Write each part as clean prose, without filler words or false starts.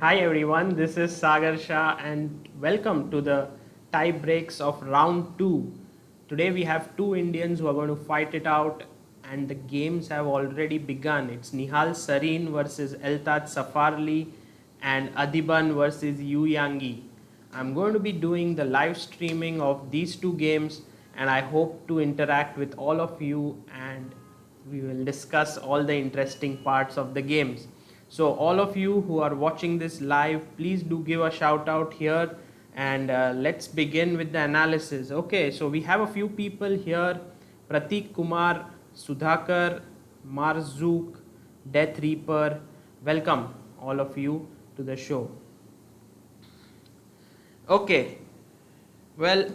Hi everyone, this is Sagar Shah and welcome to the tie breaks of round 2. Today we have two Indians who are going to fight it out and the games have already begun. It's Nihal Sareen versus Eltat Safarli and Adhiban versus Yu Yangyi. I'm going to be doing the live streaming of these two games and I hope to interact with all of you and we will discuss all the interesting parts of the games. So all of you who are watching this live, please do give a shout out here and let's begin with the analysis. Okay, so we have a few people here: Pratik Kumar, Sudhakar, Marzook, Death Reaper. Welcome all of you to the show. Okay, well,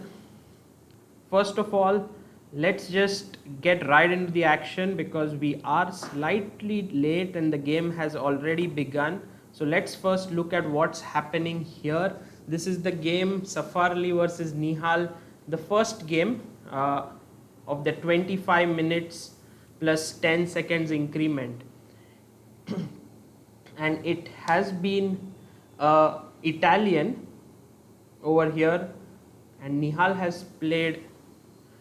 first of all, let's just get right into the action because we are slightly late and the game has already begun. So let's first look at what's happening here. This is the game Safarli versus Nihal, the first game of the 25 minutes plus 10 seconds increment. And it has been Italian over here and Nihal has played.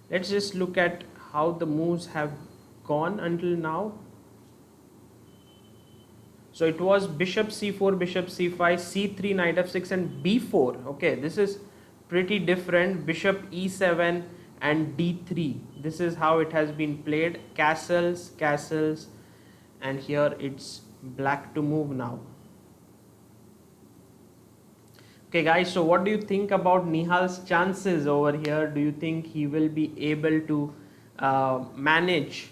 Let's just look at how the moves have gone until now. So it was bishop c4, bishop c5, c3, knight f6 and b4. Okay, this is pretty different. Bishop e7 and d3. This is how it has been played. Castles, castles, and here it's black to move now. Okay guys, so what do you think about Nihal's chances over here? Do you think he will be able to manage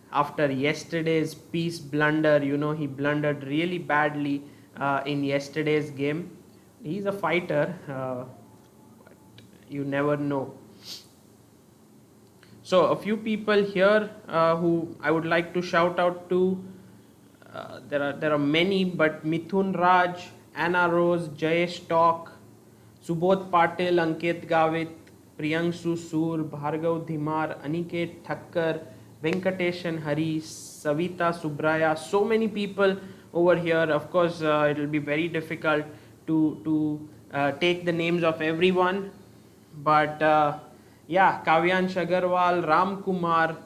after yesterday's piece blunder? You know, he blundered really badly in yesterday's game. He's a fighter, but you never know. So a few people here who I would like to shout out to. There are many, but Mithun Raj, Anna Rose, Jayesh Talk, Subodh Patil, Ankit Gavit, Priyangshu Sur, Bhargav Dhimar, Aniket Thakkar, Venkatesh Hari, Savita Subraya. So many people over here. Of course, it will be very difficult to take the names of everyone. But yeah, Kavyansh Agarwal, Ram Kumar,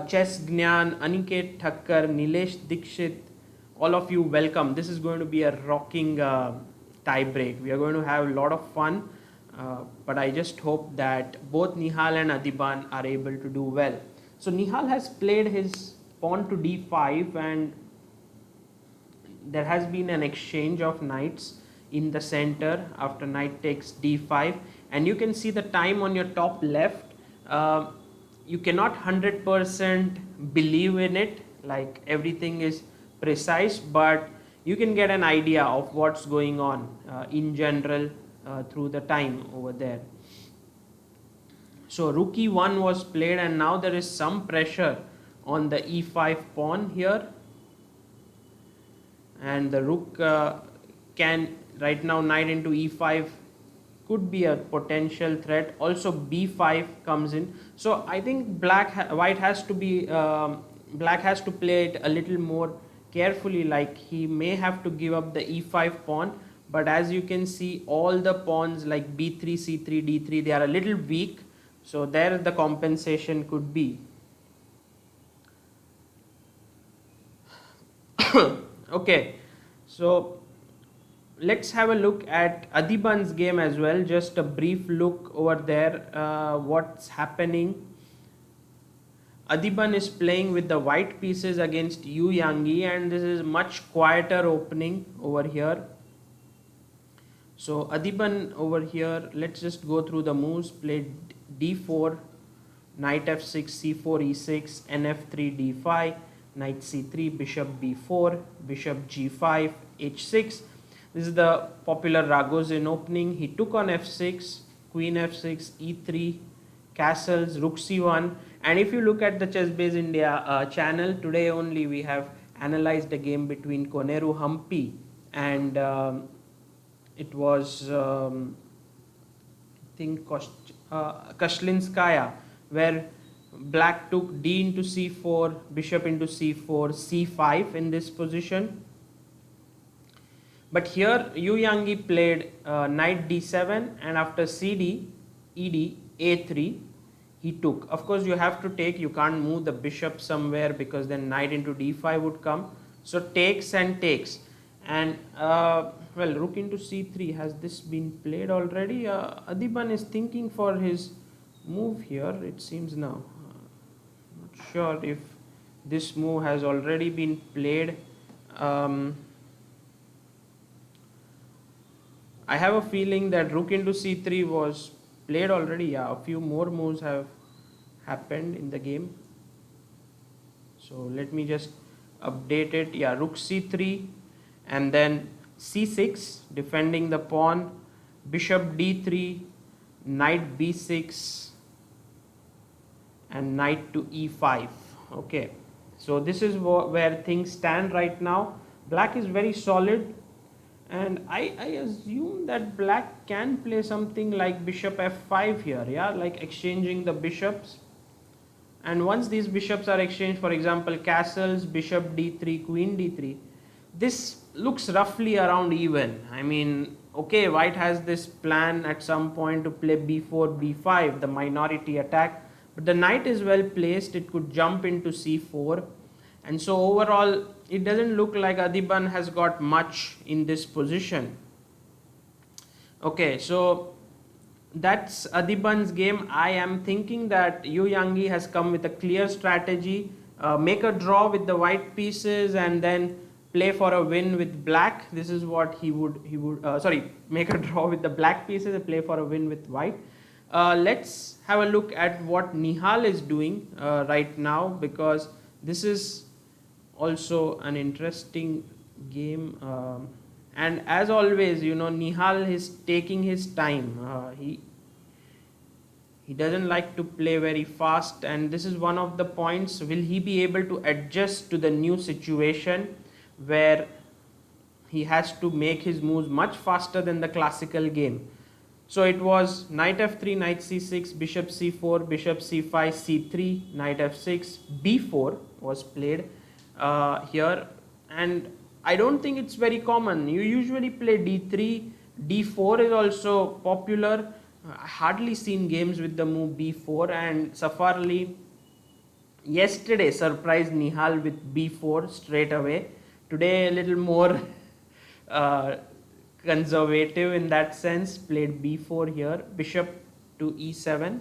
Chess Gnan, Aniket Thakkar, Nilesh Dikshit, all of you welcome. This is going to be a rocking tie break. We are going to have a lot of fun, but I just hope that both Nihal and Adhiban are able to do well. So Nihal has played his pawn to d5 and there has been an exchange of knights in the center after knight takes d5 and you can see the time on your top left. You cannot 100% believe in it, like everything is precise, but you can get an idea of what's going on in general through the time over there. So rook e1 was played and now there is some pressure on the e5 pawn here and the rook can right now knight into e5 could be a potential threat. Also b5 comes in, so I think white has to be black has to play it a little more carefully, like he may have to give up the e5 pawn, but as you can see all the pawns like b3, c3, d3, they are a little weak, so there the compensation could be. Okay, so let's have a look at Adhiban's game as well. Just a brief look over there, what's happening. Adhiban is playing with the white pieces against Yu Yangyi and this is much quieter opening over here. So Adhiban over here, let's just go through the moves. Played d4, knight f6, c4, e6, nf3, d5, knight c3, bishop b4, bishop g5, h6. This is the popular Ragozin opening. He took on f6, queen f6, e3, castles, rook c1. And if you look at the Chess Base India channel, today only we have analyzed a game between Koneru Hampi and it was I think Kashlinskaya, where black took d into c4, bishop into c4, c5 in this position. But here Yu Yangyi played knight d7, and after cd, ed, a3, he took. Of course, you have to take, you can't move the bishop somewhere because then knight into d5 would come. So takes and takes. And well, rook into c3, has this been played already? Adhiban is thinking for his move here, it seems now. Not sure if this move has already been played. I have a feeling that rook into c3 was played already. Yeah, a few more moves have happened in the game. So let me just update it. Yeah, rook c3 and then c6, defending the pawn, bishop d3, knight b6, and knight to e5. Okay, so this is where things stand right now. Black is very solid, and I assume that black can play something like bishop f5 here, yeah, like exchanging the bishops. And once these bishops are exchanged, for example, castles, bishop d3, queen d3, this looks roughly around even. I mean, okay, white has this plan at some point to play b4, b5, the minority attack, but the knight is well placed, it could jump into c4. And so overall, it doesn't look like Adhiban has got much in this position. Okay, so that's Adhiban's game. I am thinking that Yu Yangyi has come with a clear strategy, make a draw with the white pieces and then play for a win with black. This is what he would make a draw with the black pieces and play for a win with white. Let's have a look at what Nihal is doing right now, because this is also an interesting game. And as always, you know, Nihal is taking his time. He doesn't like to play very fast, and this is one of the points. Will he be able to adjust to the new situation where he has to make his moves much faster than the classical game? So it was knight f3, knight c6, bishop c4, bishop c5, c3, knight f6, b4 was played here. And I don't think it's very common. You usually play d3, d4 is also popular. I hardly seen games with the move b4, and Safarli yesterday surprised Nihal with b4 straight away. Today a little more conservative in that sense, played b4 here, bishop to e7.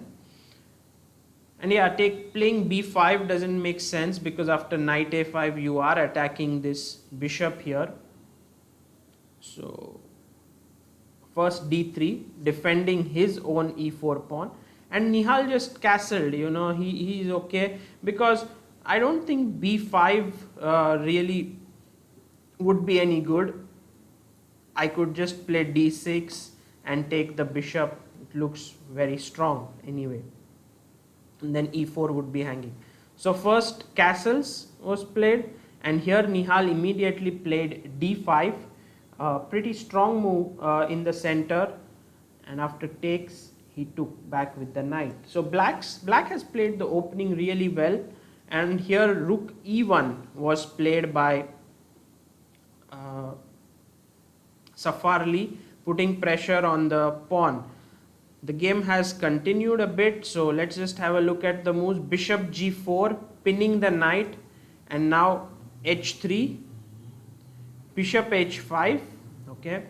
And yeah, playing b5 doesn't make sense because after knight a5 you are attacking this bishop here. So first d3, defending his own e4 pawn, and Nihal just castled, you know, he's okay, because I don't think b5 really would be any good. I could just play d6 and take the bishop. It looks very strong anyway. And then e4 would be hanging. So first castles was played, and here Nihal immediately played d5. Pretty strong move in the center, and after takes he took back with the knight. So black has played the opening really well, and here rook e1 was played by Safarli, putting pressure on the pawn. The game has continued a bit, so let's just have a look at the moves. Bishop g4, pinning the knight, and now h3, bishop h5, okay,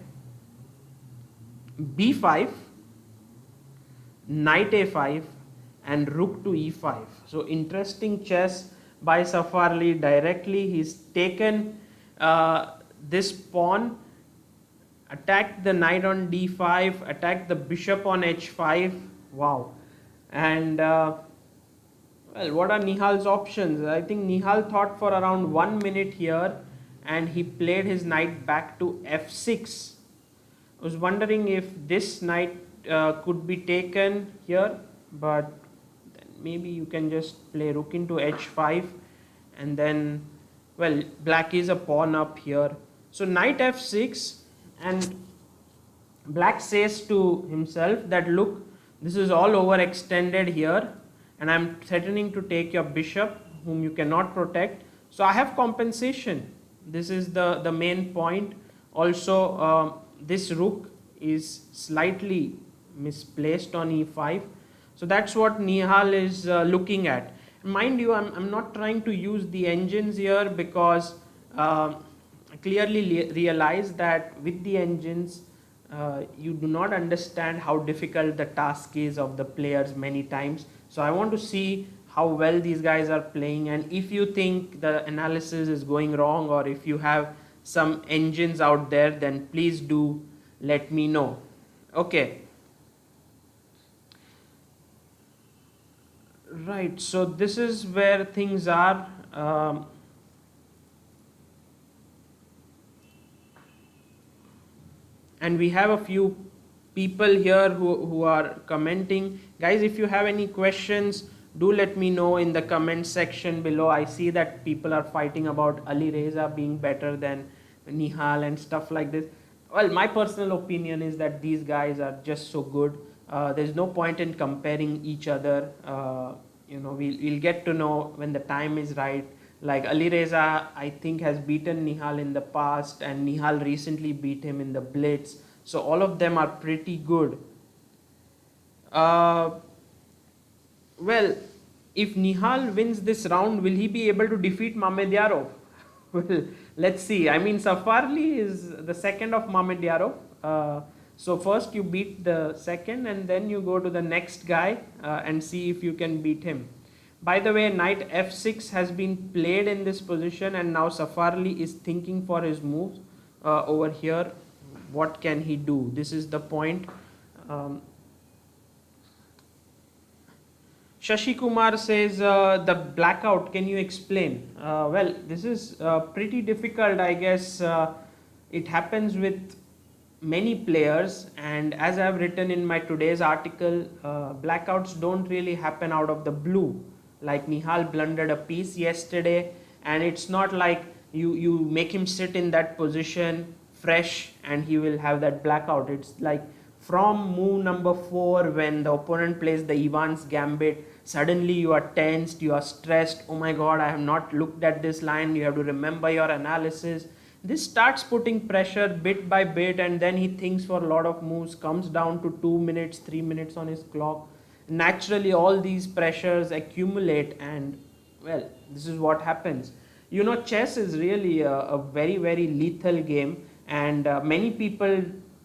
b5, knight a5, and rook to e5. So interesting chess by Safarli. Directly he's taken this pawn, attacked the knight on d5, attacked the bishop on h5. Wow. And well, what are Nihal's options? I think Nihal thought for around 1 minute here, and he played his knight back to f6. I was wondering if this knight could be taken here, but then maybe you can just play rook into h5, and then, well, black is a pawn up here. So knight f6, and black says to himself that, look, this is all overextended here, and I'm threatening to take your bishop whom you cannot protect, so I have compensation. This is the main point Also, this rook is slightly misplaced on e5. So that's what Nihal is looking at. Mind you, I'm not trying to use the engines here because I clearly realize that with the engines, you do not understand how difficult the task is of the players many times. So I want to see how well these guys are playing, and if you think the analysis is going wrong or if you have some engines out there, then please do let me know. Okay. Right, so this is where things are. And we have a few people here who are commenting. Guys, if you have any questions, do let me know in the comment section below. I see that people are fighting about Ali Reza being better than Nihal and stuff like this. Well, my personal opinion is that these guys are just so good. There's no point in comparing each other. We'll get to know when the time is right. Like Ali Reza, I think, has beaten Nihal in the past, and Nihal recently beat him in the Blitz. So all of them are pretty good. Uh, well, if Nihal wins this round, will he be able to defeat Mamedyarov? Well, let's see. I mean, Safarli is the second of Mamedyarov. So first you beat the second, and then you go to the next guy and see if you can beat him. By the way, knight f6 has been played in this position, and now Safarli is thinking for his moves over here. What can he do? This is the point. Shashi Kumar says, the blackout, can you explain? Well, this is pretty difficult, I guess. It happens with many players, and as I have written in my today's article, blackouts don't really happen out of the blue. Like Nihal blundered a piece yesterday, and it's not like you make him sit in that position fresh and he will have that blackout. It's like from move number 4, when the opponent plays the Ivan's gambit, suddenly you are tensed, you are stressed. Oh my god, I have not looked at this line. You have to remember your analysis. This starts putting pressure bit by bit, and then he thinks for a lot of moves, comes down to 2 minutes, 3 minutes on his clock. Naturally, all these pressures accumulate, and well, this is what happens. Chess is really a very, very lethal game, and many people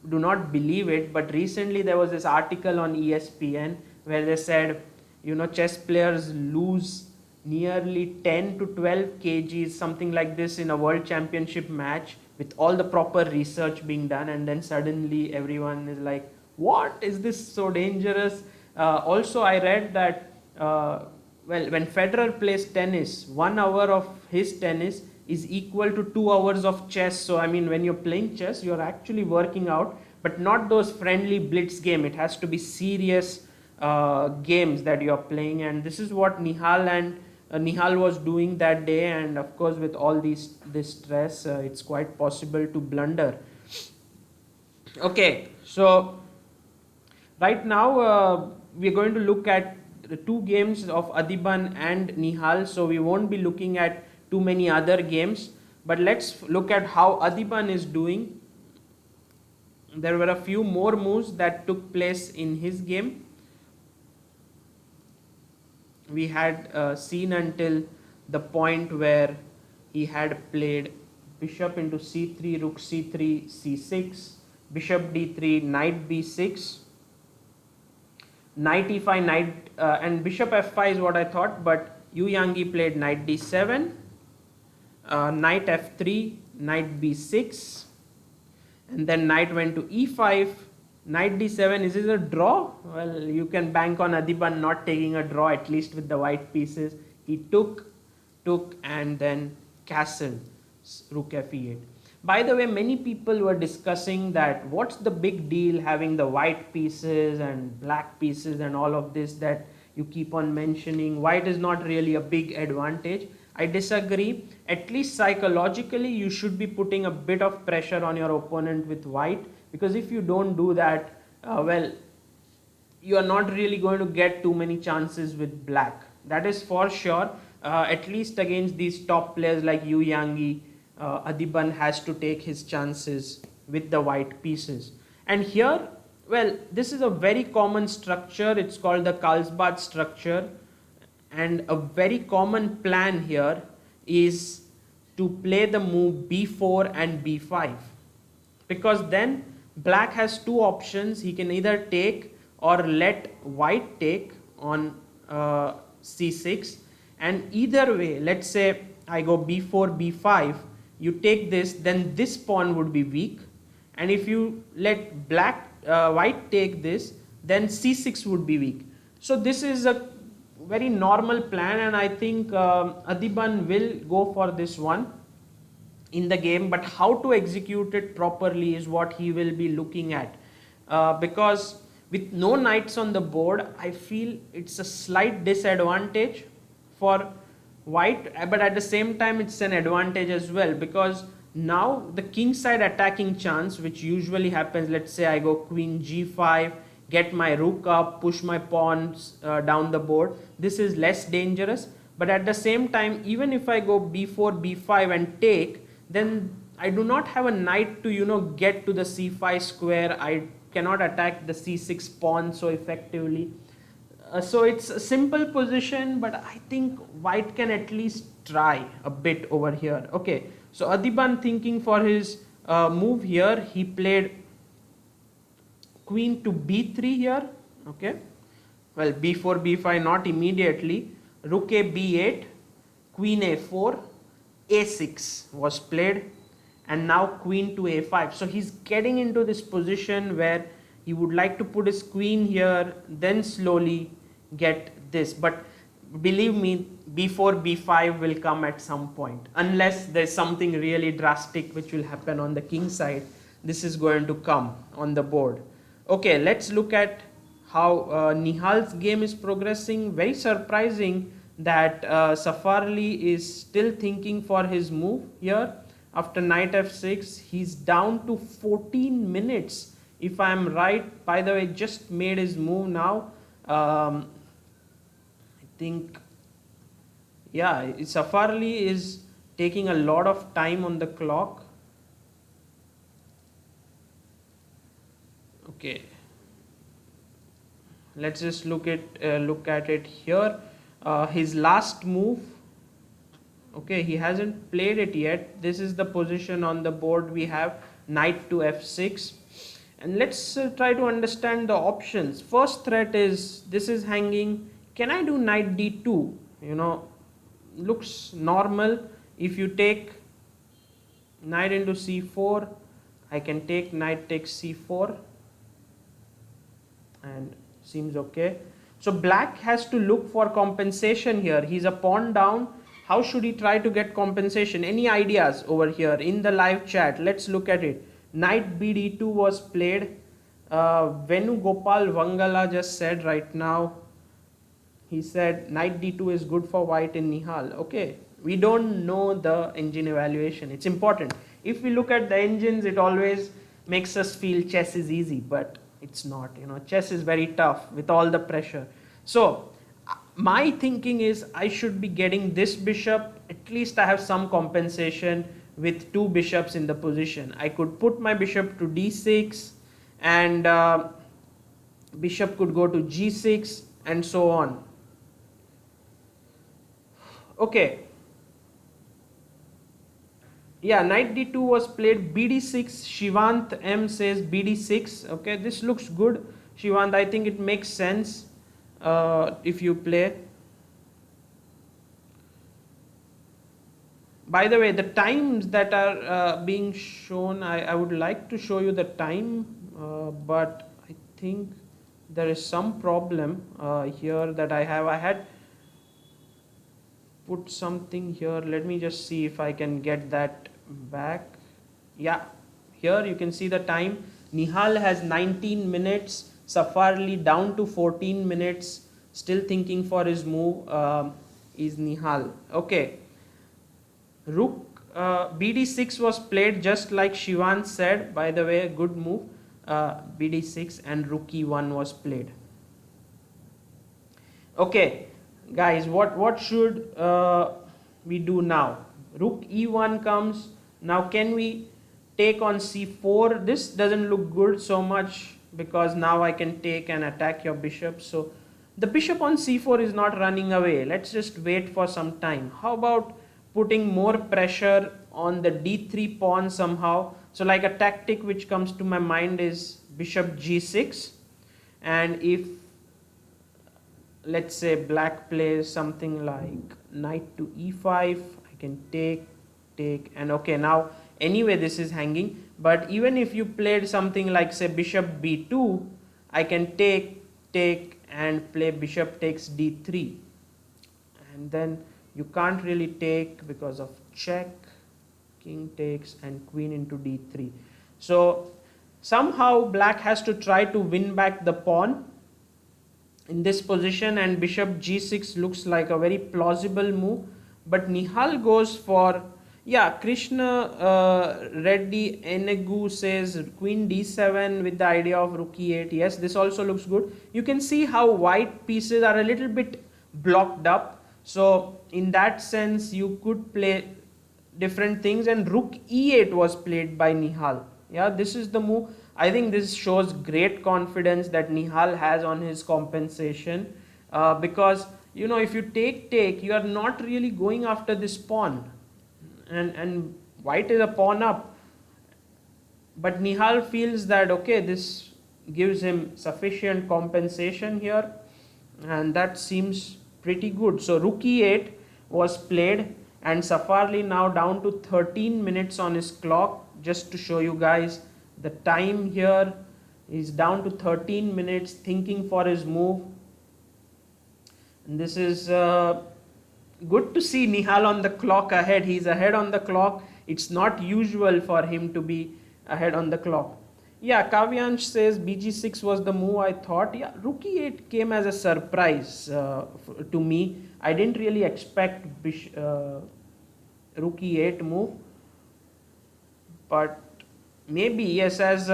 do not believe it. But recently, there was this article on ESPN where they said, chess players lose nearly 10 to 12 kgs, something like this, in a world championship match with all the proper research being done, and then suddenly everyone is like, what is this so dangerous? Also, I read that when Federer plays tennis, 1 hour of his tennis is equal to 2 hours of chess. So I mean, when you're playing chess, you're actually working out, but not those friendly blitz game. It has to be serious games that you're playing, and this is what Nihal was doing that day. And of course, with all this stress, it's quite possible to blunder. Okay, so right now we're going to look at the 2 games of Adhiban and Nihal, so we won't be looking at too many other games, but let's look at how Adhiban is doing. There were a few more moves that took place in his game. We had seen until the point where he had played bishop into c3, rook c3, c6, bishop d3, knight b6, knight e5, and bishop f5 is what I thought, but Yu Yangyi played knight d7, knight f3, knight b6, and then knight went to e5, knight d7. Is this a draw? Well, you can bank on Adhiban not taking a draw, at least with the white pieces. He took, and then castled, rook f8. By the way, many people were discussing that what's the big deal having the white pieces and black pieces and all of this that you keep on mentioning. White is not really a big advantage. I disagree. At least psychologically, you should be putting a bit of pressure on your opponent with white, because if you don't do that, well, you are not really going to get too many chances with black. That is for sure. At least against these top players like Yu Yangyi, Adhiban has to take his chances with the white pieces. And here, well, this is a very common structure. It's called the Carlsbad structure. And a very common plan here is to play the move b4 and b5, because then black has two options. He can either take or let white take on c6, and either way, let's say I go b4 b5, you take this, then this pawn would be weak, and if you let white take this, then c6 would be weak. So this is a very normal plan, and I think Adhiban will go for this one in the game, but how to execute it properly is what he will be looking at, because with no knights on the board, I feel it's a slight disadvantage for white, but at the same time it's an advantage as well, because now the king side attacking chance, which usually happens, let's say I go queen g5, get my rook up, push my pawns down the board, this is less dangerous. But at the same time, even if I go b4 b5 and take, then I do not have a knight to get to the c5 square. I cannot attack the c6 pawn so effectively. So it's a simple position, but I think white can at least try a bit over here. Okay, so Adhiban thinking for his move here, he played queen to b3 here. Okay, well, b4 b5 not immediately, rook a b8, queen a4, a6 was played, and now queen to a5. So he's getting into this position where he would like to put his queen here, then slowly get this. But believe me, b4 b5 will come at some point, unless there's something really drastic which will happen on the king side. This is going to come on the board. Okay, let's look at how Nihal's game is progressing. Very surprising that Safarli is still thinking for his move here. After knight f6, he's down to 14 minutes. If I'm right, by the way, just made his move now. I think, yeah, Safarli is taking a lot of time on the clock. Okay, let's just look at it here. His last move, okay, he hasn't played it yet. This is the position on the board. We have knight to f6, and let's try to understand the options. First threat is, this is hanging. Can I do knight d2? Looks normal. If you take knight into c4, I can take knight takes c4, and seems okay. So black has to look for compensation here. He's a pawn down. How should he try to get compensation? Any ideas over here in the live chat? Let's look at it. Knight bd2 was played. Venu Gopal Vangala just said right now, he said knight d2 is good for white in Nihal. Okay, we don't know the engine evaluation. It's important. If we look at the engines, it always makes us feel chess is easy, but it's not. Chess is very tough with all the pressure. So my thinking is I should be getting this bishop. At least I have some compensation with two bishops in the position. I could put my bishop to d6, and bishop could go to g6, and so on. Okay, yeah, knight d2 was played. bd6, Shivant M says bd6. Okay, this looks good, Shivant. I think it makes sense if you play. By the way, the times that are being shown, I would like to show you the time, but I think there is some problem here that I had put something here. Let me just see if I can get that back. Yeah, here you can see the time. Nihal has 19 minutes, Safarli down to 14 minutes, still thinking for his move is Nihal. Okay, rook bd6 was played just like Shivan said. By the way, good move, bd6, and rook e1 was played. Okay guys, what should we do now? Rook e1 comes, Now can we take on c4? This doesn't look good so much because now I can take and attack your bishop. So the bishop on c4 is not running away. Let's just wait for some time. How about putting more pressure on the d3 pawn somehow? So like a tactic which comes to my mind is bishop g6, and if let's say black plays something like knight to e5, I can take, and okay, now anyway this is hanging, but even if you played something like say bishop b2, I can take and play bishop takes d3, and then you can't really take because of check, king takes, and queen into d3. So somehow black has to try to win back the pawn in this position, and bishop g6 looks like a very plausible move, but Nihal goes for, yeah, Krishna Reddy Enegu says queen d7 with the idea of rook e8. Yes, this also looks good. You can see how white pieces are a little bit blocked up, so in that sense you could play different things, and rook e8 was played by Nihal. Yeah, this is the move. I think this shows great confidence that Nihal has on his compensation, because you know, if you take, you are not really going after this pawn, and white is a pawn up, but Nihal feels that okay, this gives him sufficient compensation here, and that seems pretty good. So rook e8 was played, and Safarli now down to 13 minutes on his clock. Just to show you guys the time here, is down to 13 minutes thinking for his move, and this is good to see Nihal on the clock ahead. He's ahead on the clock. It's not usual for him to be ahead on the clock. Yeah, Kavyansh says bg6 was the move I thought. Yeah, rook e8 came as a surprise to me. I didn't really expect rook e8 move, but maybe yes, as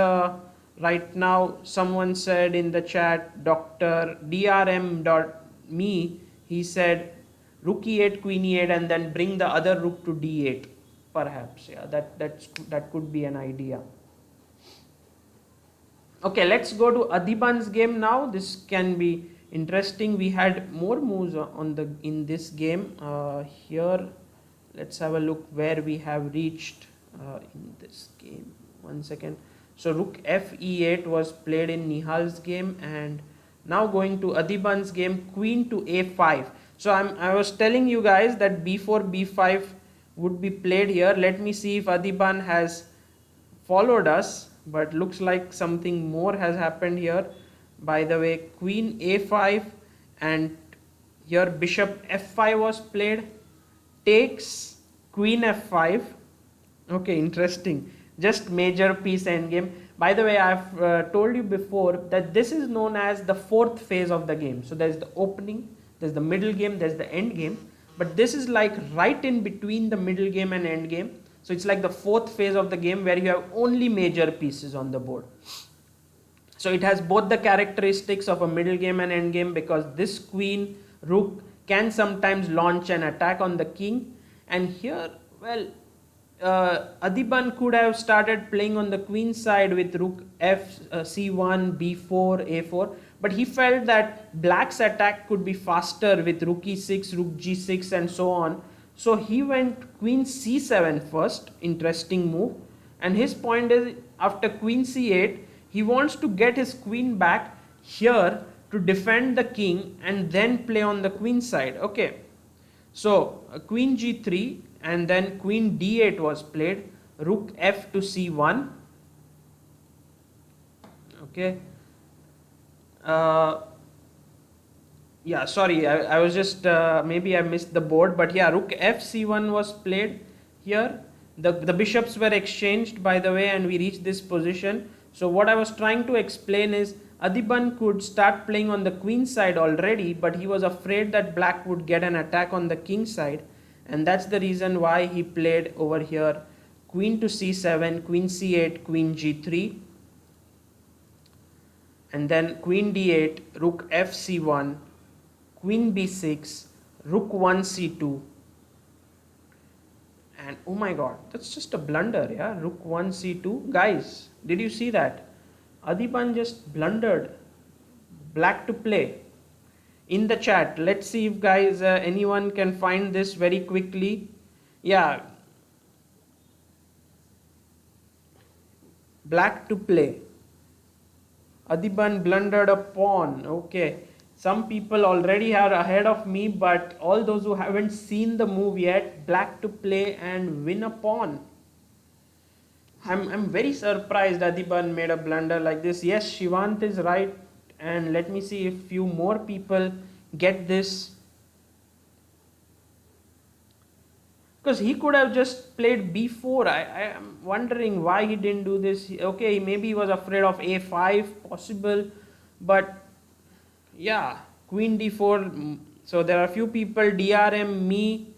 right now someone said in the chat, Dr. DRM.me, he said rook e8, queen e8, and then bring the other rook to d8. Perhaps, yeah, that could be an idea. Okay, let's go to Adhiban's game now. This can be interesting. We had more moves in this game. Here, let's have a look where we have reached in this game. 1 second. So rook f e8 was played in Nihal's game, and now going to Adhiban's game, queen to a5. So I was telling you guys that b4 b5 would be played here. Let me see if Adhiban has followed us, but looks like something more has happened here. By the way, queen a5, and here bishop f5 was played, takes, queen f5. Okay, interesting. Just major piece endgame. By the way, I've told you before that this is known as the fourth phase of the game. So there's the opening, there's the middle game, there's the end game, but this is like right in between the middle game and end game. So it's like the fourth phase of the game where you have only major pieces on the board. So it has both the characteristics of a middle game and end game, because this queen rook can sometimes launch an attack on the king, and here, well, Adhiban could have started playing on the queen side with rook f c1, b4, a4, but he felt that black's attack could be faster with rook e6, rook g6, and so on. So he went queen c7 first, interesting move, and his point is after queen c8, he wants to get his queen back here to defend the king and then play on the queen side. Okay, so queen g3, and then queen d8 was played, rook f to c1. Okay, yeah, sorry, I was just maybe I missed the board, but yeah, rook f c1 was played here. The bishops were exchanged, by the way, and we reached this position. So what I was trying to explain is Adhiban could start playing on the queen side already, but he was afraid that black would get an attack on the king side, and that's the reason why he played over here queen to c7, queen c8, queen g3, and then queen d8, rook f c1, queen b6, rook 1 c2, And oh my god, that's just a blunder, yeah. Rook 1 c2. Guys, did you see that? Adhiban just blundered. Black to play. In the chat, let's see if guys anyone can find this very quickly. Yeah, black to play. Adhiban blundered a pawn. Okay. Some people already are ahead of me, but all those who haven't seen the move yet, black to play and win a pawn. I'm very surprised Adhiban made a blunder like this. Yes, Shivant is right. And let me see if few more people get this. Because he could have just played b4. I am wondering why he didn't do this. Okay, maybe he was afraid of a5, possible. But yeah, queen d4. So there are a few people, DRM, me,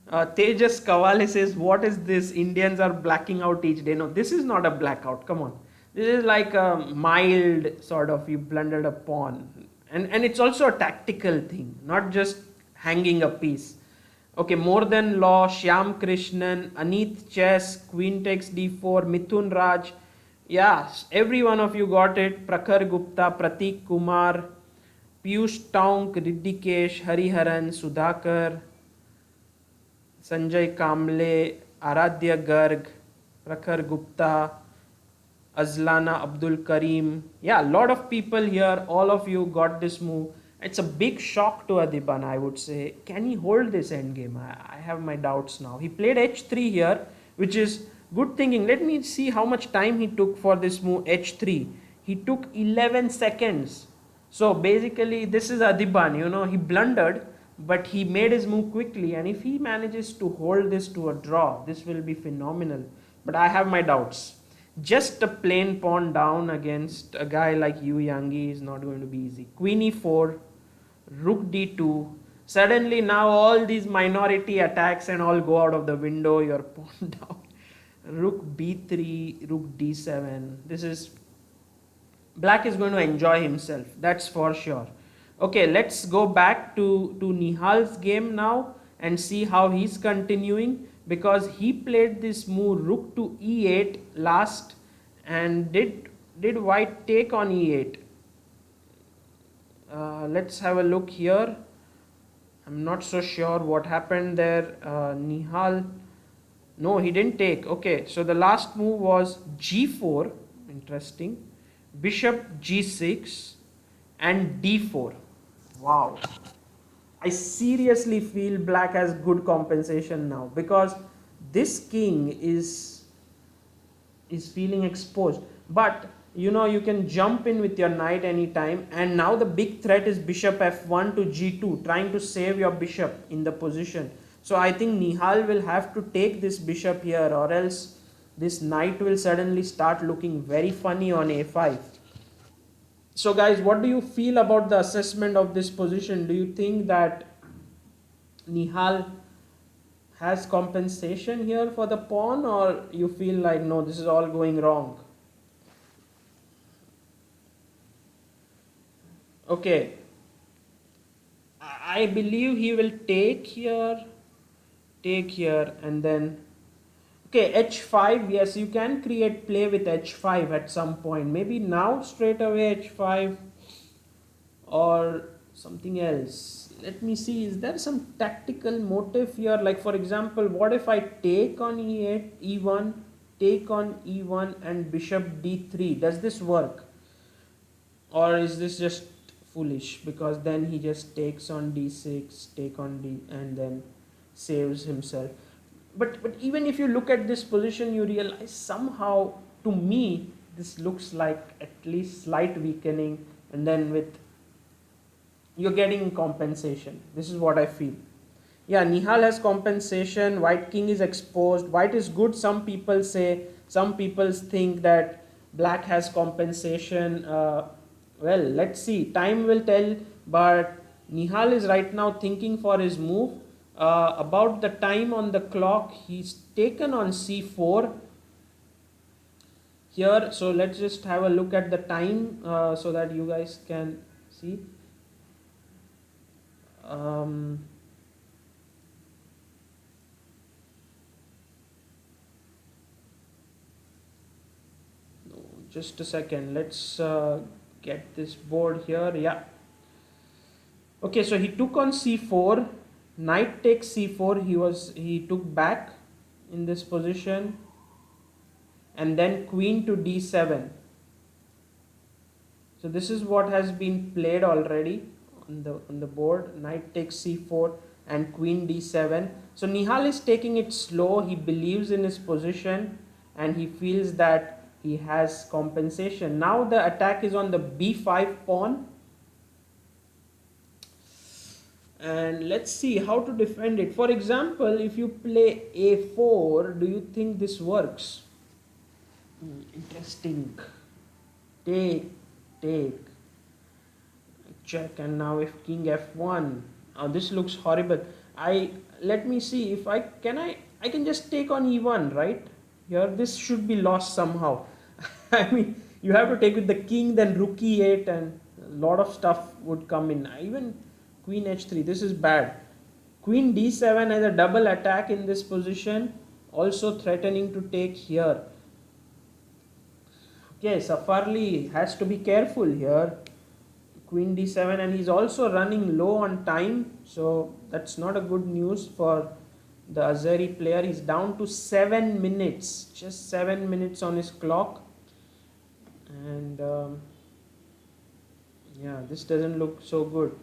Tejas Kawale says, what is this? Indians are blacking out each day. No, this is not a blackout. Come on. This is like a mild sort of, you blundered a pawn. And it's also a tactical thing, not just hanging a piece. Okay, more than law, Shyam Krishnan, Aneeth Chess, Queen takes d4, Mithun Raj. Yeah, every one of you got it. Prakhar Gupta, Pratik Kumar, Piyush Taunk, Riddhikesh, Hariharan, Sudhakar, Sanjay Kamble, Aradhya Garg, Prakhar Gupta, Azlana Abdul Karim. Yeah, a lot of people here, all of you got this move. It's a big shock to Adhiban, I would say. Can he hold this endgame? I have my doubts now. He played h3 here, which is good thinking. Let me see how much time he took for this move h3. He took 11 seconds. So basically, this is Adhiban, he blundered, but he made his move quickly. And if he manages to hold this to a draw, this will be phenomenal. But I have my doubts. Just a plain pawn down against a guy like Yu Yangyi is not going to be easy. Queen e4, rook d2. Suddenly now all these minority attacks and all go out of the window. Your pawn down. Rook b3, rook d7. This is Black is going to enjoy himself. That's for sure. Okay, let's go back to Nihal's game now and see how he's continuing, because he played this move rook to e8 last, and did white take on e8. Let's have a look here. I'm not so sure what happened there. Nihal, no, he didn't take. Okay, so the last move was g4. Interesting. Bishop g6 and d4. Wow. I seriously feel black has good compensation now, because this king is feeling exposed. But you can jump in with your knight anytime, and now the big threat is bishop f1 to g2, trying to save your bishop in the position. So I think Nihal will have to take this bishop here, or else this knight will suddenly start looking very funny on a5. So guys, what do you feel about the assessment of this position? Do you think that Nihal has compensation here for the pawn, or you feel like no, this is all going wrong? Okay, I believe he will take here, and then okay, h5. Yes, you can create play with h5 at some point. Maybe now straight away h5 or something else. Let me see, is there some tactical motive here? Like for example, what if I take on e8, e1, take on e1 and bishop d3? Does this work? Or is this just foolish? Because then he just takes on d6, take on d, and then saves himself. But even if you look at this position, you realize somehow, to me, this looks like at least slight weakening, and then with you're getting compensation. This is what I feel. Yeah, Nihal has compensation. White king is exposed. White is good, some people say. Some people think that black has compensation. Well, let's see. Time will tell. But Nihal is right now thinking for his move. About the time on the clock, he's taken on c4 here. So let's just have a look at the time so that you guys can see. Um, just a second. Let's get this board here. Yeah. Okay, so he took on c4. Knight takes c4. He took back in this position, and then queen to d7. So this is what has been played already on the board. Knight takes c4 and queen d7. So Nihal is taking it slow. He believes in his position and he feels that he has compensation. Now the attack is on the b5 pawn. And let's see how to defend it. For example, if you play a4, do you think this works? Interesting. Take, take, check, and now if king f1. Now this looks horrible. Let me see if I can just take on e1, right? Here this should be lost somehow. I mean, you have to take with the king, then rook e8, and a lot of stuff would come in. Even queen h3, this is bad. Queen d7 has a double attack in this position, also threatening to take here. Okay, Safarli has to be careful here. Queen d7, and he's also running low on time, so that's not a good news for the Azeri player. He's down to 7 minutes, just 7 minutes on his clock. And yeah, this doesn't look so good.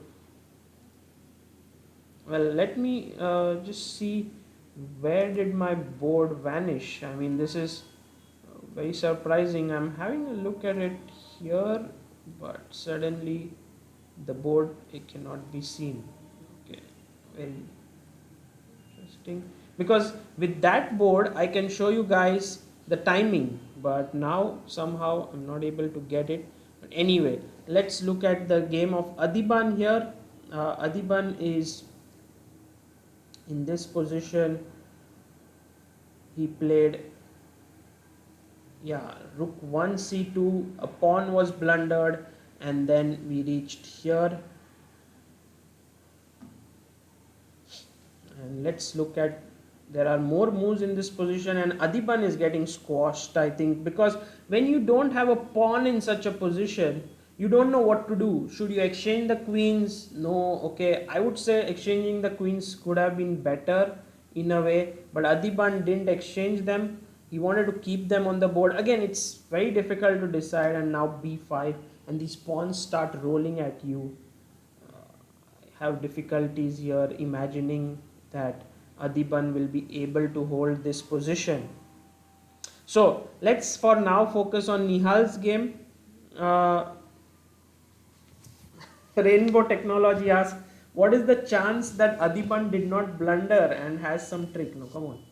Well, let me just see, where did my board vanish? I mean, this is very surprising. I'm having a look at it here, but suddenly the board, it cannot be seen. Okay, very interesting, because with that board I can show you guys the timing, but now somehow I'm not able to get it. But anyway, let's look at the game of Adhiban here. Adhiban is in this position. He played, yeah, rook 1 c2, a pawn was blundered, and then we reached here. And let's look at, there are more moves in this position, and Adhiban is getting squashed, I think, because when you don't have a pawn in such a position, you don't know what to do. Should you exchange the queens? No. Okay, I would say exchanging the queens could have been better in a way, but Adhiban didn't exchange them. He wanted to keep them on the board. Again, it's very difficult to decide, and now b5, and these pawns start rolling at you. I have difficulties here imagining that Adhiban will be able to hold this position. So let's for now focus on Nihal's game. Rainbow Technology asks, what is the chance that Adhiban did not blunder and has some trick? No, come on.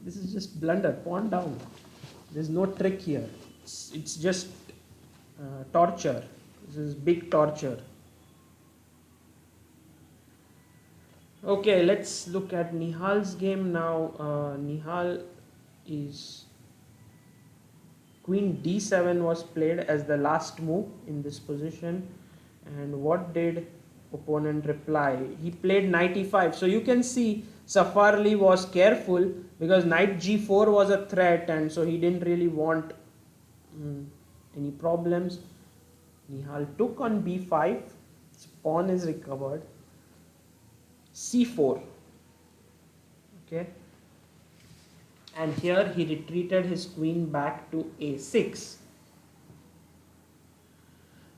This is just blunder, pawn down. There's no trick here. It's just torture. This is big torture. Okay, let's look at Nihal's game now. Nihal is, queen d7 was played as the last move in this position. And what did opponent reply? He played knight e5. So you can see Safarli was careful because knight g4 was a threat, and so he didn't really want any problems. Nihal took on b5. His pawn is recovered. c4. Okay. And here he retreated his queen back to a6.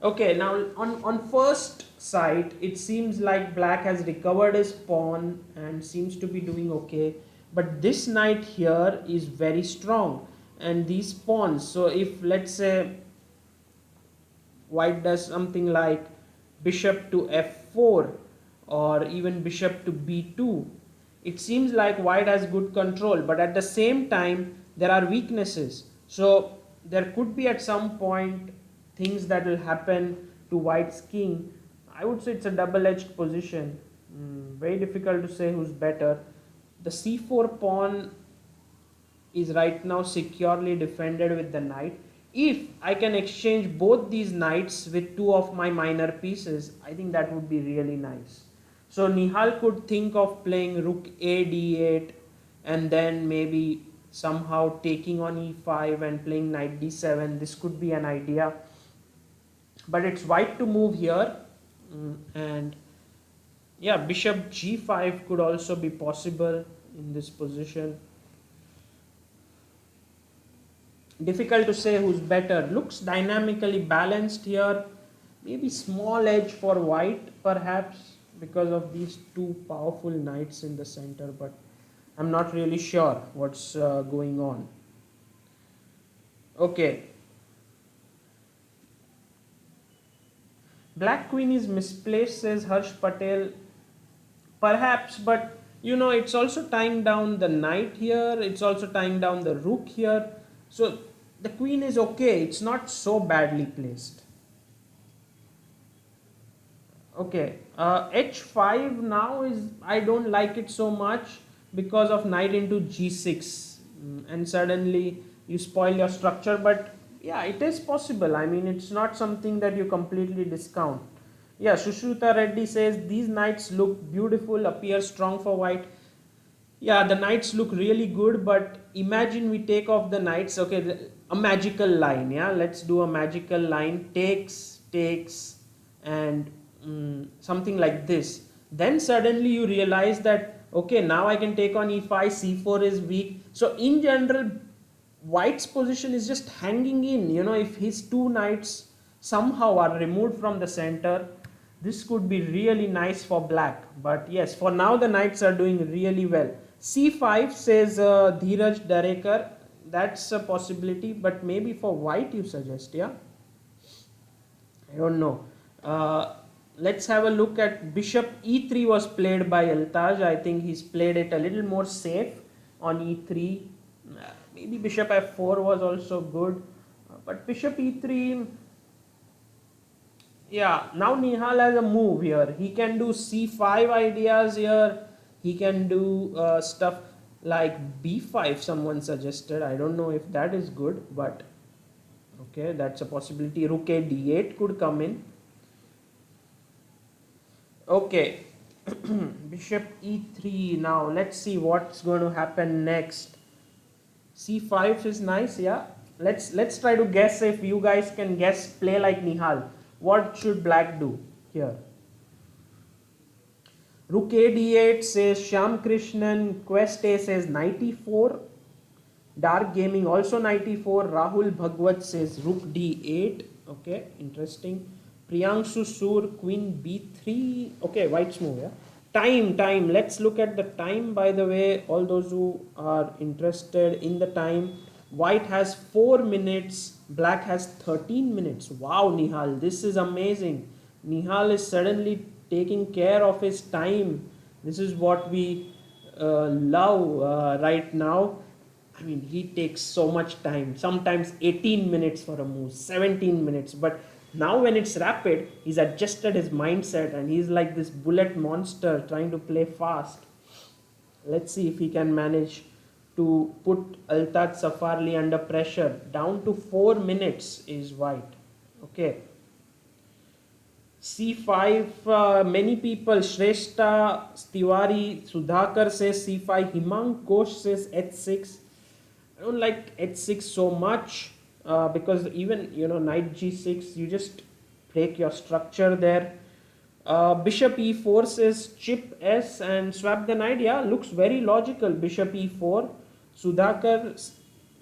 Okay, now on first sight, it seems like black has recovered his pawn and seems to be doing okay. But this knight here is very strong, and these pawns, so if let's say white does something like bishop to f4 or even bishop to b2, it seems like white has good control, but at the same time there are weaknesses. So there could be at some point things that will happen to white's king. I would say it's a double-edged position. Very difficult to say who's better. The c4 pawn is right now securely defended with the knight. If I can exchange both these knights with two of my minor pieces, I think that would be really nice. So Nihal could think of playing rook a d8 and then maybe somehow taking on e5 and playing knight d7. This could be an idea, but it's white to move here. And yeah, bishop g5 could also be possible in this position. Difficult to say who's better. Looks dynamically balanced here. Maybe small edge for white, perhaps, because of these two powerful knights in the center, but I'm not really sure what's going on. Okay. Black queen is misplaced, says Harsh Patel. Perhaps, but it's also tying down the knight here, it's also tying down the rook here. So the queen is okay, it's not so badly placed. Okay, h5 now is, I don't like it so much because of knight into g6. And suddenly you spoil your structure, but yeah, it is possible. I mean, it's not something that you completely discount. Yeah, Sushruta Reddy says these knights look beautiful, appear strong for white. Yeah, the knights look really good, but imagine we take off the knights. Okay, a magical line. Yeah, let's do a magical line. Takes, and something like this. Then suddenly you realize that, okay, now I can take on e5, c4 is weak. So in general, white's position is just hanging in. If his two knights somehow are removed from the center, this could be really nice for black. But yes, for now the knights are doing really well. c5, says Dheeraj Darekar. That's a possibility, but maybe for white you suggest, yeah? I don't know. Let's have a look at bishop e3 was played by Altaj. I think he's played it a little more safe on e3. Maybe bishop f4 was also good. But bishop e3, yeah, now Nihal has a move here. He can do c5 ideas here. He can do stuff like b5, someone suggested. I don't know if that is good, but okay, that's a possibility. Rook a d8 could come in. Okay, bishop e3. Now let's see what's going to happen next. c5 is nice, yeah. Let's try to guess. If you guys can guess, play like Nihal. What should black do here? Rook a d8, says Shyam Krishnan. Quest A says knight e4. Dark Gaming also knight e4. Rahul Bhagwat says rook d8. Okay, interesting. Priyangshu Sur, queen b3. Okay, white's move, yeah. Time. Let's look at the time, by the way. All those who are interested in the time. White has 4 minutes. Black has 13 minutes. Wow, Nihal, this is amazing. Nihal is suddenly taking care of his time. This is what we love right now. I mean, he takes so much time. Sometimes 18 minutes for a move, 17 minutes. But now when it's rapid, he's adjusted his mindset and he's like this bullet monster trying to play fast. Let's see if he can manage to put Altad Safarli under pressure. Down to 4 minutes is white. Okay. c5, many people, Shrestha, Tiwari, Sudhakar says c5, Himang Ghosh says h6. I don't like h6 so much because even knight g6, you just break your structure there. Bishop e4 says chip s and swap the knight. Yeah, looks very logical. Bishop e4. Sudhakar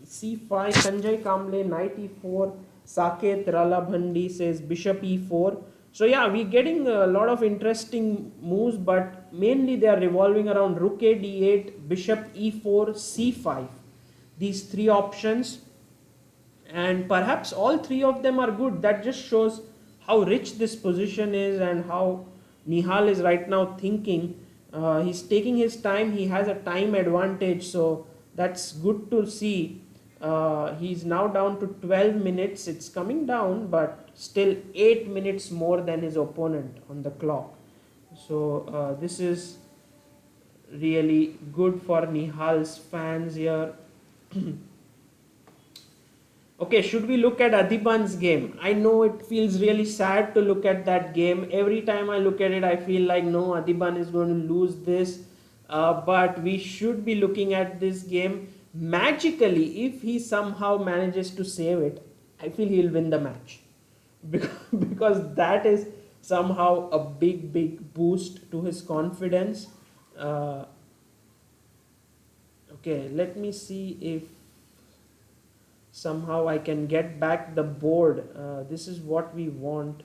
c5. Sanjay Kamble knight e4. Saket Ralabhandi says bishop e4. So yeah, we're getting a lot of interesting moves, but mainly they are revolving around rook a d8, bishop e4, c5. These three options, and perhaps all three of them are good. That just shows how rich this position is and how Nihal is right now thinking. He's taking his time, he has a time advantage, so that's good to see. He's now down to 12 minutes. It's coming down, but still 8 minutes more than his opponent on the clock. So this is really good for Nihal's fans here. Okay, should we look at Adhiban's game? I know it feels really sad to look at that game. Every time I look at it, I feel like no, Adhiban is going to lose this. But we should be looking at this game. magically, if he somehow manages to save it, I feel he'll win the match. Because that is somehow a big boost to his confidence. uh, okay, let me see if somehow I can get back the board. This is what we want.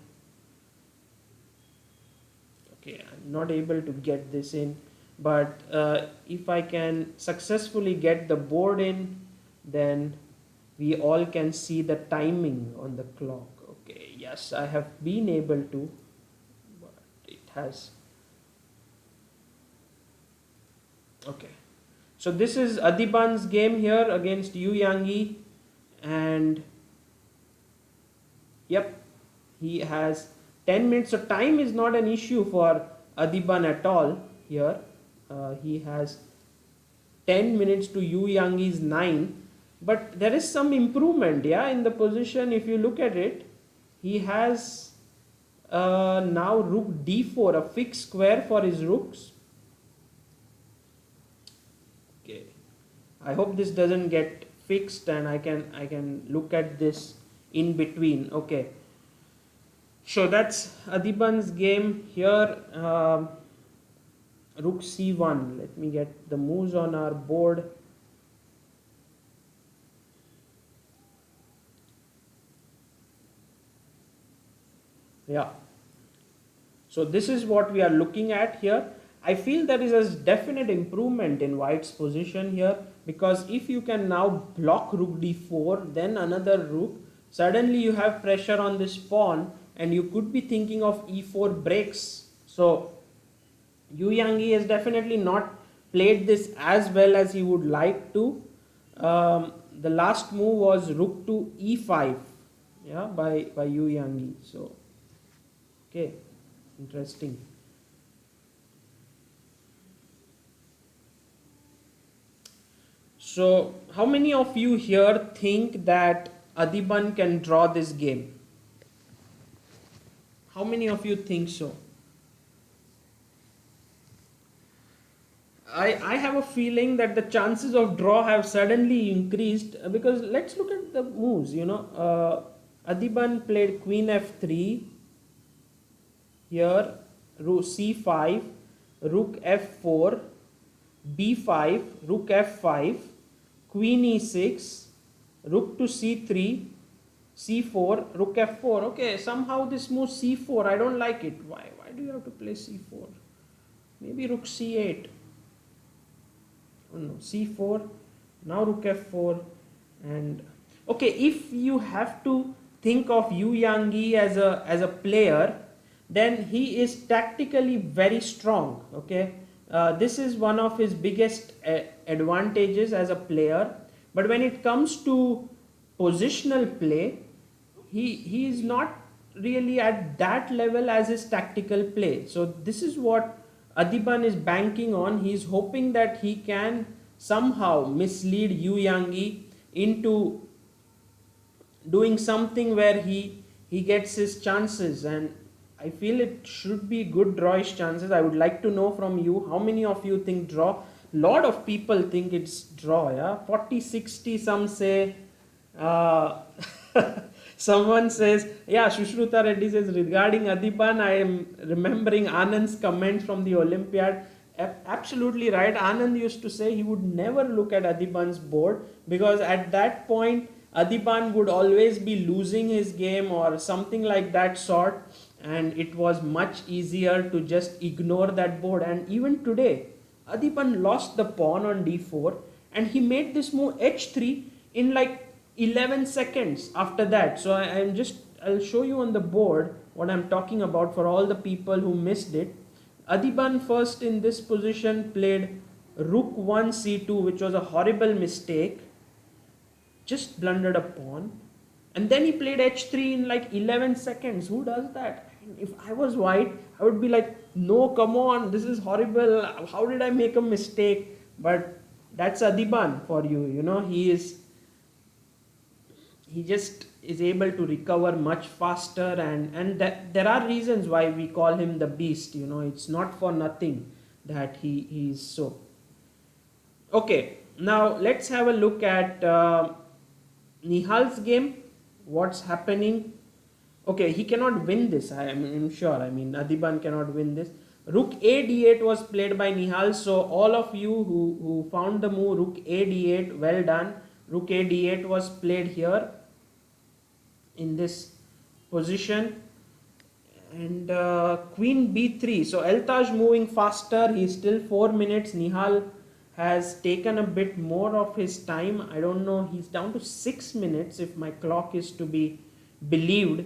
Okay, I'm not able to get this in, but if I can successfully get the board in, then we all can see the timing on the clock. Okay, yes, I have been able to, but it has. Okay, so this is Adhiban's game here against Yu Yangyi, and yep, he has 10 minutes. So time is not an issue for Adhiban at all here. He has 10 minutes to Yu Yangyi's 9. But there is some improvement, yeah, in the position. If you look at it, he has now rook d4, a fixed square for his rooks. Okay, I hope this doesn't get fixed and I can look at this in between. Okay, so that's Adhiban's game here. Rook c1. Let me get the moves on our board. Yeah. So this is what we are looking at here. I feel there is a definite improvement in White's position here, because if you can now block rook d4, then another rook, suddenly you have pressure on this pawn and you could be thinking of e4 breaks. So Yu Yangyi has definitely not played this as well as he would like to. The last move was rook to e5, yeah, by Yu Yangyi. So okay, interesting. So how many of you here think that Adhiban can draw this game? How many of you think so? I have a feeling that the chances of draw have suddenly increased, because let's look at the moves. Adhiban played queen f3 here, rook c5, rook f4, b5, rook f5, queen e6, rook to c3, c4, rook f4. Okay, somehow this move c4, I don't like it. Why do you have to play c4? Maybe rook c8. Oh no, c4, now rook f4. And okay, if you have to think of Yu Yangyi as a player, then he is tactically very strong. Okay, this is one of his biggest advantages as a player. But when it comes to positional play, he is not really at that level as his tactical play. So this is what Adhiban is banking on. He is hoping that he can somehow mislead Yu Yangyi into doing something where he gets his chances, and I feel it should be good drawish chances. I would like to know from you, how many of you think draw? Lot of people think it's draw, yeah, 40-60 some say. uh, Someone says, yeah, Shushruta Reddy says, regarding Adhiban, I am remembering Anand's comments from the Olympiad. Absolutely right. Anand used to say he would never look at Adhiban's board, because at that point Adhiban would always be losing his game or something like that sort, and it was much easier to just ignore that board. And even today, Adhiban lost the pawn on d4 and he made this move h3 in like 11 seconds after that. So I'll show you on the board what I'm talking about for all the people who missed it. Adhiban first in this position played rook 1 c2, which was a horrible mistake, just blundered a pawn, and then he played h3 in like 11 seconds. Who does that? If I was white, I would be like, no, come on, this is horrible, how did I make a mistake? But that's Adhiban for you. He just is able to recover much faster, and that there are reasons why we call him the beast. It's not for nothing that he is so. Okay, now let's have a look at Nihal's game. What's happening? Okay, he cannot win this. I'm sure. I mean, Adhiban cannot win this. Rook a d8 was played by Nihal. So all of you who found the move Rook a d8, well done. Rook a d8 was played here in this position, and Queen b3. So Eltaj moving faster. He's still 4 minutes. Nihal has taken a bit more of his time. I don't know. He's down to 6 minutes if my clock is to be believed.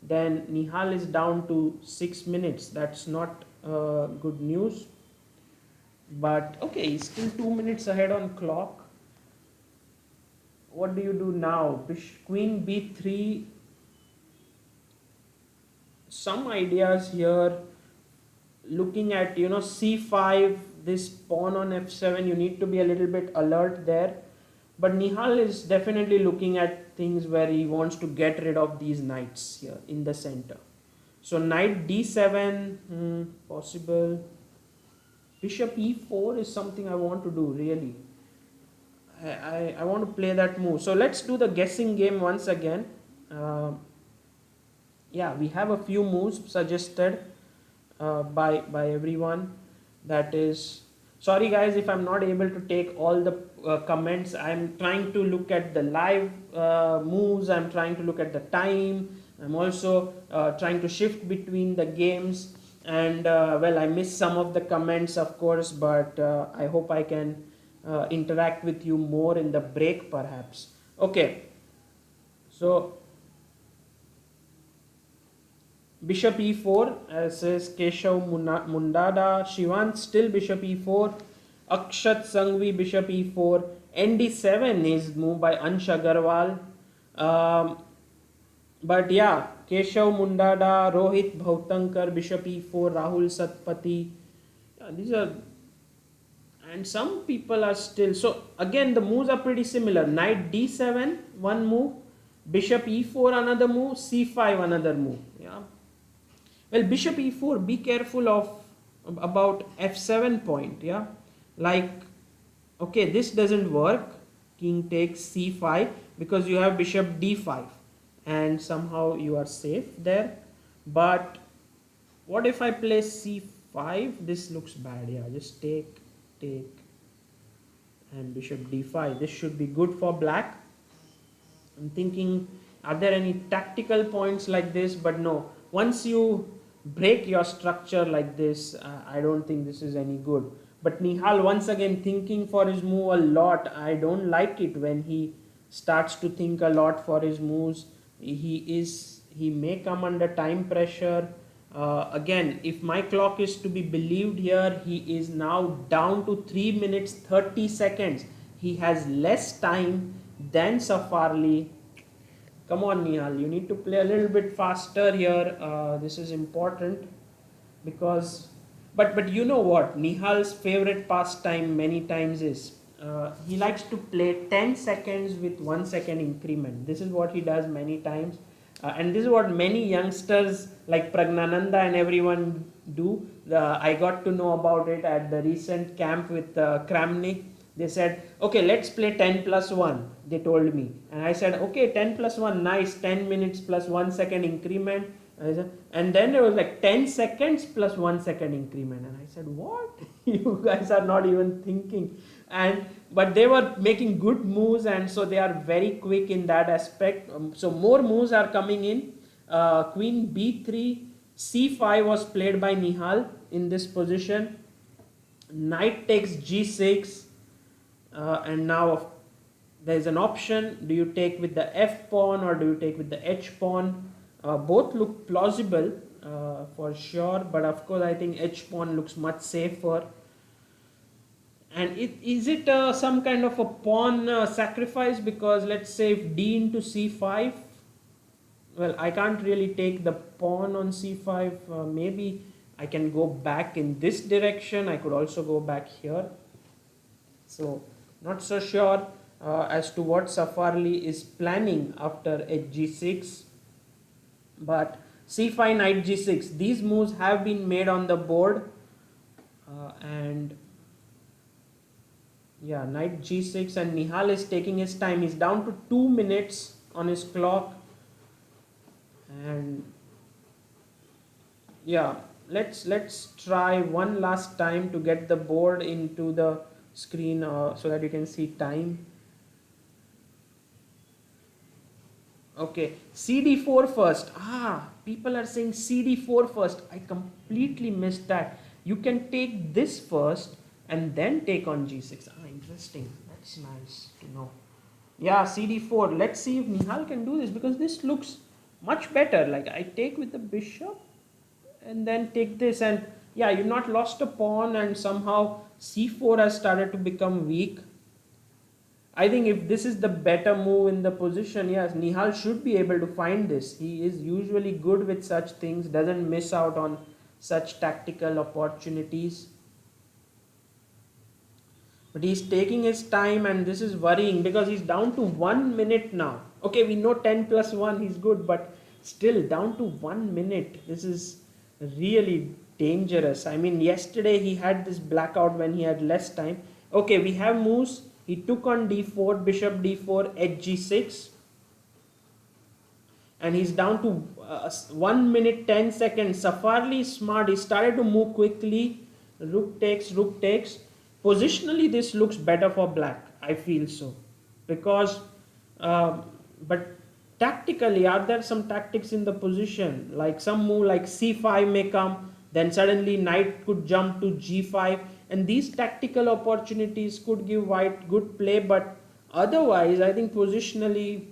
Then Nihal is down to 6 minutes. That's not good news. But okay, he's still 2 minutes ahead on clock. What do you do now? Queen b3. Some ideas here. Looking at c5, this pawn on f7, you need to be a little bit alert there. But Nihal is definitely looking at things where he wants to get rid of these knights here in the center. So knight d7, possible. Bishop e4 is something I want to do, really. I want to play that move. So let's do the guessing game once again. Yeah, we have a few moves suggested by everyone. That is, sorry guys if I'm not able to take all the comments. I'm trying to look at the live moves. I'm trying to look at the time. I'm also trying to shift between the games, and well, I missed some of the comments, of course, but I hope I can interact with you more in the break perhaps. Okay, so Bishop e4, says Keshav Mundada. Shivan still Bishop e4. Akshat Sangvi Bishop e4. ND7 is moved by Ansh Agarwal. But yeah, Keshav Mundada, Rohit Bhautankar Bishop e4, Rahul Satpathy. Yeah, these are, and some people are still. So again, the moves are pretty similar. Knight d7, one move. Bishop e4, another move. c5, another move. Yeah. Well, bishop e4, be careful of about f7 point, yeah. Like, okay, this doesn't work. King takes c5 because you have bishop d5 and somehow you are safe there. But what if I play c5? This looks bad, yeah. Just take, and bishop d5. This should be good for black. I'm thinking, are there any tactical points like this? But no, once you break your structure like this, I don't think this is any good. But Nihal once again thinking for his move a lot. I don't like it when he starts to think a lot for his moves. He may come under time pressure. Again, if my clock is to be believed here, he is now down to 3 minutes 30 seconds. He has less time than Safarli. Come on, Nihal, you need to play a little bit faster here. This is important because, but you know what? Nihal's favorite pastime many times is he likes to play 10 seconds with 1 second increment. This is what he does many times. And this is what many youngsters like Pragnananda and everyone do. I got to know about it at the recent camp with Kramnik. They said, okay, let's play 10 plus 1, they told me. And I said, okay, 10 plus 1, nice, 10 minutes plus 1 second increment. And then there was like 10 seconds plus 1 second increment. And I said, what? You guys are not even thinking. But they were making good moves, and so they are very quick in that aspect. So more moves are coming in. Queen b3, c5 was played by Nihal in this position. Knight takes g6. And now there is an option. Do you take with the f pawn or do you take with the h pawn? Both look plausible for sure, but of course I think h pawn looks much safer. And is it some kind of a pawn sacrifice? Because let's say if d into c5, well, I can't really take the pawn on c5. Maybe I can go back in this direction. I could also go back here. So not so sure as to what Safarli is planning after hg6. But c5, knight g6, these moves have been made on the board, and Yeah, knight g6, and Nihal is taking his time. He's down to 2 minutes on his clock. And yeah, let's try one last time to get the board into the screen so that you can see time. Okay, CD4 first. People are saying CD4 first. I completely missed that. You can take this first and then take on G6. Interesting. That's nice to know. Yeah, CD4. Let's see if Nihal can do this, because this looks much better. Like, I take with the bishop and then take this, and yeah, you've not lost a pawn, and somehow C4 has started to become weak. I think if this is the better move in the position, yes, Nihal should be able to find this. He is usually good with such things, doesn't miss out on such tactical opportunities. But he's taking his time, and this is worrying because he's down to 1 minute now. Okay, we know 10 plus 1, he's good, but still down to 1 minute. This is really dangerous. I mean, yesterday he had this blackout when he had less time. Okay, we have moves. He took on d4, bishop d4, edge g6, and he's down to 1 minute 10 seconds. Safarli is smart. He started to move quickly. Rook takes, rook takes. Positionally, this looks better for black. I feel so, because, uh, but tactically, are there some tactics in the position? Like some move like c5 may come, then suddenly knight could jump to g5, and these tactical opportunities could give white good play. But otherwise, I think positionally,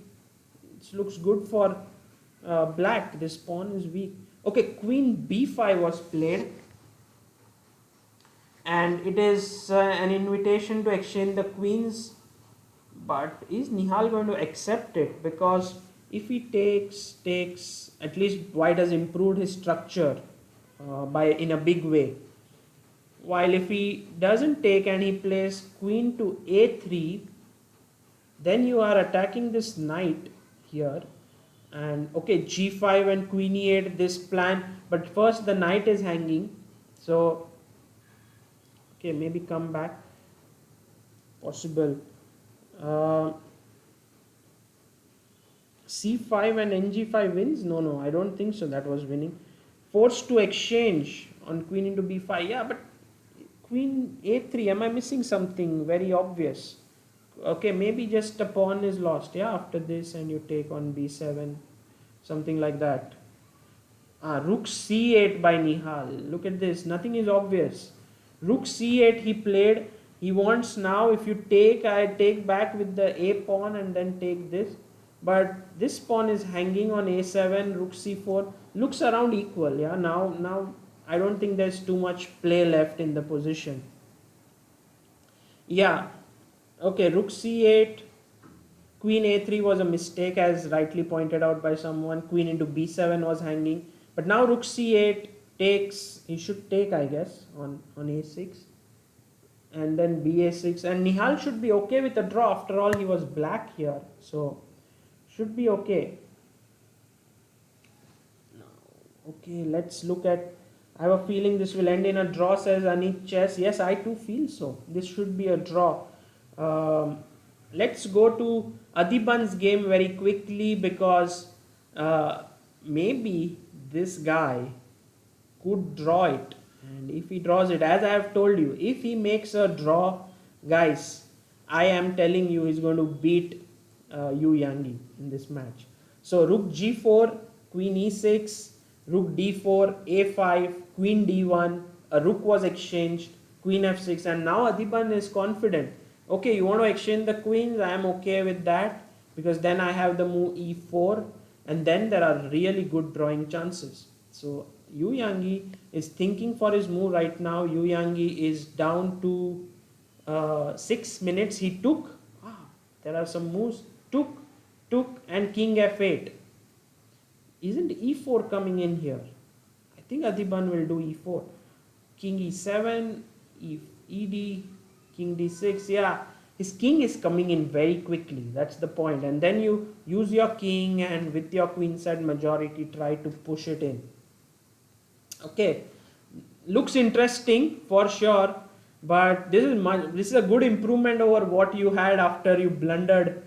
it looks good for black. This pawn is weak. Okay, queen b5 was played, and it is an invitation to exchange the queens. But is Nihal going to accept it? Because if he takes, at least white has improved his structure by in a big way. While if he doesn't take and he plays queen to a3, then you are attacking this knight here. And okay, g5 and queen e8, this plan, but first the knight is hanging. So okay, maybe come back, possible. uh, c5 and ng5 wins. No, I don't think so. That was winning. Forced to exchange on queen into b5. Yeah, but queen a3, am I missing something very obvious? Okay, maybe just a pawn is lost. Yeah, after this, and you take on b7, something like that. Rook c8 by Nihal. Look at this. Nothing is obvious. Rook c8 he played. He wants now, if you take, I take back with the a pawn and then take this. But this pawn is hanging on a7, rook c4. Looks around equal. Yeah, now I don't think there's too much play left in the position. Yeah, okay, rook c8. Queen a3 was a mistake, as rightly pointed out by someone. Queen into b7 was hanging. But now rook c8 takes, he should take, I guess, on a6. And then ba6. And Nihal should be okay with a draw. After all, he was black here. So, should be okay. Okay, let's look at, I have a feeling this will end in a draw, says Anit Chess. Yes, I too feel so. This should be a draw. Let's go to Adhiban's game very quickly, because maybe this guy could draw it. And if he draws it, as I have told you, if he makes a draw, guys, I am telling you he's going to beat Yu Yangyi in this match. So rook g4, queen e6, rook d4, a5, queen d1, a rook was exchanged, queen f6, and now Adhiban is confident. Okay, you want to exchange the queens, I am okay with that, because then I have the move e4, and then there are really good drawing chances. So Yu Yangyi is thinking for his move right now. Yu Yangyi is down to 6 minutes. He took, there are some moves, took, and king f8. Isn't e4 coming in here? I think Adhiban will do e4. King e7, ed, king d6. Yeah, his king is coming in very quickly. That's the point. And then you use your king, and with your queenside majority try to push it in. Okay, looks interesting for sure. But this is a good improvement over what you had after you blundered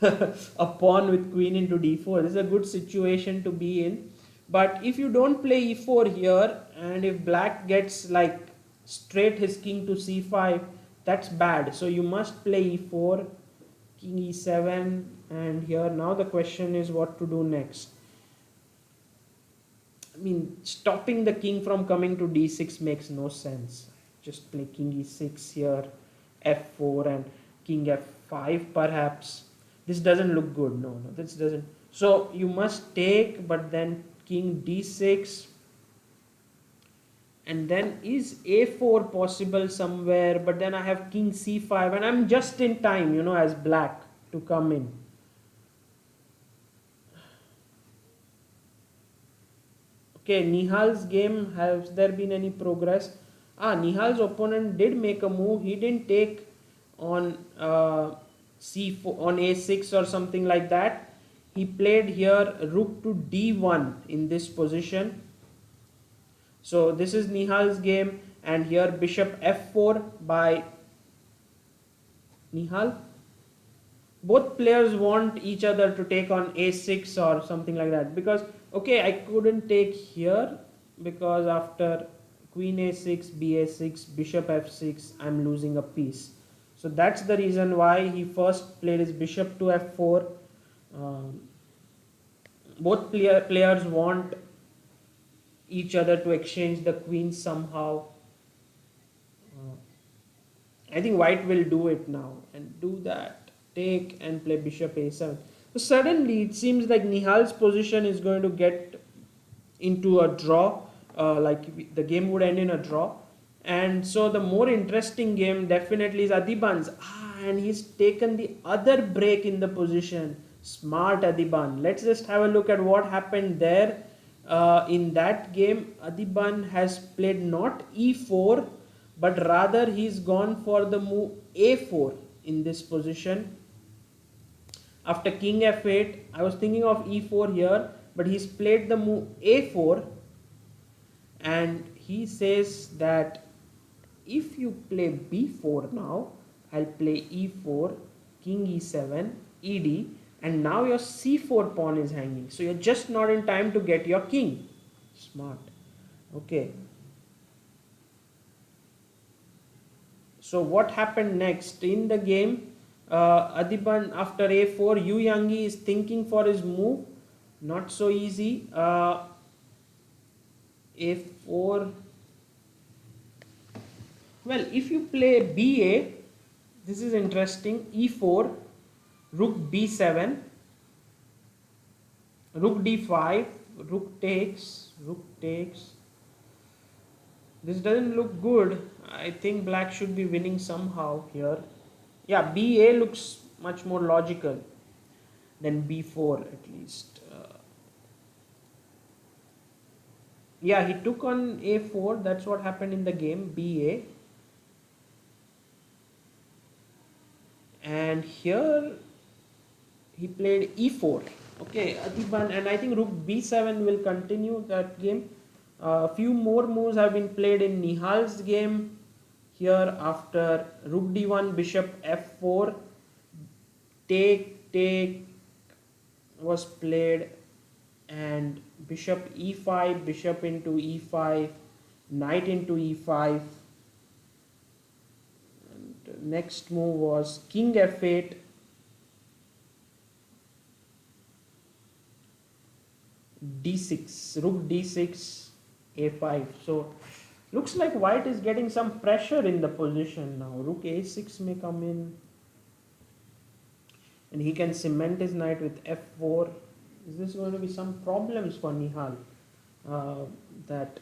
a pawn with queen into d4. This is a good situation to be in. But if you don't play e4 here, and if black gets like straight his king to c5, that's bad. So you must play e4, king e7, and here now the question is what to do next. I mean, stopping the king from coming to d6 makes no sense. Just play king e6 here, f4, and king f5 perhaps. This doesn't look good. No, no, this doesn't. So you must take, but then king d6, and then is a4 possible somewhere? But then I have king c5, and I'm just in time, as black to come in. Okay, Nihal's game, has there been any progress? Nihal's opponent did make a move. He didn't take on c4, on a6 or something like that. He played here rook to d1 in this position. So this is Nihal's game, and here bishop f4 by Nihal. Both players want each other to take on a6 or something like that, because okay, I couldn't take here because after queen a6, ba6, bishop f6, I'm losing a piece. So that's the reason why he first played his bishop to f4. Um, both players want each other to exchange the queens somehow. Uh, I think white will do it now and do that. Take and play bishop a7. So suddenly it seems like Nihal's position is going to get into a draw. The game would end in a draw. And so the more interesting game definitely is Adhiban's. And he's taken the other break in the position. Smart Adhiban. Let's just have a look at what happened there. In that game, Adhiban has played not e4, but rather he's gone for the move a4 in this position. After king f8, I was thinking of e4 here, but he's played the move a4, and he says that if you play b4 now, I'll play e4, king e7, ed, and now your c4 pawn is hanging. So you're just not in time to get your king. Smart. Okay. So what happened next in the game? Adhiban after a4, Yu Yangyi is thinking for his move. Not so easy. A4. Well, if you play ba, this is interesting. E4, rook b7, rook d5, rook takes, rook takes. This doesn't look good. I think black should be winning somehow here. Yeah, ba looks much more logical than b4 at least. Yeah, he took on a4. That's what happened in the game, ba. And here he played e4. Okay, Adhiban, and I think rook b7 will continue that game. A few more moves have been played in Nihal's game. Here after rook d1, bishop f4, take was played, and bishop e5, bishop into e5, knight into e5. And next move was king f8, d6, rook d6, a5. So looks like white is getting some pressure in the position now. Rook a6 may come in, and he can cement his knight with f4. Is this going to be some problems for Nihal? That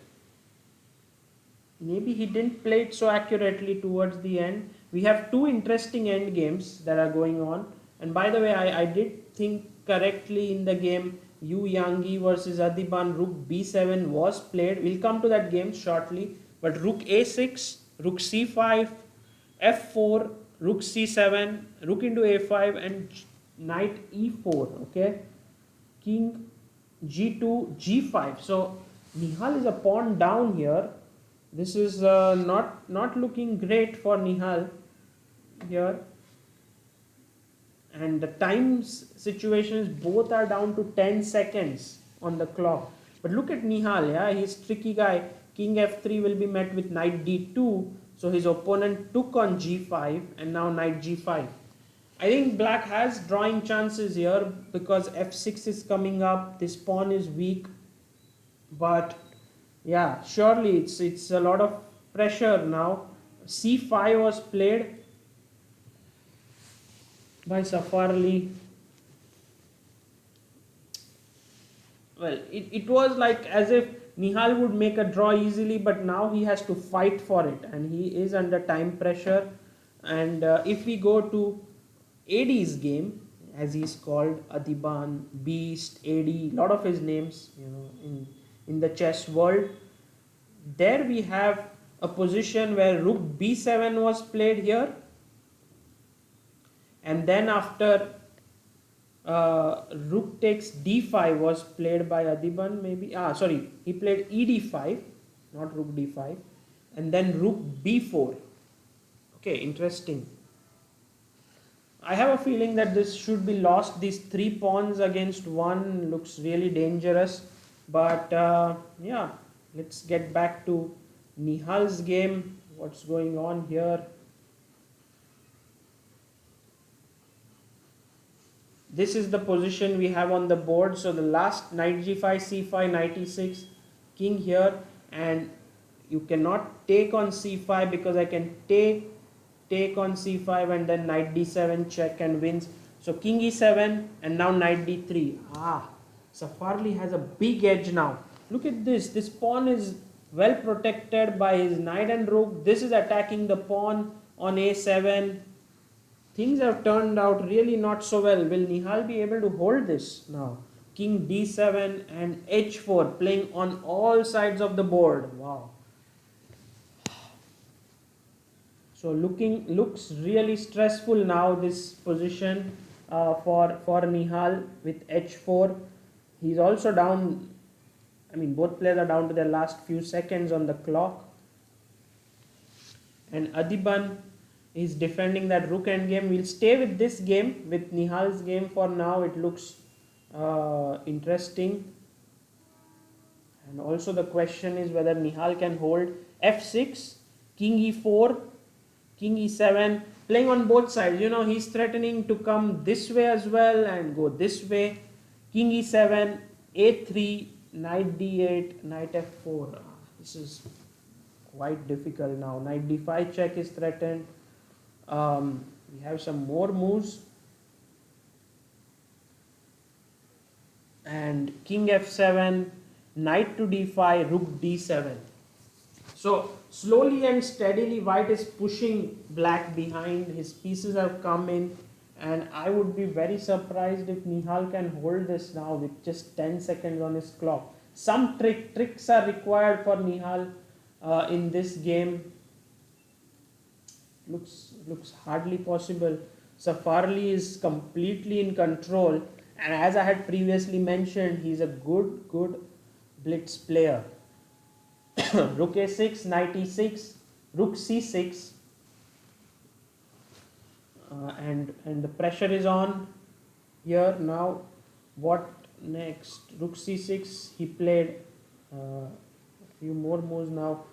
maybe he didn't play it so accurately towards the end. We have two interesting end games that are going on. And by the way, I did think correctly in the game. Yu Yangyi versus Adhiban, rook b7 was played. We'll come to that game shortly. But rook a6, rook c5, f4, rook c7, rook into a5, and knight e4. Okay, king g2, g5. So Nihal is a pawn down here. This is not looking great for Nihal here, and the times situation is both are down to 10 seconds on the clock. But look at Nihal, yeah, he's tricky guy. King f3 will be met with knight d2, so his opponent took on g5 and now knight g5. I think black has drawing chances here because f6 is coming up, this pawn is weak, but yeah, surely it's a lot of pressure now. c5 was played by Safarli. Well, it was like as if Nihal would make a draw easily, but now he has to fight for it and he is under time pressure. And if we go to AD's game, as he's called, Adhiban, Beast, AD, lot of his names, in the chess world, there we have a position where rook b7 was played here, and then after rook takes d5 was played by Adhiban, maybe. Sorry, he played ed5, not rook d5, and then rook b4. Okay, interesting. I have a feeling that this should be lost. These three pawns against one looks really dangerous. But yeah, let's get back to Nihal's game. What's going on here? This is the position we have on the board. So the last knight g5, c5, knight e6, king here, and you cannot take on c5 because I can take on c5 and then knight d7 check and wins. So king e7 and now knight d3. Safarli has a big edge now. Look at this. This pawn is well protected by his knight and rook. This is attacking the pawn on a7. Things have turned out really not so well. Will Nihal be able to hold this now? King d7 and h4 playing on all sides of the board. Wow. So looks really stressful now, this position for Nihal with h4. He's also down. I mean, both players are down to their last few seconds on the clock. And Adhiban is defending that rook endgame. We'll stay with this game, with Nihal's game for now. It looks interesting. And also the question is whether Nihal can hold f6, king e4, king e7, playing on both sides. He's threatening to come this way as well and go this way. King e7, a3, knight d8, knight f4. This is quite difficult now. Knight d5 check is threatened. We have some more moves. And king f7, knight to d5, rook d7. So slowly and steadily white is pushing black behind. His pieces have come in, and I would be very surprised if Nihal can hold this now with just 10 seconds on his clock. Some tricks are required for Nihal in this game. Looks hardly possible. Safarli is completely in control, and as I had previously mentioned, he's a good blitz player. Rook a6, knight e6, rook c6, and the pressure is on here now. What next? Rook c6. He played a few more moves now.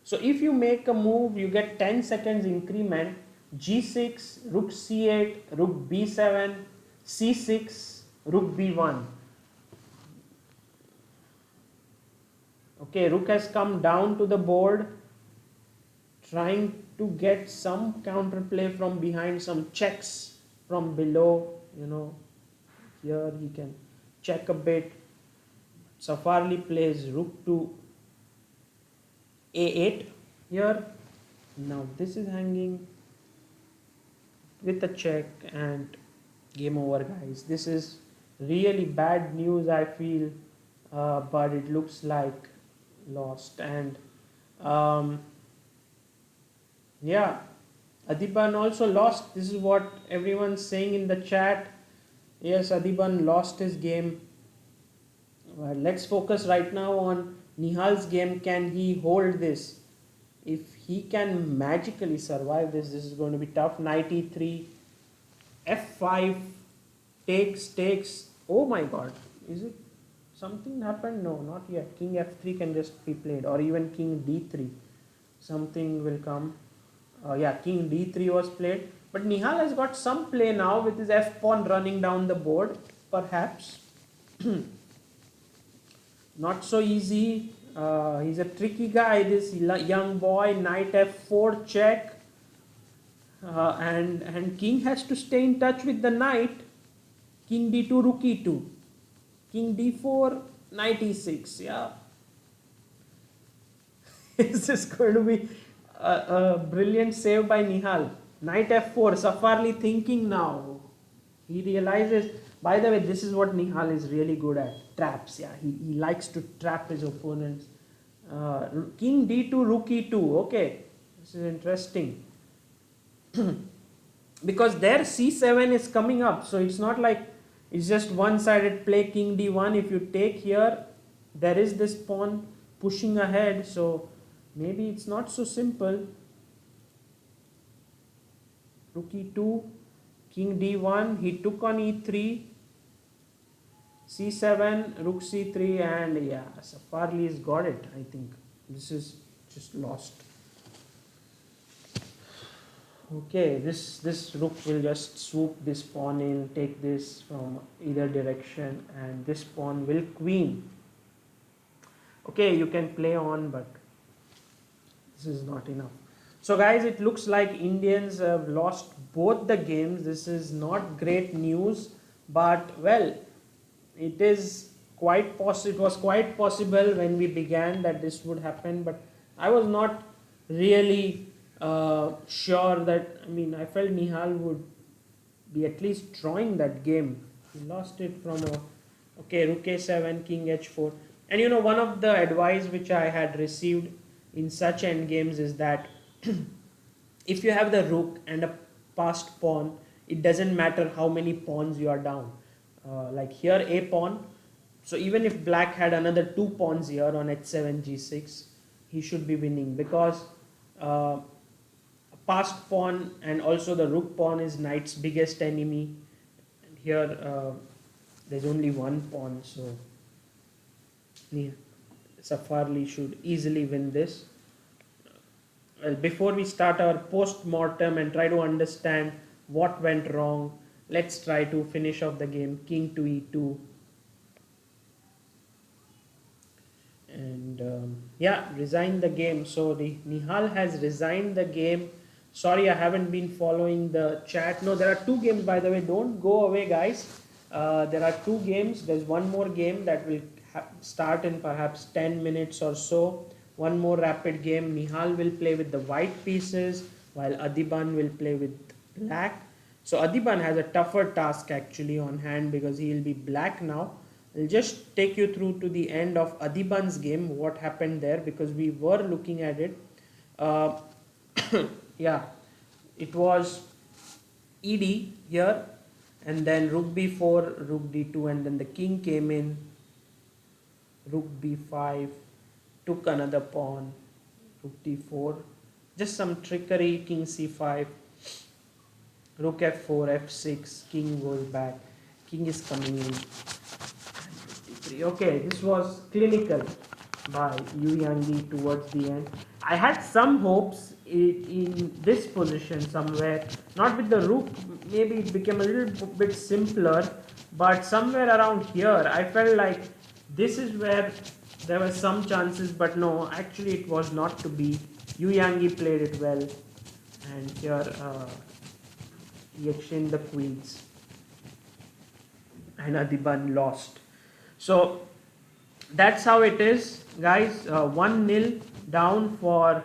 So if you make a move, you get 10 seconds increment. G6, rook c8, rook b7, c6, rook b1. Okay, rook has come down to the board, trying to get some counterplay from behind, some checks from below. Here he can check a bit. Safarli plays rook to a8 here. Now this is hanging with a check, and game over, guys. This is really bad news, I feel, but it looks like lost. And yeah, Adhiban also lost. This is what everyone's saying in the chat. Yes, Adhiban lost his game. Well, let's focus right now on Nihal's game, can he hold this? If he can magically survive this, this is going to be tough. Knight e3, f5, takes. Oh my god, is it something happened? No, not yet. King f3 can just be played, or even king d3. Something will come. Yeah, king d3 was played. But Nihal has got some play now with his f pawn running down the board, perhaps. Not so easy. He's a tricky guy, this young boy. Knight f4 check. And king has to stay in touch with the knight. King d2, rook e2. King d4, knight e6. Yeah. Is this going to be a brilliant save by Nihal? Knight f4. Safarli thinking now. He realizes, by the way, this is what Nihal is really good at. Traps. Yeah, he likes to trap his opponents. King d2, rook e2. Okay, this is interesting. Because their c7 is coming up, so it's not like it's just one-sided play. King d1. If you take here, there is this pawn pushing ahead, so maybe it's not so simple. Rook e2, king d1. He took on e3, c7, rook c3, and yeah, Safarli's got it. I think this is just lost. Okay, this rook will just swoop this pawn in, take this from either direction, and this pawn will queen. Okay, you can play on, but this is not enough. So guys, it looks like Indians have lost both the games. This is not great news, but well, it is quite possible. It was quite possible when we began that this would happen, but I was not really sure that. I mean, I felt Nihal would be at least drawing that game. He lost it from a rook a7, king h4. And you know, one of the advice which I had received in such endgames is that if you have the rook and a passed pawn, it doesn't matter how many pawns you are down. Like here, a pawn. So even if black had another 2 pawns here on h7, g6, he should be winning, because a passed pawn and also the rook pawn is knight's biggest enemy. And here there's only one pawn, so yeah, Safarli should easily win this. Well, before we start our post-mortem and try to understand what went wrong, let's try to finish off the game. King to e2. And yeah, resign the game. So the Nihal has resigned the game. Sorry, I haven't been following the chat. No, there are 2 games, by the way. Don't go away, guys. There are 2 games. There's one more game that will start in perhaps 10 minutes or so. One more rapid game. Nihal will play with the white pieces, while Adhiban will play with black. So Adhiban has a tougher task actually on hand, because he will be black now. I'll just take you through to the end of Adhiban's game, what happened there, because we were looking at it. Yeah, it was ED here, and then rook b4, rook d2, and then the king came in, rook b5, took another pawn, rook d4, just some trickery, king c5, rook f4, f6, king goes back, king is coming in. Okay, this was clinical by Yu Yangyi towards the end. I had some hopes in this position somewhere, not with the rook, maybe it became a little bit simpler, but somewhere around here I felt like this is where there were some chances, but no, actually it was not to be. Yu Yangyi played it well, and here he exchanged the queens, and Adhiban lost. So that's how it is, guys. 1-0 down for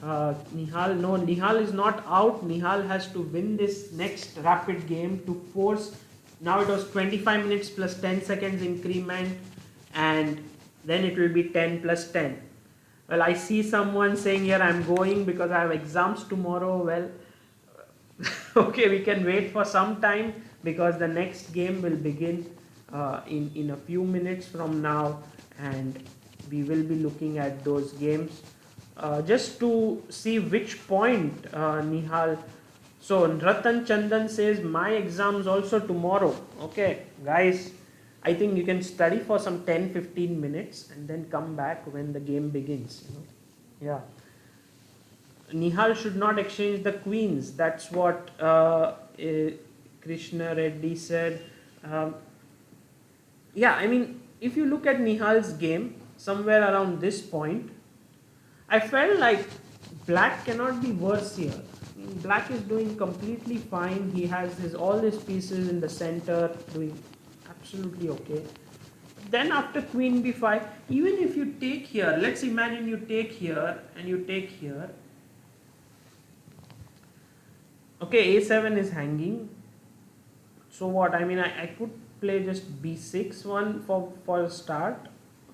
Nihal. No, Nihal is not out. Nihal has to win this next rapid game to force. Now it was 25 minutes plus 10 seconds increment, and then it will be 10 plus 10. Well, I see someone saying here I'm going because I have exams tomorrow. Well, okay, we can wait for some time, because the next game will begin in a few minutes from now, and we will be looking at those games just to see which point Nihal. So Ratan Chandan says my exams also tomorrow. Okay, guys, I think you can study for some 10-15 minutes and then come back when the game begins. Yeah. Nihal should not exchange the queens. That's what Krishna Reddy said. Um, yeah, I mean, if you look at Nihal's game, somewhere around this point, I felt like black cannot be worse here. I mean, black is doing completely fine. He has all his pieces in the center doing absolutely okay. Then after queen b5, even if you take here, let's imagine you take here and you take here. Okay, a7 is hanging. So what? I mean, I could play just b6 one for a start.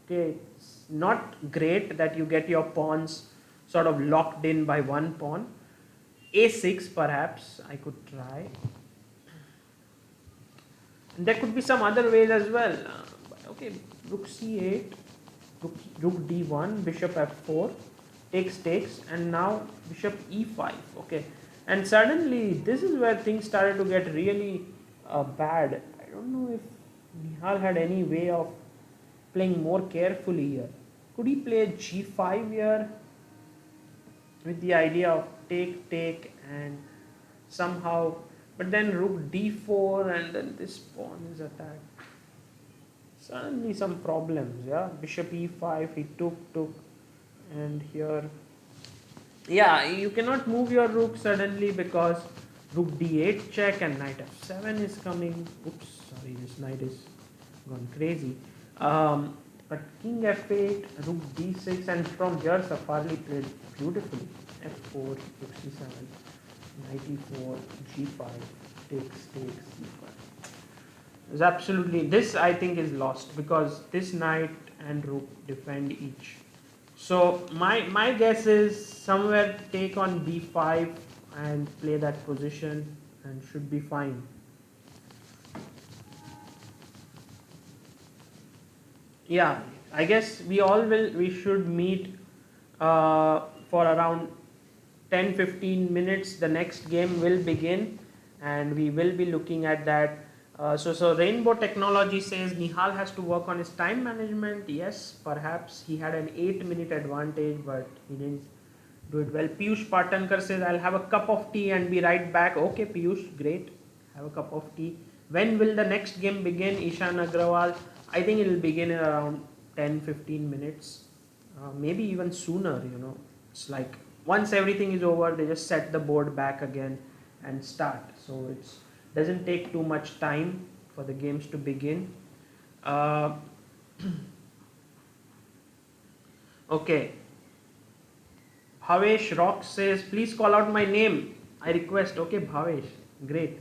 Okay, it's not great that you get your pawns sort of locked in by one pawn. a6 perhaps I could try. And there could be some other ways as well. Okay, rook c8, rook d1, bishop f4, takes, and now bishop e5. Okay, and suddenly this is where things started to get really bad. I don't know if Nihal had any way of playing more carefully here. Could he play g5 here with the idea of take and somehow, but then rook d4 and then this pawn is attacked. Suddenly some problems, yeah. Bishop e5, he took, and here, yeah, you cannot move your rook suddenly because rook d8 check and knight f7 is coming. Oops, sorry, this knight is gone crazy. But king f8, rook d6, and from here Safarli played beautifully. f4, rook c7, knight e4, g5, takes, c5. It's absolutely, this I think is lost because this knight and rook defend each. So my guess is somewhere take on b5 and play that position and should be fine. Yeah, I guess we should meet for around 10-15 minutes. The next game will begin and we will be looking at that. So Rainbow Technology says Nihal has to work on his time management. Yes, perhaps he had an 8-minute advantage, but he didn't do it well. Piyush Patankar says, I'll have a cup of tea and be right back. Okay, Piyush, great. Have a cup of tea. When will the next game begin? Ishan Agrawal. I think it will begin in around 10-15 minutes. Maybe even sooner. It's like once everything is over, they just set the board back again and start. So it doesn't take too much time for the games to begin. Okay. Bhavesh Rock says, please call out my name. I request. Okay, Bhavesh. Great.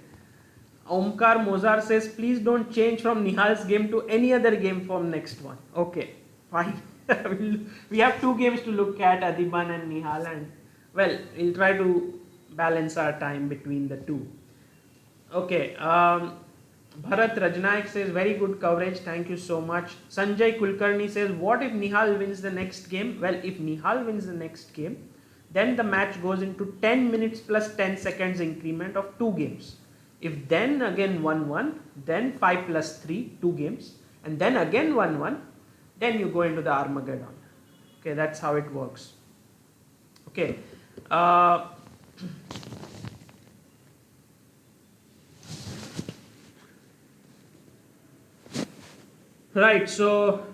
Omkar Mozar says, please don't change from Nihal's game to any other game from next one. Okay, fine. We have two games to look at, Adhiban and Nihal, and well, we'll try to balance our time between the two. Okay, Bharat Rajnaik says, very good coverage, thank you so much. Sanjay Kulkarni says, what if Nihal wins the next game? Well, if Nihal wins the next game, then the match goes into 10 minutes plus 10 seconds increment of 2 games. If then again 1-1, then 5 plus 3, 2 games, and then again 1-1, then you go into the Armageddon. Okay, that's how it works. Okay. Right, so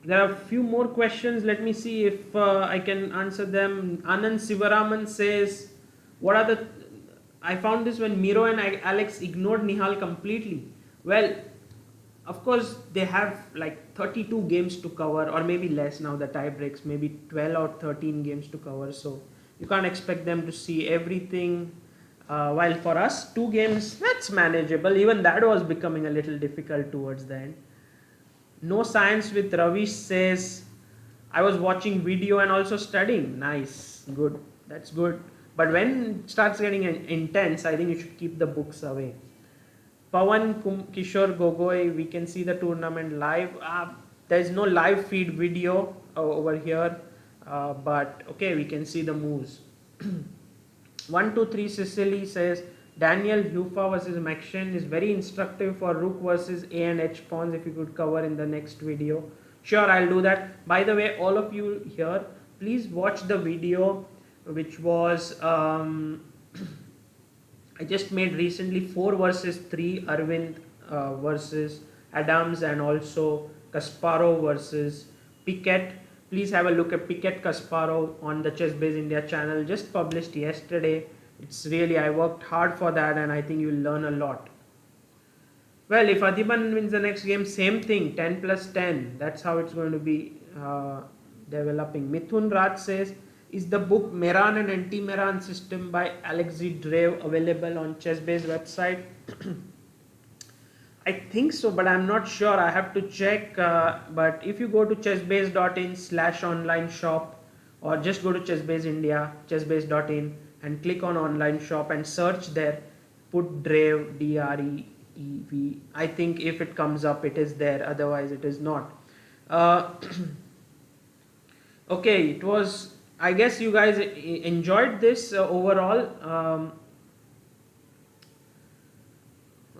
there are a few more questions. Let me see if I can answer them. Anand Sivaraman says, what are the... I found this when Miro and Alex ignored Nihal completely. Well, of course, they have like 32 games to cover, or maybe less now, the tie breaks, maybe 12 or 13 games to cover. So you can't expect them to see everything. While for us, 2 games, that's manageable. Even that was becoming a little difficult towards the end. No Science with Ravish says, I was watching video and also studying. Nice, good, that's good. But when it starts getting intense, I think you should keep the books away. Pawan Kishore Gogoi, we can see the tournament live. There is no live feed video over here, but okay, we can see the moves. 123 Sicily says Daniel Hufa versus Maxen is very instructive for rook versus A and H pawns. If you could cover in the next video, sure, I'll do that. By the way, all of you here, please watch the video which was I just made recently 4 versus 3 Arvind versus Adams, and also Kasparov versus Piquet. Please have a look at Piquet Kasparov on the Chess Base India channel, just published yesterday. It's really, I worked hard for that, and I think you'll learn a lot. Well, if Adhiban wins the next game, same thing, 10 plus 10. That's how it's going to be developing. Mithun Raj says, is the book Meran and Anti-Meran System by Alexei Drev available on ChessBase website? I think so, but I'm not sure. I have to check. But if you go to chessbase.in/online shop, or just go to Chessbase India, chessbase.in, and click on online shop and search there, put Drev, Drev. I think if it comes up, it is there. Otherwise, it is not. Uh, okay, it was. I guess you guys enjoyed this overall.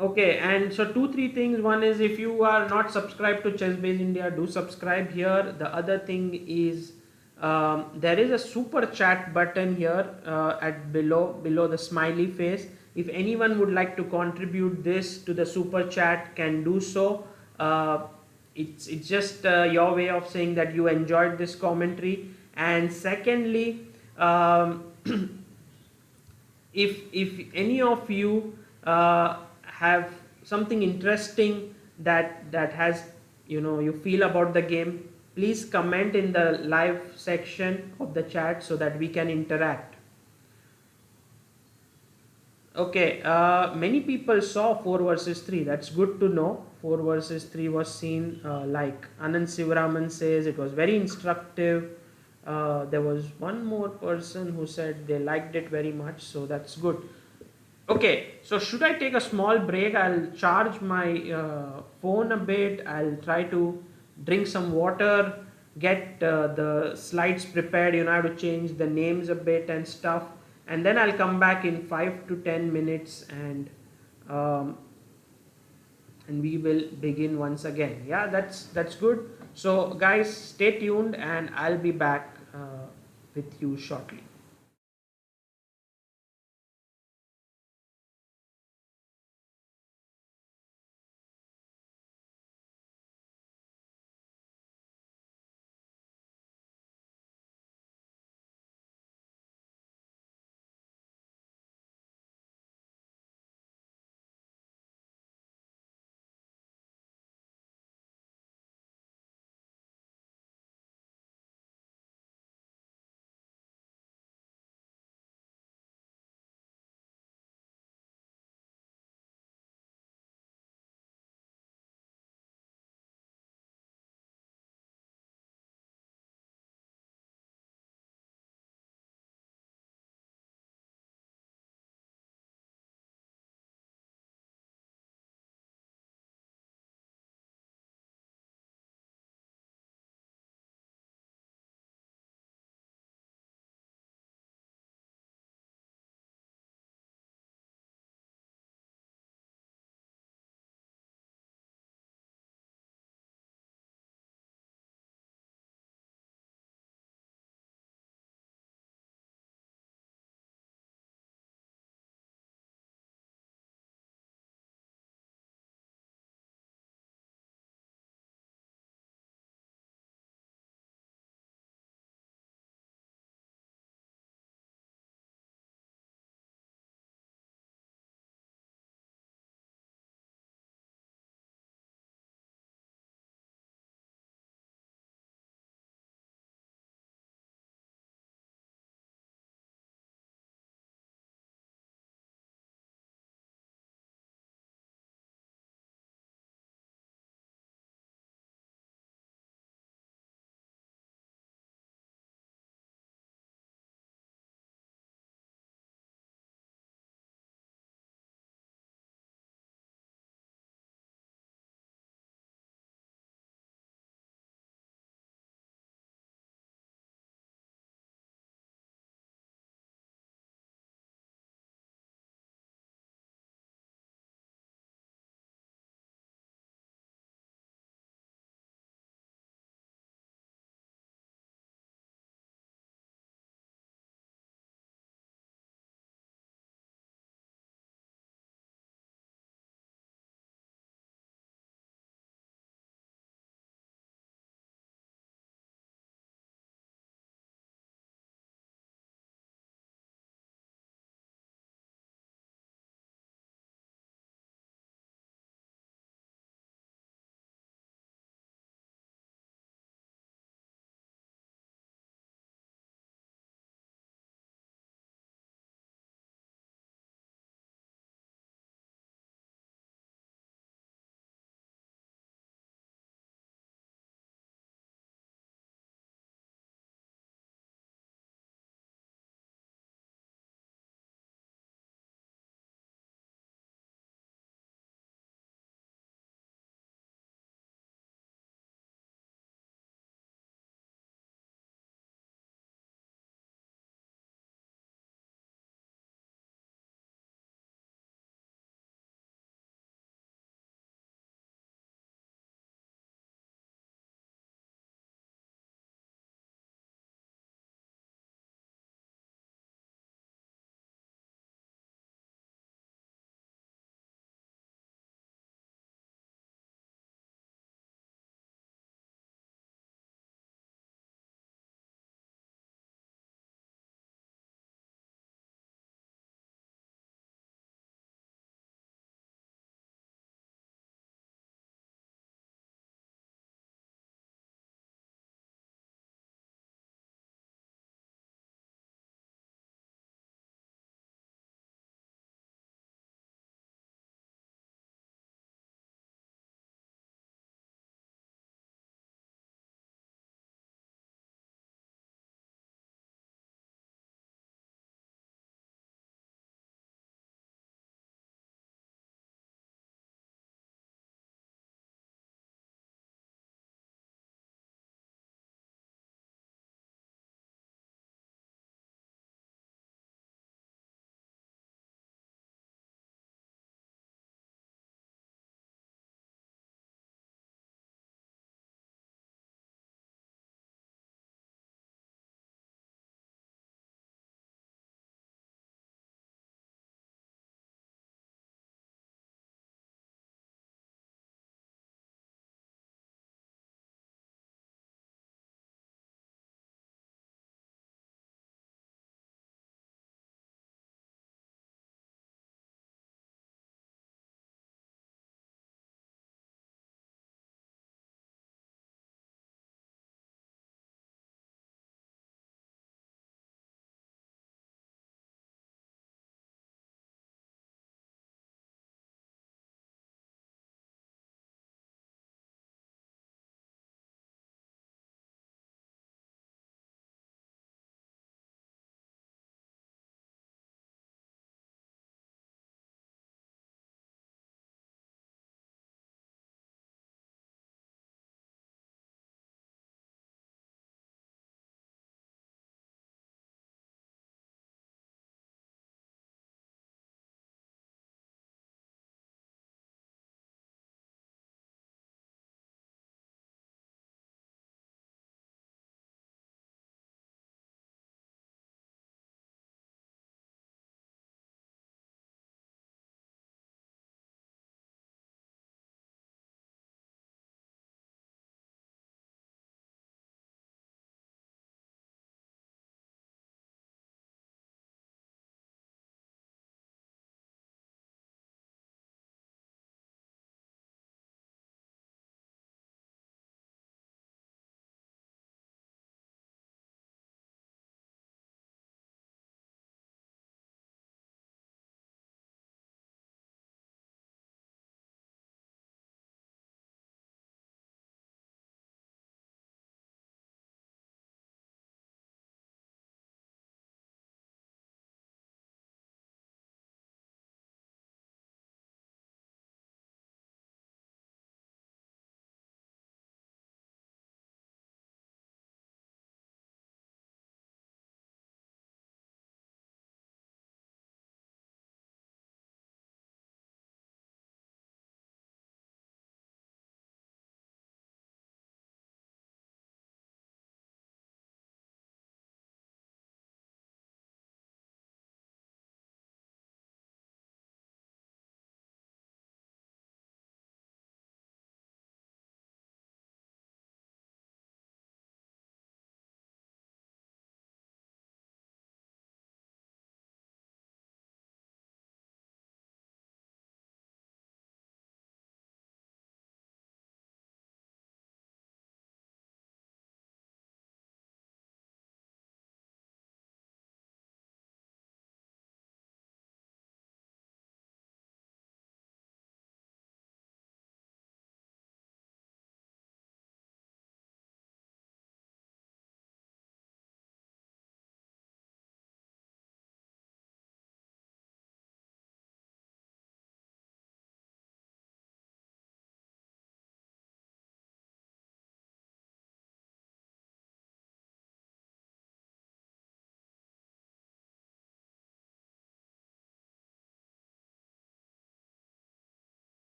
Okay, and so two, three things. One is, if you are not subscribed to ChessBase India, do subscribe here. The other thing is, there is a super chat button here at below the smiley face. If anyone would like to contribute this to the super chat, can do so. It's just your way of saying that you enjoyed this commentary. And secondly, if any of you have something interesting that has, you feel about the game, please comment in the live section of the chat so that we can interact. Okay, many people saw 4 versus 3. That's good to know. 4 versus 3 was seen. Like Anand Sivaraman says, it was very instructive. There was one more person who said they liked it very much, so that's good. Okay, so should I take a small break? I'll charge my phone a bit. I'll try to drink some water, get the slides prepared. I have to change the names a bit and stuff. And then I'll come back in 5 to 10 minutes, um, and we will begin once again. Yeah, that's good. So guys, stay tuned, and I'll be back with you shortly.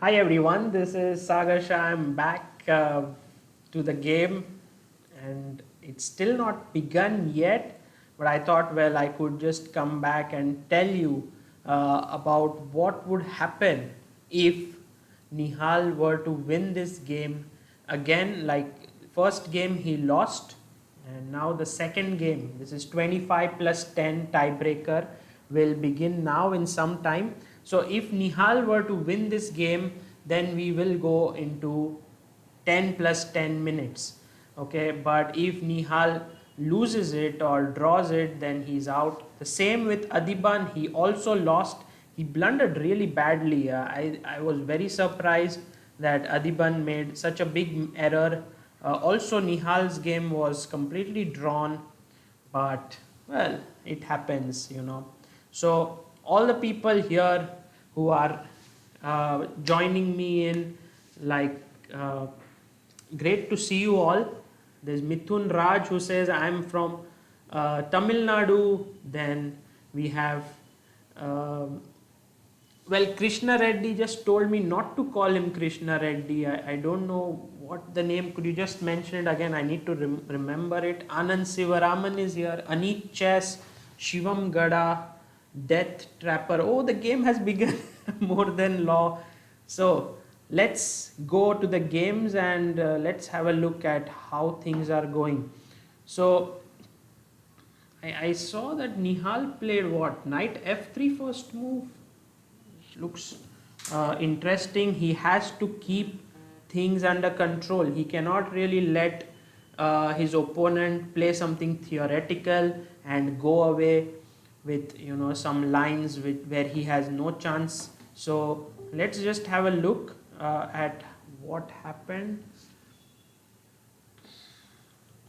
Hi everyone, this is Sagar Shah. I'm back to the game, and it's still not begun yet. But I thought, well, I could just come back and tell you about what would happen if Nihal were to win this game again. Like first game he lost, and now the second game. This is 25 plus 10 tiebreaker will begin now in some time. So if Nihal were to win this game, then we will go into 10 plus 10 minutes. Okay, but if Nihal loses it or draws it, then he's out. The same with Adhiban, he also lost. He blundered really badly. I was very surprised that Adhiban made such a big error. Also, Nihal's game was completely drawn, but well, it happens. So all the people here who are joining me in, like, great to see you all. There's Mithun Raj who says I'm from Tamil Nadu. Then we have well, Krishna Reddy just told me not to call him Krishna Reddy. I don't know what the name. Could you just mention it again? I need to remember it. Anand Sivaraman is here. Aneet Chess, Shivam Gada, Death Trapper. Oh, the game has begun. More than law. So let's go to the games and let's have a look at how things are going. So I saw that Nihal played what? Knight f3 first move. Looks interesting. He has to keep things under control. He cannot really let his opponent play something theoretical and go away with some lines where he has no chance. So let's just have a look at what happened.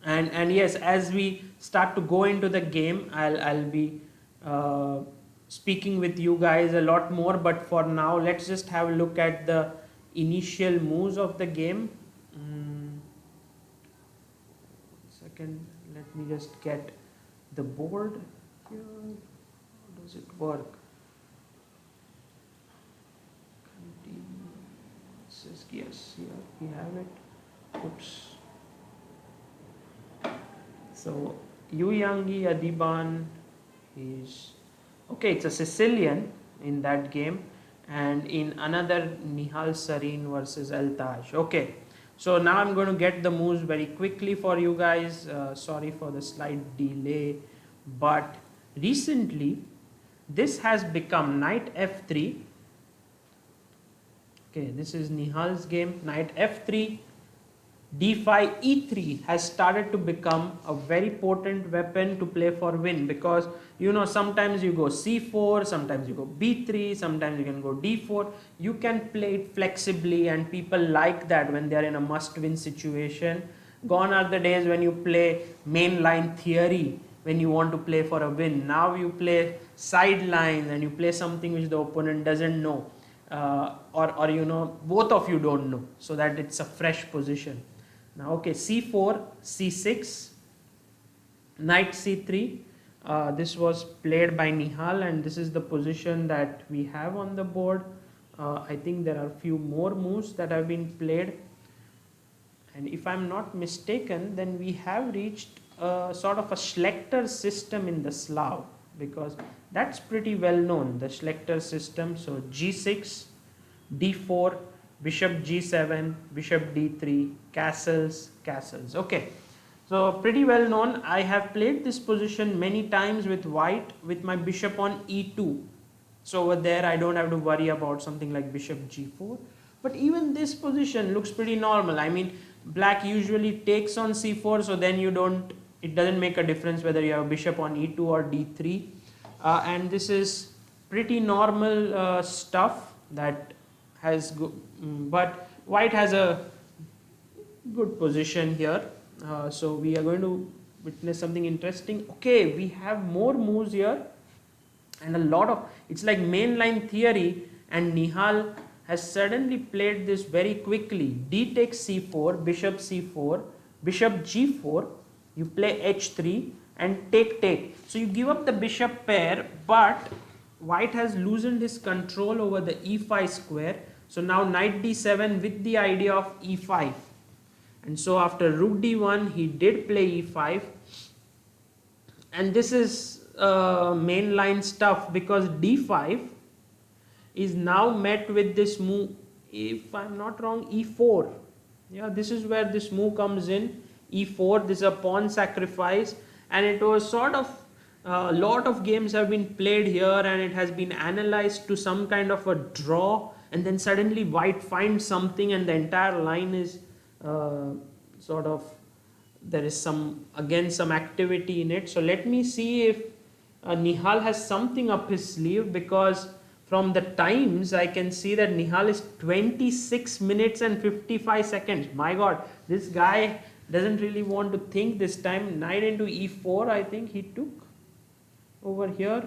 And yes, as we start to go into the game, I'll be speaking with you guys a lot more, but for now let's just have a look at the initial moves of the game. Second, let me just get the board here. How does it work? Yes, here we have it. Oops. So Yu Yangyi Adhiban is okay. It's a Sicilian in that game, and in another Nihal Sareen versus El Taj. Okay, so now I'm going to get the moves very quickly for you guys. Sorry for the slight delay, but recently this has become Knight f3. Okay, this is Nihal's game. Knight f3. d5 e3 has started to become a very potent weapon to play for win, because sometimes you go c4, sometimes you go b3, sometimes you can go d4. You can play it flexibly, and people like that when they are in a must win situation. Gone are the days when you play mainline theory when you want to play for a win. Now you play sidelines and you play something which the opponent doesn't know, or both of you don't know, so that it's a fresh position. Now, okay, c4, c6, knight c3. This was played by Nihal, and this is the position that we have on the board. I think there are a few more moves that have been played. And if I'm not mistaken, then we have reached sort of a Schlechter system in the Slav, because that's pretty well known, the Schlechter system. So g6, d4, bishop g7, bishop d3, castles, castles. Okay, so pretty well known. I have played this position many times with white with my bishop on e2. So over there I don't have to worry about something like bishop g4. But even this position looks pretty normal. I mean, black usually takes on c4, so then it doesn't make a difference whether you have bishop on e2 or d3. And this is pretty normal stuff that has but white has a good position here. So we are going to witness something interesting. Okay, we have more moves here, and a lot of, it's like mainline theory, and Nihal has suddenly played this very quickly. D takes c4, bishop c4, bishop g4, you play h3 and take. So you give up the bishop pair, but white has loosened his control over the e5 square. So now knight d7 with the idea of e5. And so after rook d1, he did play e5. And this is mainline stuff because d5 is now met with this move, if I'm not wrong, e4. Yeah, this is where this move comes in, e4. This is a pawn sacrifice, and it was sort of a lot of games have been played here, and it has been analyzed to some kind of a draw, and then suddenly white finds something, and the entire line is sort of, there is some activity in it. So let me see if Nihal has something up his sleeve, because from the times I can see that Nihal is 26 minutes and 55 seconds. My god, this guy doesn't really want to think this time. Knight into e4 I think he took over here,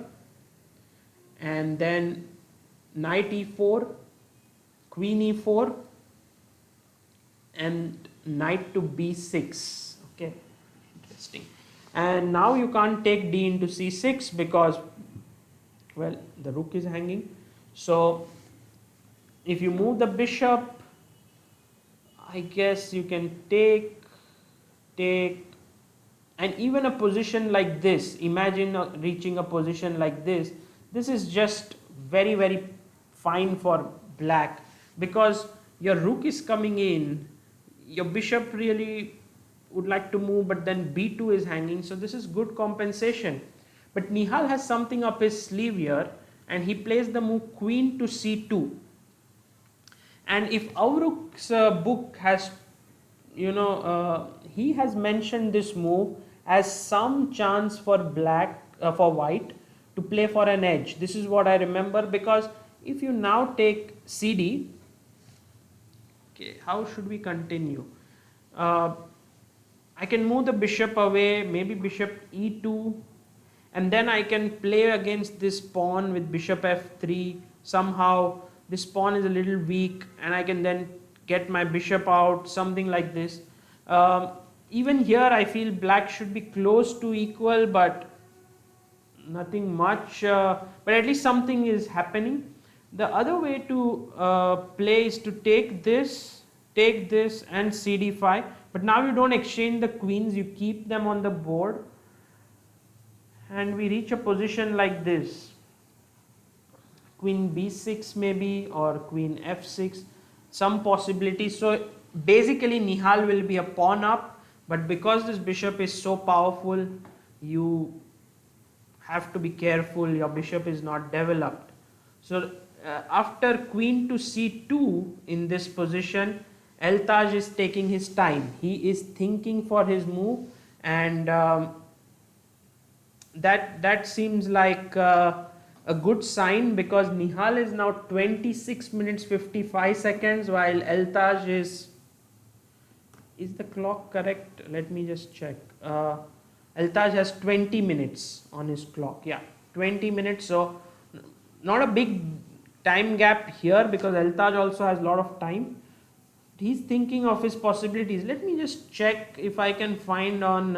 and then knight e4, queen e4, and knight to b6. Okay, interesting. And now you can't take d into c6 because, well, the rook is hanging. So if you move the bishop, I guess you can take, and even a position like this, imagine reaching a position like this. This is just very, very fine for black, because your rook is coming in, your bishop really would like to move, but then b2 is hanging, so this is good compensation. But Nihal has something up his sleeve here, and he plays the move queen to c2. And if Auruk's book has, he has mentioned this move as some chance for for white to play for an edge. This is what I remember, because if you now take cd, okay, how should we continue? I can move the bishop away, maybe bishop e2, and then I can play against this pawn with bishop f3. Somehow this pawn is a little weak, and I can then get my bishop out, something like this. Even here I feel black should be close to equal, but nothing much, but at least something is happening. The other way to play is to take this and cd5, but now you don't exchange the queens, you keep them on the board, and we reach a position like this. Queen b6 maybe, or queen f6, some possibility. So basically Nihal will be a pawn up, but because this bishop is so powerful, you have to be careful your bishop is not developed. So after queen to c2 in this position, Eltaj is taking his time. He is thinking for his move, and that seems like a good sign, because Nihal is now 26 minutes 55 seconds while Eltaj is the clock correct? Let me just check. Eltaj has 20 minutes on his clock. Yeah, 20 minutes. So not a big time gap here, because Eltaj also has a lot of time. He's thinking of his possibilities. Let me just check if I can find on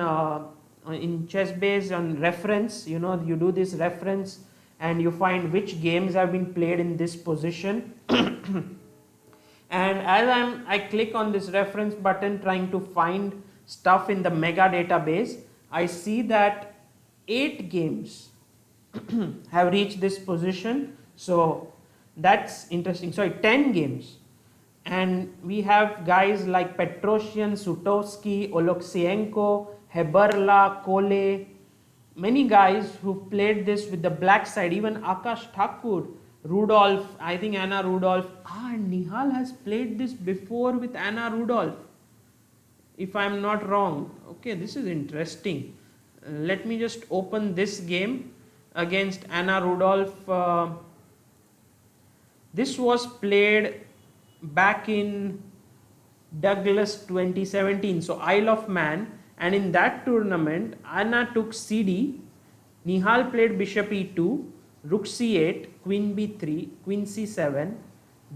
in ChessBase on reference. You do this reference and you find which games have been played in this position. And as I click on this reference button trying to find stuff in the mega database, I see that 8 games have reached this position. So that's interesting. Sorry, 10 games. And we have guys like Petrosyan, Sutovsky, Oleksienko, Heberla, Kole, many guys who've played this with the black side, even Akash Thakur, Rudolph, I think Anna Rudolph. And Nihal has played this before with Anna Rudolph, if I'm not wrong. Okay, this is interesting. Let me just open this game against Anna Rudolph. This was played back in Douglas 2017, so Isle of Man, and in that tournament Anna took cd, Nihal played bishop e2, rook c8, queen b3, queen c7,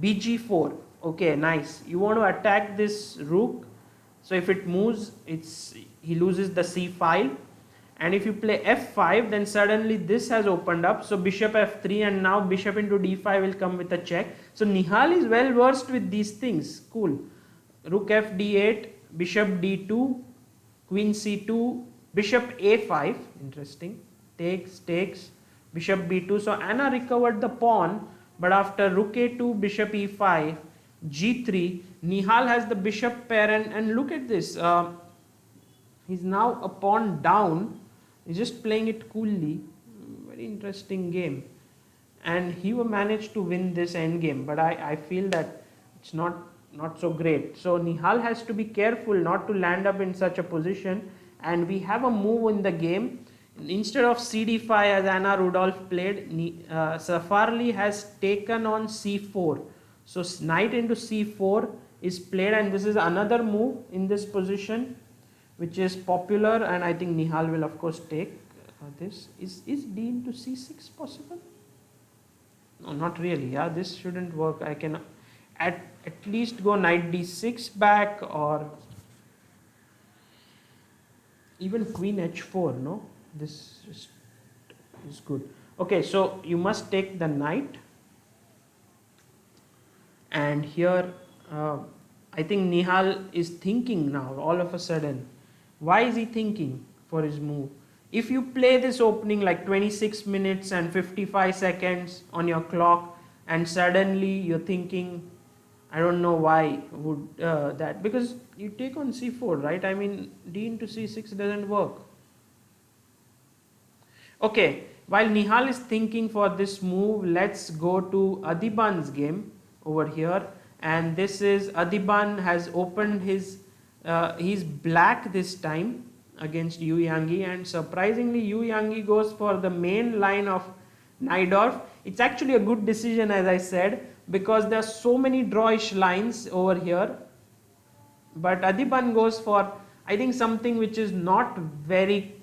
bg4. Okay, nice. You want to attack this rook, so if it moves, he loses the c file, And if you play f5, then suddenly this has opened up. So bishop f3, and now bishop into d5 will come with a check. So Nihal is well versed with these things. Cool. Rook f d8, bishop d2, queen c2, bishop a5. Interesting. Takes, bishop b2. So Anna recovered the pawn, but after rook a2, bishop e5, g3, Nihal has the bishop pair, and look at this. He's now a pawn down. He's just playing it coolly. Very interesting game. And he will manage to win this endgame, but I feel that it's not so great. So Nihal has to be careful not to land up in such a position. And we have a move in the game. Instead of cd5 as Anna Rudolph played, Safarli has taken on c4. So knight into c4 is played, and this is another move in this position which is popular, and I think Nihal will of course take this. Is d into c6 possible? No, not really. Yeah, this shouldn't work. I can at least go knight d6 back, or even queen h4. No, this is good. Okay, so you must take the knight, and here I think Nihal is thinking now all of a sudden. Why is he thinking for his move? If you play this opening like 26 minutes and 55 seconds on your clock, and suddenly you're thinking, I don't know why would that, because you take on c4, right? I mean, d into c6 doesn't work. Okay, while Nihal is thinking for this move, let's go to Adhiban's game over here. And this is Adhiban has opened his, he's black this time against Yu Yangyi, and surprisingly Yu Yangyi goes for the main line of Najdorf. It's actually a good decision, as I said, because there are so many drawish lines over here. But Adhiban goes for, I think, something which is not very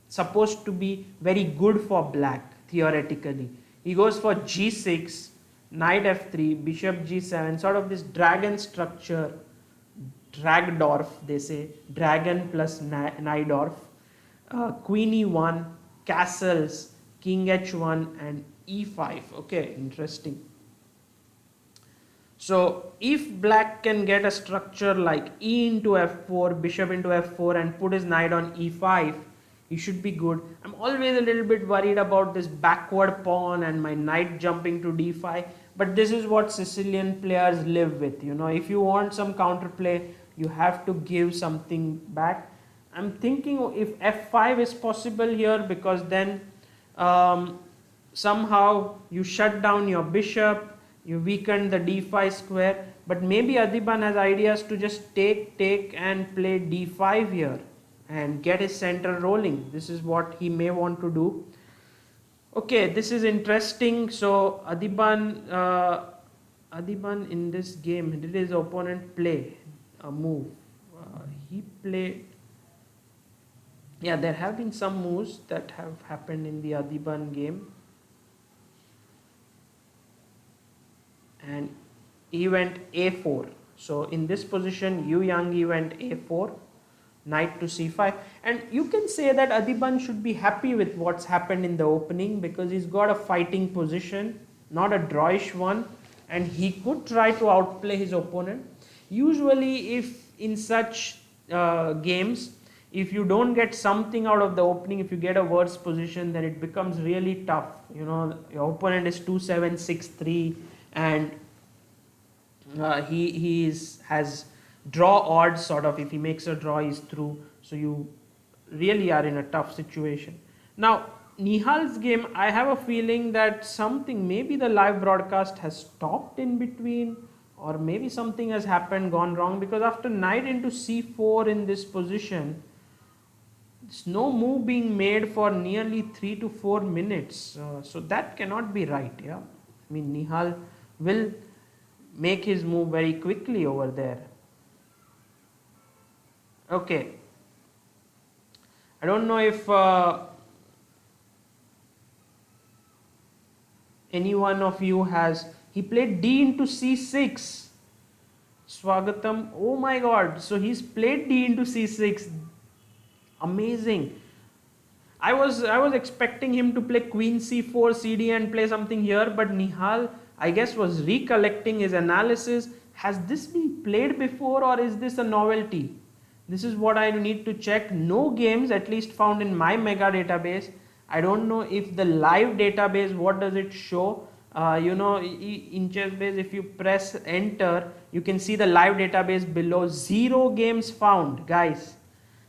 supposed to be very good for black theoretically. He goes for g6, knight f3, bishop g7, sort of this dragon structure, Dragdorf they say, dragon plus Najdorf, queen e1, castles, king h1 and e5. Okay, interesting. So if black can get a structure like e into f4, bishop into f4 and put his knight on e5, he should be good. I'm always a little bit worried about this backward pawn and my knight jumping to d5, but this is what Sicilian players live with. You know, if you want some counterplay, you have to give something back. I'm thinking if f5 is possible here, because then somehow you shut down your bishop, you weaken the d5 square, but maybe Adhiban has ideas to just take and play d5 here and get his center rolling. This is what he may want to do. Okay, this is interesting. So Adhiban in this game, did his opponent play a move? He played, yeah, there have been some moves that have happened in the Adhiban game. And he went a4. So in this position, Yu Yangyi went a4, knight to c5. And you can say that Adhiban should be happy with what's happened in the opening, because he's got a fighting position, not a drawish one, and he could try to outplay his opponent. Usually, if in such games, if you don't get something out of the opening, if you get a worse position, then it becomes really tough. You know, your opponent is 2-7, 6-3, and he has draw odds, sort of. If he makes a draw, he's through. So you really are in a tough situation. Now Nihal's game, I have a feeling that something, maybe the live broadcast has stopped in between, or maybe something has happened, gone wrong, because after knight into c4 in this position, there's no move being made for nearly 3 to 4 minutes. So that cannot be right. Yeah, I mean, Nihal will make his move very quickly over there. Okay, I don't know if any one of you has, he played d into c6. Swagatam, oh my god, so he's played d into c6. Amazing. I was expecting him to play queen c4 cd and play something here, but Nihal, I guess, was recollecting his analysis. Has this been played before, or is this a novelty? This is what I need to check. No games at least found in my mega database. I don't know if the live database, what does it show? In chessbase, if you press enter, you can see the live database below. 0 games found, guys.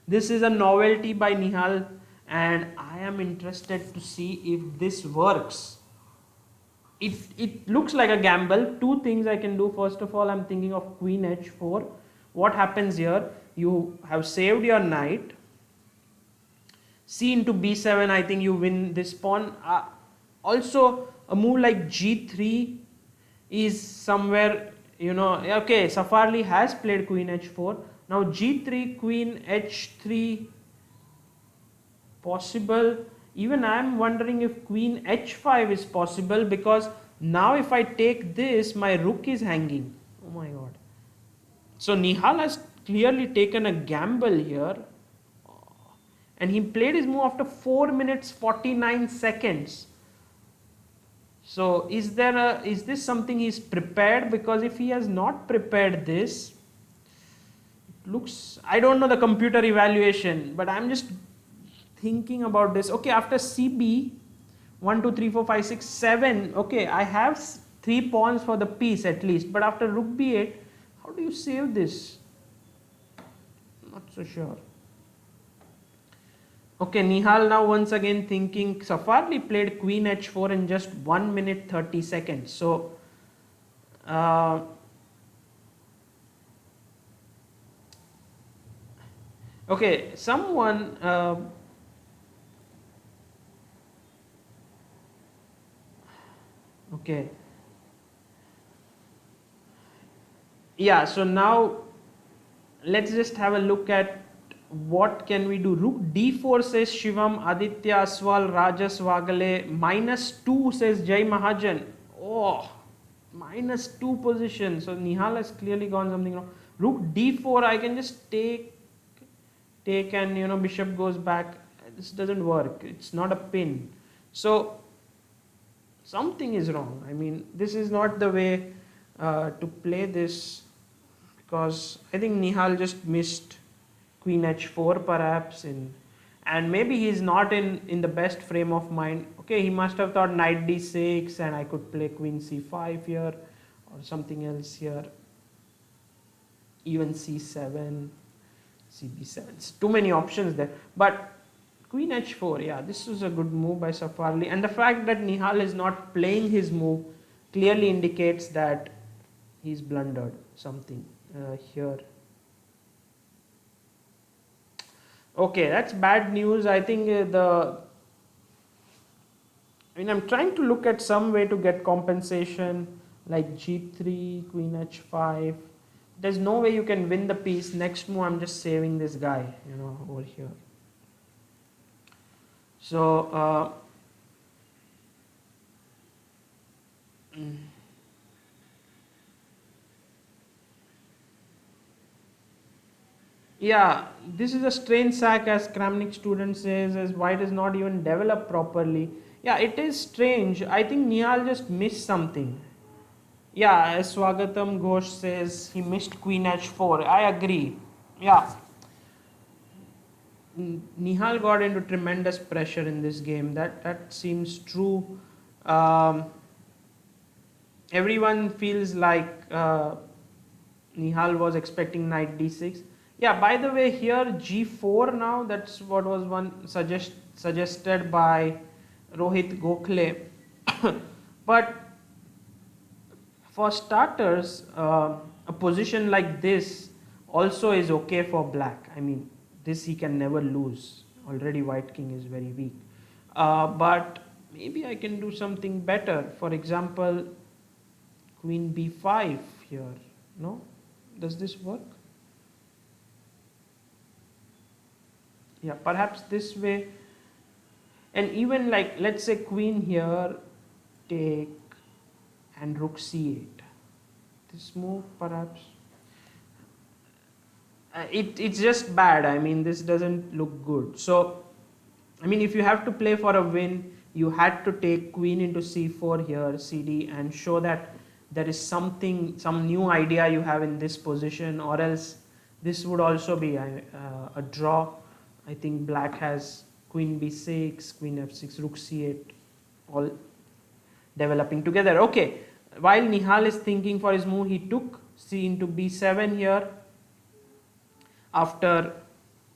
This is a novelty by Nihal, and I am interested to see if this works. It looks like a gamble. Two things I can do. First of all, I'm thinking of queen h4. What happens here? You have saved your knight. C into b7, I think you win this pawn. Also, a move like g3 is somewhere, okay, Safarli has played queen h4. Now g3, queen h3, possible. Even I am wondering if queen h5 is possible, because now if I take this, my rook is hanging. Oh my god. So Nihal has clearly taken a gamble here, and he played his move after 4 minutes 49 seconds. So is this something he's prepared? Because if he has not prepared this, it looks, I don't know the computer evaluation, but I'm just thinking about this. Okay, after CB 1 2 3 4 5 6 7, okay, I have 3 pawns for the piece at least, but after rook b8, how do you save this? Not so sure. Okay, Nihal now once again thinking. Safarli played queen h4 in just 1 minute 30 seconds. So, okay, someone, okay, yeah, so now let's just have a look at what can we do. Rook d4 says Shivam, Aditya Aswal, Rajas Wagale. -2 says Jai Mahajan. Oh, -2 position. So Nihal has clearly gone something wrong. Rook d4, I can just take and bishop goes back. This doesn't work. It's not a pin. So something is wrong. I mean, this is not the way to play this, because I think Nihal just missed queen h4 perhaps, and maybe he's not in the best frame of mind. Okay, he must have thought knight d6 and I could play queen c5 here or something else here, even c7, cb7. It's too many options there, but queen h4, yeah, this is a good move by Safarli, and the fact that Nihal is not playing his move clearly indicates that he's blundered something here. Okay, that's bad news. I think I'm trying to look at some way to get compensation, like g3, queen h5. There's no way you can win the piece. Next move, I'm just saving this guy, over here. So, yeah, this is a strange sack, as Kramnik student says, as white is not even developed properly. Yeah, it is strange. I think Nihal just missed something. Yeah, as Swagatam Ghosh says, he missed queen h4. I agree. Yeah. Nihal got into tremendous pressure in this game. That seems true. Everyone feels like Nihal was expecting knight d6. Yeah, by the way, here g4 now, that's what was one suggested by Rohit Gokhale. But for starters, a position like this also is okay for black. I mean, this he can never lose. Already white king is very weak. But maybe I can do something better. For example, queen b5 here. No? Does this work? Yeah, perhaps this way. And even like, let's say queen here, take, and rook c8. This move perhaps. It's just bad. I mean, this doesn't look good. So I mean, if you have to play for a win, you had to take queen into c4 here, cd, and show that there is something, some new idea you have in this position, or else this would also be a draw. I think black has queen b6, queen f6, rook c8, all developing together. Okay, while Nihal is thinking for his move, he took c into b7 here. After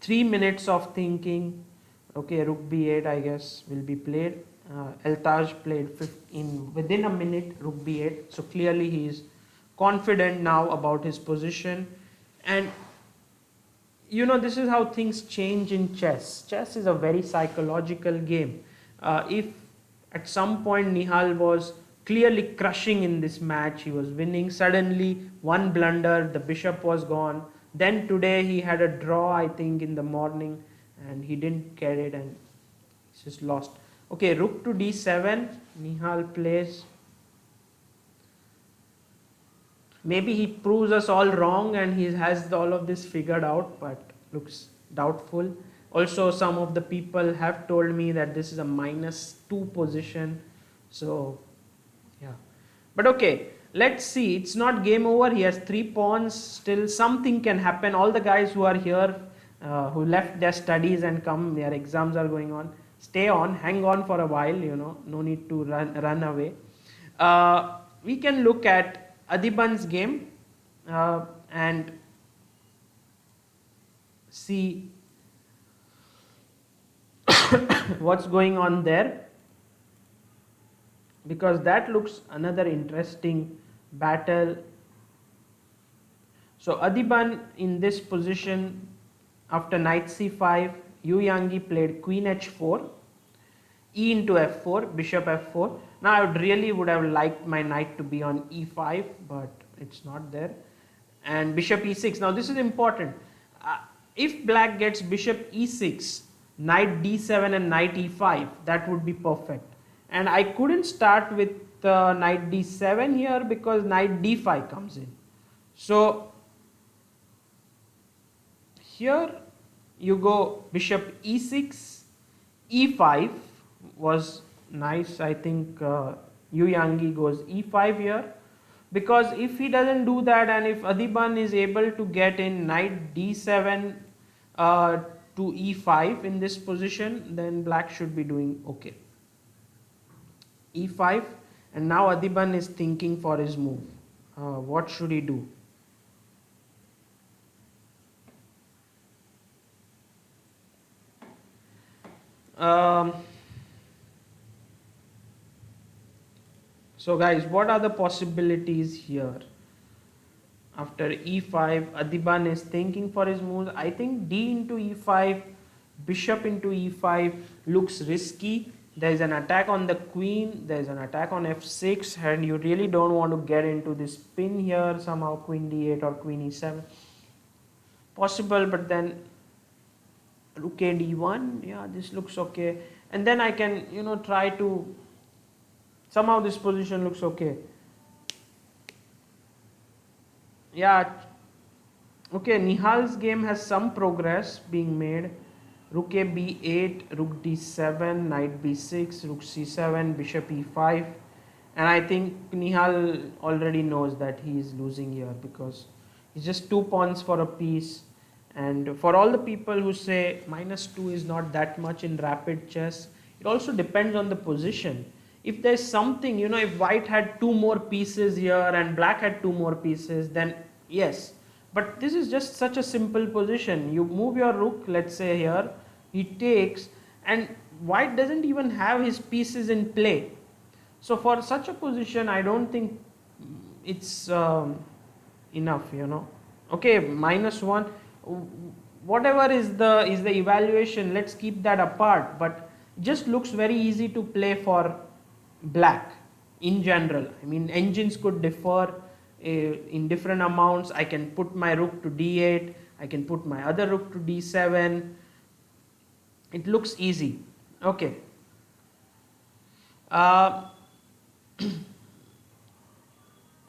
3 minutes of thinking, okay, rook b8 I guess will be played. Eltaj played within a minute rook b8, so clearly he is confident now about his position. And you know, this is how things change in chess. Chess is a very psychological game. If at some point Nihal was clearly crushing in this match, he was winning, suddenly one blunder, the bishop was gone. Then today he had a draw, I think, in the morning, and he didn't get it and he's just lost. Okay, rook to d7, Nihal plays. Maybe he proves us all wrong and he has all of this figured out, but looks doubtful. Also, some of the people have told me that this is a -2 position. So, yeah. But okay, let's see. It's not game over. He has 3 pawns. Still, something can happen. All the guys who are here, who left their studies and come, their exams are going on. Stay on, hang on for a while, you know, no need to run away. We can look at Adhiban's game and see what's going on there, because that looks another interesting battle. So Adhiban in this position, after knight c5, Yu Yangyi played queen h4, e into f4, bishop f4. Now I would have liked my knight to be on e5, but it's not there. And bishop e6. Now this is important. If black gets bishop e6, knight d7 and knight e5, that would be perfect. And I couldn't start with knight d7 here because knight d5 comes in. So here you go bishop e6, e5 was nice. I think Yu Yangyi goes e5 here, because if he doesn't do that and if Adhiban is able to get in knight d7 to e5 in this position, then black should be doing okay. e5, and now Adhiban is thinking for his move. What should he do? So guys, what are the possibilities here? After e5, Adhiban is thinking for his moves. I think d into e5, bishop into e5 looks risky. There is an attack on the queen, there is an attack on f6, and you really don't want to get into this pin here, somehow queen d8 or queen e7. Possible, but then rook a d1, yeah, this looks okay. And then I can, you know, try to, somehow this position looks okay. Yeah, okay, Nihal's game has some progress being made. Rook a b8, rook d7, knight b6, rook c7, bishop e5. And I think Nihal already knows that he is losing here because he's just 2 pawns for a piece. And for all the people who say -2 is not that much in rapid chess, it also depends on the position. If there's something, you know, if white had 2 more pieces here and black had 2 more pieces, then yes. But this is just such a simple position. You move your rook, let's say here, he takes, and white doesn't even have his pieces in play. So for such a position, I don't think it's enough, you know. Okay, -1, whatever is the evaluation, let's keep that apart, but just looks very easy to play for black in general. I mean, engines could differ in different amounts. I can put my rook to d8, I can put my other rook to d7. It looks easy. Okay.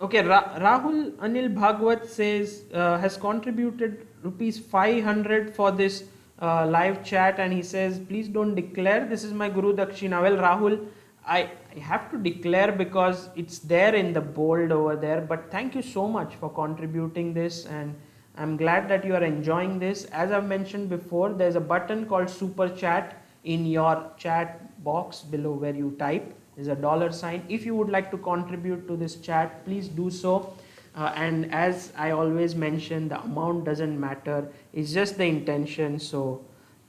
Okay, Rahul Anil Bhagwat says has contributed rupees 500 for this live chat, and he says, please don't declare, this is my Guru Dakshina. Well, Rahul, I have to declare because it's there in the bold over there, but thank you so much for contributing this, and I'm glad that you are enjoying this. As I've mentioned before, there's a button called super chat in your chat box below where you type. There's a dollar sign. If you would like to contribute to this chat, please do so. And as I always mention, the amount doesn't matter, it's just the intention. So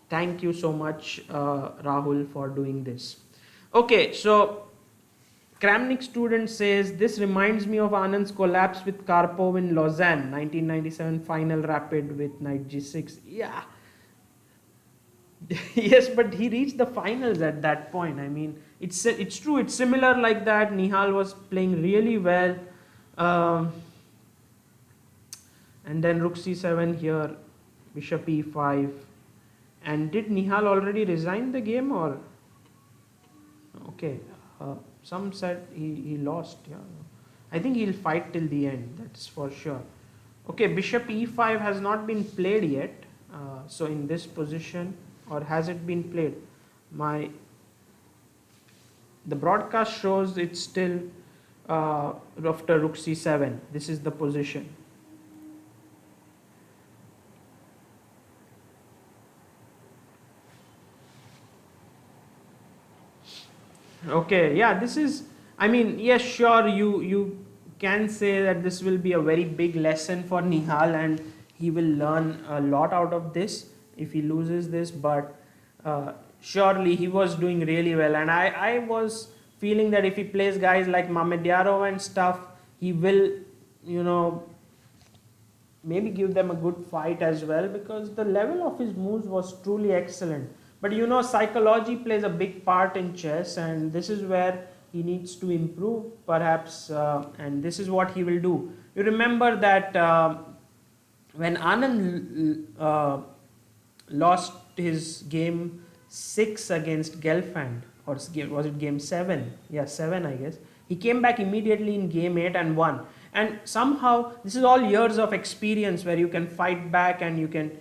thank you so much, Rahul, for doing this. Okay, so Kramnik student says, this reminds me of Anand's collapse with Karpov in Lausanne, 1997 final rapid with knight g6. Yeah, yes, but he reached the finals at that point. I mean, it's true. It's similar like that. Nihal was playing really well, um, and then rook c7 here, bishop e5. And did Nihal already resign the game, or okay? Some said he lost. Yeah, I think he'll fight till the end. That's for sure. Okay, bishop e5 has not been played yet. So in this position, or has it been played? The broadcast shows it's still after rook c7. This is the position. Okay, yeah, this is, I mean, yes, sure, you can say that this will be a very big lesson for Nihal, and he will learn a lot out of this if he loses this, but surely he was doing really well, and I was feeling that if he plays guys like Mamedyarov and stuff, he will, you know, maybe give them a good fight as well, because the level of his moves was truly excellent. But you know, psychology plays a big part in chess, and this is where he needs to improve perhaps, and this is what he will do. You remember that when Anand lost his game 6 against Gelfand, or was it game 7? Yeah, 7 I guess. He came back immediately in game 8 and won. And somehow, this is all years of experience where you can fight back and you can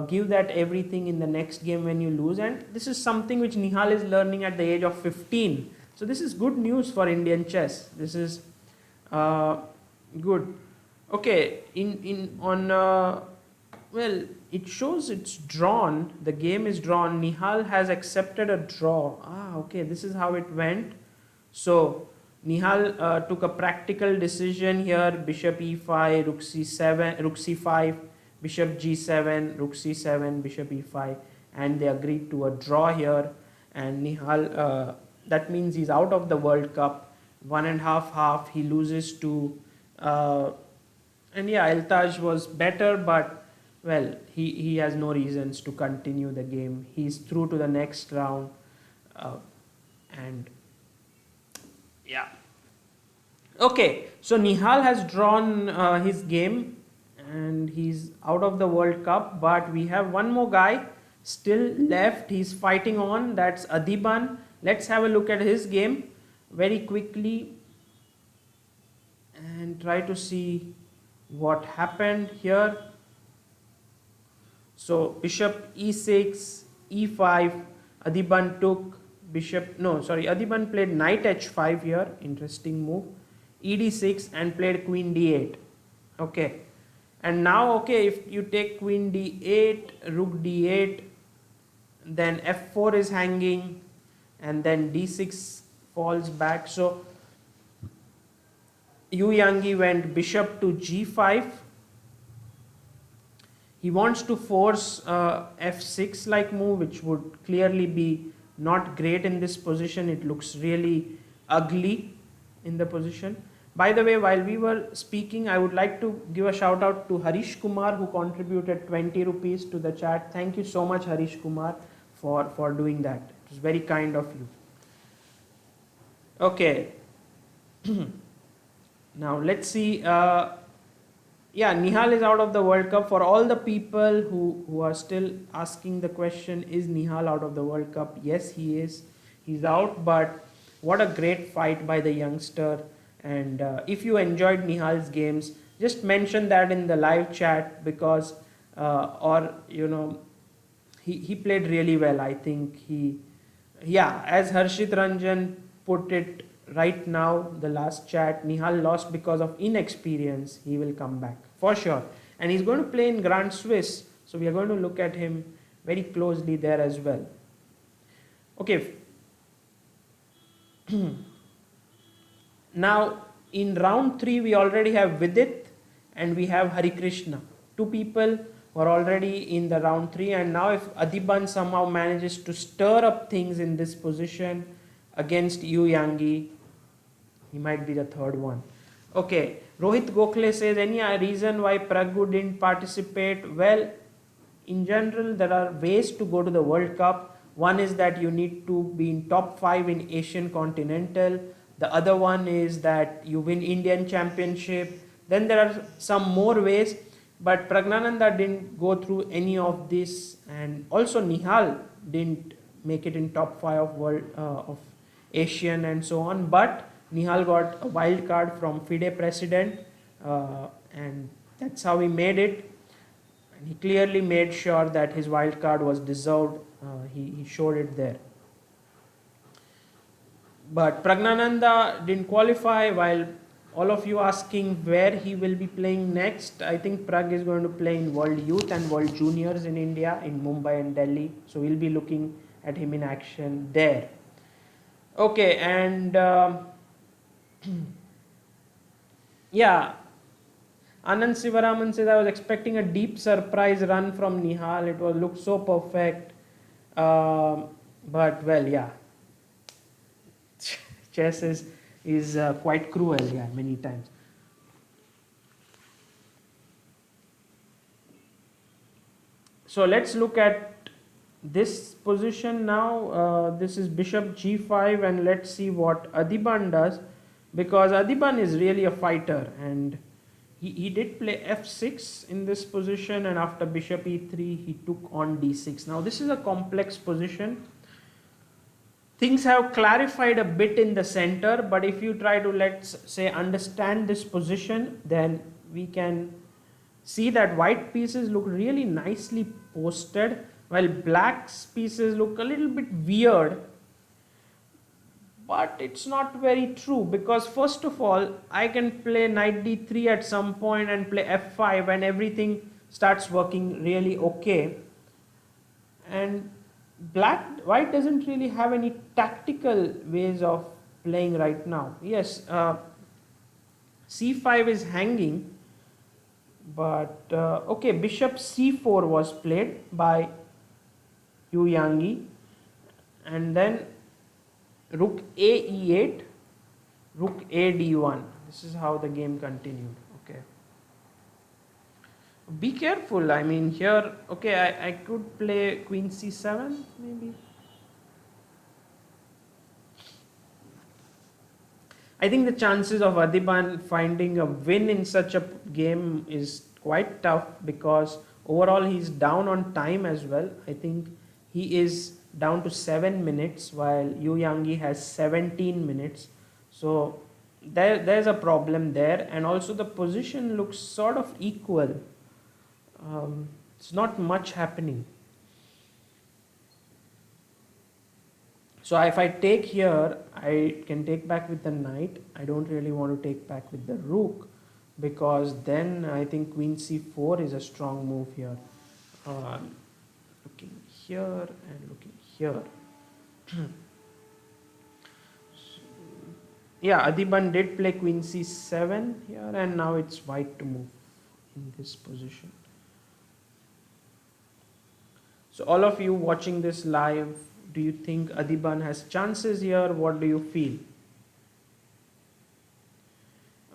give that everything in the next game when you lose. And this is something which Nihal is learning at the age of 15. So this is good news for Indian chess. This is good. Okay, well, it shows it's drawn. The game is drawn. Nihal has accepted a draw. Okay, this is how it went. So Nihal took a practical decision here. Bishop e5, rook c7, rook c5, bishop g7, rook c7, bishop e5, and they agreed to a draw here. And Nihal, that means he's out of the World Cup. 1.5 he loses to, and yeah, Eltaj was better, but well, he has no reasons to continue the game. He's through to the next round, and yeah. Okay, so Nihal has drawn his game, and he's out of the World Cup, but we have one more guy still left. He's fighting on. That's Adhiban. Let's have a look at his game very quickly and try to see what happened here. So bishop e6, e5, Adhiban took bishop, no sorry, Adhiban played knight h5 here, interesting move, ed6, and played queen d8. Okay, and now okay, if you take queen d8, rook d8, then f4 is hanging, and then d6 falls back. So Yu Yangyi went bishop to g5. He wants to force f6 like move, which would clearly be not great in this position. It looks really ugly in the position. By the way, while we were speaking, I would like to give a shout out to Harish Kumar, who contributed 20 rupees to the chat. Thank you so much, Harish Kumar, for doing that. It was very kind of you. Okay. Now let's see. Yeah, Nihal is out of the World Cup. For all the people who are still asking the question, is Nihal out of the World Cup? Yes, he is. He's out, but what a great fight by the youngster. And if you enjoyed Nihal's games, just mention that in the live chat, because, or, you know, he played really well. I think yeah, as Harshit Ranjan put it right now, the last chat, Nihal lost because of inexperience. He will come back for sure. And he's going to play in Grand Swiss. So we are going to look at him very closely there as well. Okay, now in round 3, we already have Vidit and we have Hari Krishna. Two people who are already in the round 3. And now if Adhiban somehow manages to stir up things in this position against Yu Yangyi, he might be the third one. Okay, Rohit Gokhale says, any reason why Pragu didn't participate? Well, in general, there are ways to go to the World Cup. One is that you need to be in top 5 in Asian Continental. The other one is that you win Indian Championship. Then there are some more ways, but Pragnananda didn't go through any of this, and also Nihal didn't make it in top 5 of world of Asian and so on. But Nihal got a wild card from FIDE president, and that's how he made it. And he clearly made sure that his wild card was deserved. He showed it there. But Pragnananda didn't qualify. While all of you asking where he will be playing next, I think Prag is going to play in World Youth and World Juniors in India, in Mumbai and Delhi. So we'll be looking at him in action there. Okay, and yeah, Anand Sivaraman says, I was expecting a deep surprise run from Nihal. It was looked so perfect. But well, yeah. Chess is quite cruel, yeah, many times. So let's look at this position now. This is Bishop G5, and let's see what Adhiban does, because Adhiban is really a fighter, and he did play f6 in this position, and after bishop e3 he took on d6. Now this is a complex position. Things have clarified a bit in the center, but if you try to, let's say, understand this position, then we can see that white pieces look really nicely posted, while black pieces look a little bit weird. But it's not very true, because first of all, I can play knight d3 at some point and play f5 and everything starts working really okay. And white doesn't really have any tactical ways of playing right now. Yes, c5 is hanging, but okay, bishop c4 was played by Yu Yangyi, and then rook a e8, rook a d1. This is how the game continued. Okay, be careful. I mean, here, okay, I could play queen c7 maybe. I think the chances of Adhiban finding a win in such a game is quite tough, because overall he's down on time as well. I think he is down to 7 minutes while Yu Yangyi has 17 minutes. So there's a problem there, and also the position looks sort of equal. It's not much happening. So if I take here, I can take back with the knight. I don't really want to take back with the rook, because then I think queen c4 is a strong move here. Looking here and looking here. Yeah, Adhiban did play queen c7 here, and now it's white to move in this position. So all of you watching this live, do you think Adhiban has chances here? What do you feel?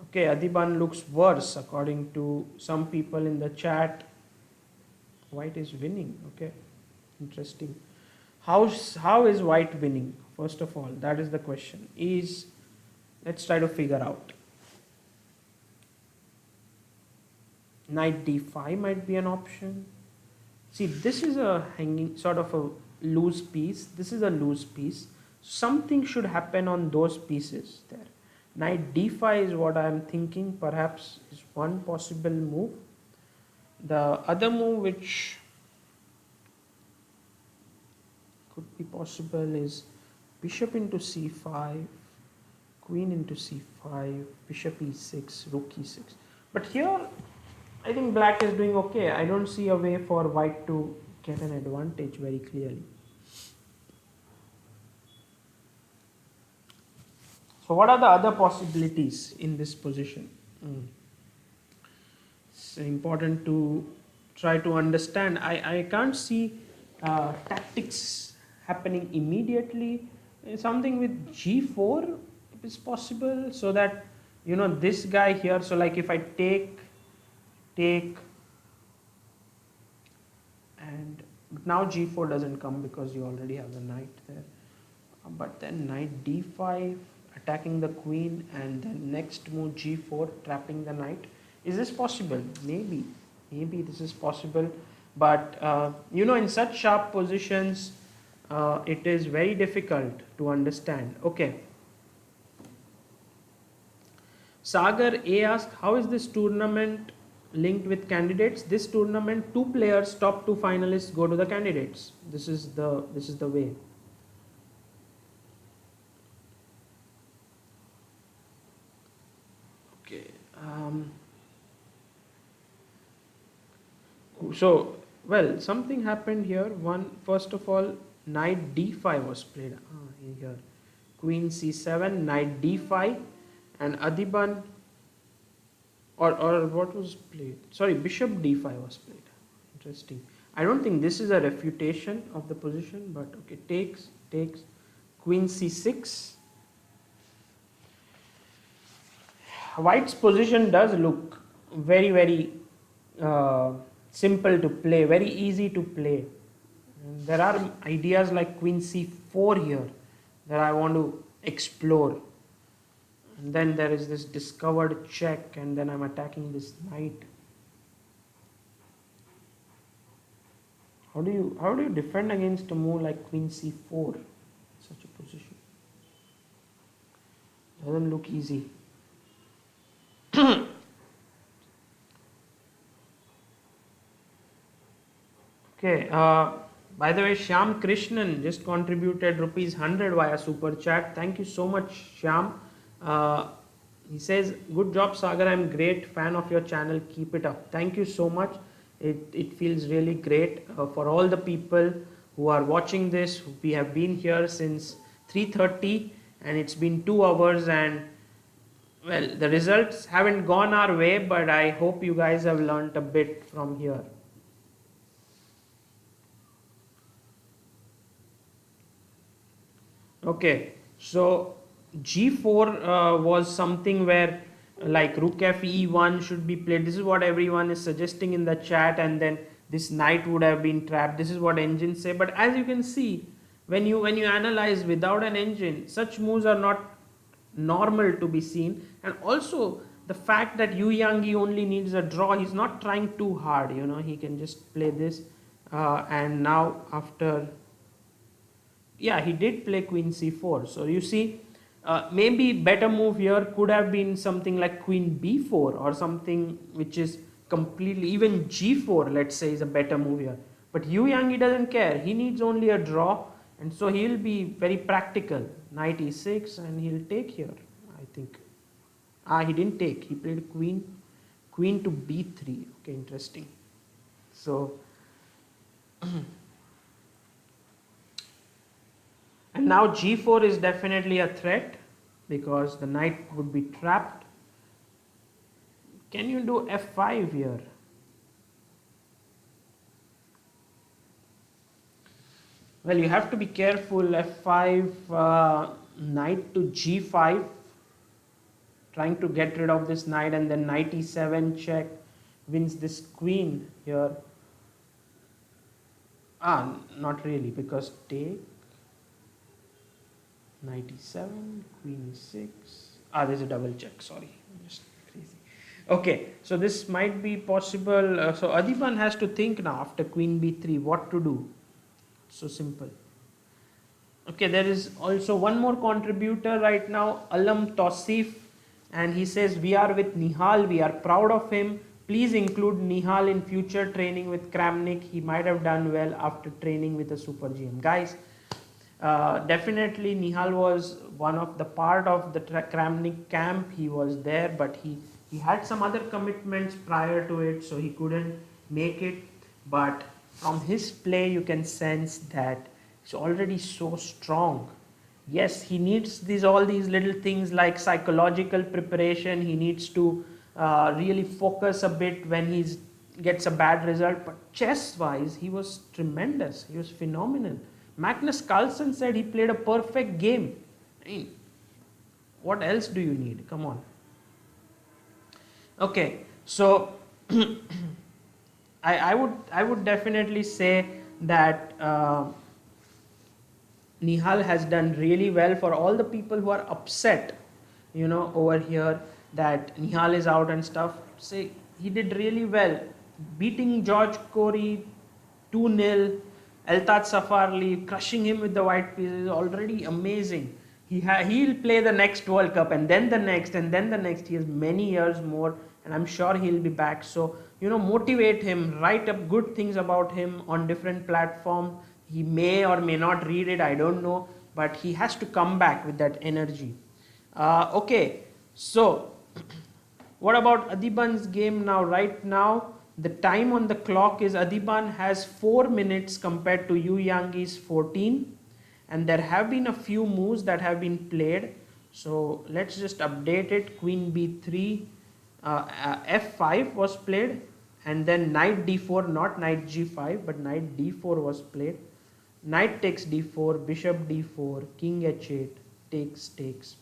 Okay, Adhiban looks worse according to some people in the chat. White is winning. Okay, interesting. How is white winning? First of all, that is the question. Let's try to figure out. Knight d5 might be an option. See, this is a hanging, sort of a loose piece. This is a loose piece. Something should happen on those pieces there. Knight d5 is what I am thinking perhaps is one possible move. The other move which could be possible is bishop into c5, queen into c5, bishop e6, rook e6. But here, I think black is doing okay. I don't see a way for white to get an advantage very clearly. So what are the other possibilities in this position? It's important to try to understand. I can't see tactics happening immediately. Something with g4 is possible, so that this guy here. So like if I take, and now g4 doesn't come because you already have the knight there. But then knight d5 attacking the queen, and then next move g4 trapping the knight. Is this possible? Maybe this is possible, but in such sharp positions it is very difficult to understand. Okay, Sagar A asked, how is this tournament linked with candidates? This tournament, two players, top two finalists go to the candidates. This is the way. Okay. So, well, something happened here. First of all, knight d5 was played here. Queen c7, knight d5, and Adhiban, or what was played? Sorry, bishop d5 was played. Interesting. I don't think this is a refutation of the position, but okay, takes, queen c6. White's position does look very, very simple to play, very easy to play. And there are ideas like queen c4 here that I want to explore. And then there is this discovered check, and then I'm attacking this knight. How do you defend against a move like queen c4? Such a position doesn't look easy. Okay, by the way, Shyam Krishnan just contributed ₹100 via super chat. Thank you so much, Shyam. He says, good job, Sagar. I'm great fan of your channel. Keep it up. Thank you so much. It feels really great for all the people who are watching this. We have been here since 3:30 and it's been 2 hours, and well, the results haven't gone our way, but I hope you guys have learnt a bit from here. Okay, so g4 was something where like rook f e1 should be played. This is what everyone is suggesting in the chat, and then this knight would have been trapped. This is what engines say, but as you can see, when you analyze without an engine, such moves are not normal to be seen. And also the fact that Yu Yangyi only needs a draw, he's not trying too hard, he can just play this, and now after, yeah, he did play queen c4. So you see, maybe better move here could have been something like queen b4 or something which is completely, even g4 let's say is a better move here. But Yu Yangyi doesn't care, he needs only a draw, and so he'll be very practical. Knight e6, and he'll take here, I think. He didn't take, he played queen to b3. Okay, interesting. So and now g4 is definitely a threat because the knight would be trapped. Can you do f5 here? Well, you have to be careful. f5, knight to g5, trying to get rid of this knight, and then knight e7 check wins this queen here. Not really, because take, knight e7, queen e6. There's a double check, sorry, I'm just crazy. Okay, so this might be possible. So Adhiban has to think now after queen b3 what to do. So simple. Okay, there is also one more contributor right now, Alam Tosif, and he says, we are with Nihal, we are proud of him. Please include Nihal in future training with Kramnik. He might have done well after training with a super GM. Guys, Definitely, Nihal was one of the part of the Kramnik camp. He was there, but he had some other commitments prior to it, so he couldn't make it. But from his play, you can sense that he's already so strong. Yes, he needs these all these little things like psychological preparation. He needs to really focus a bit when he's gets a bad result. But chess wise, he was tremendous. He was phenomenal. Magnus Carlsen said he played a perfect game. I mean, what else do you need? Come on. Okay, so I would definitely say that Nihal has done really well. For all the people who are upset, over here that Nihal is out and stuff. Say he did really well, beating George Corey 2-0. Eltat Safarli crushing him with the white pieces is already amazing. He'll play the next World Cup and then the next and then the next. He has many years more, and I'm sure he'll be back. So motivate him, write up good things about him on different platforms. He may or may not read it, I don't know, but he has to come back with that energy. Okay, so what about Adhiban's game now? Right now, the time on the clock is Adhiban has 4 minutes compared to Yu Yangyi's 14, and there have been a few moves that have been played. So let's just update it. Queen b3, f5 was played, and then knight d4, not knight g5, but knight d4 was played. Knight takes d4, bishop d4, king h8, takes.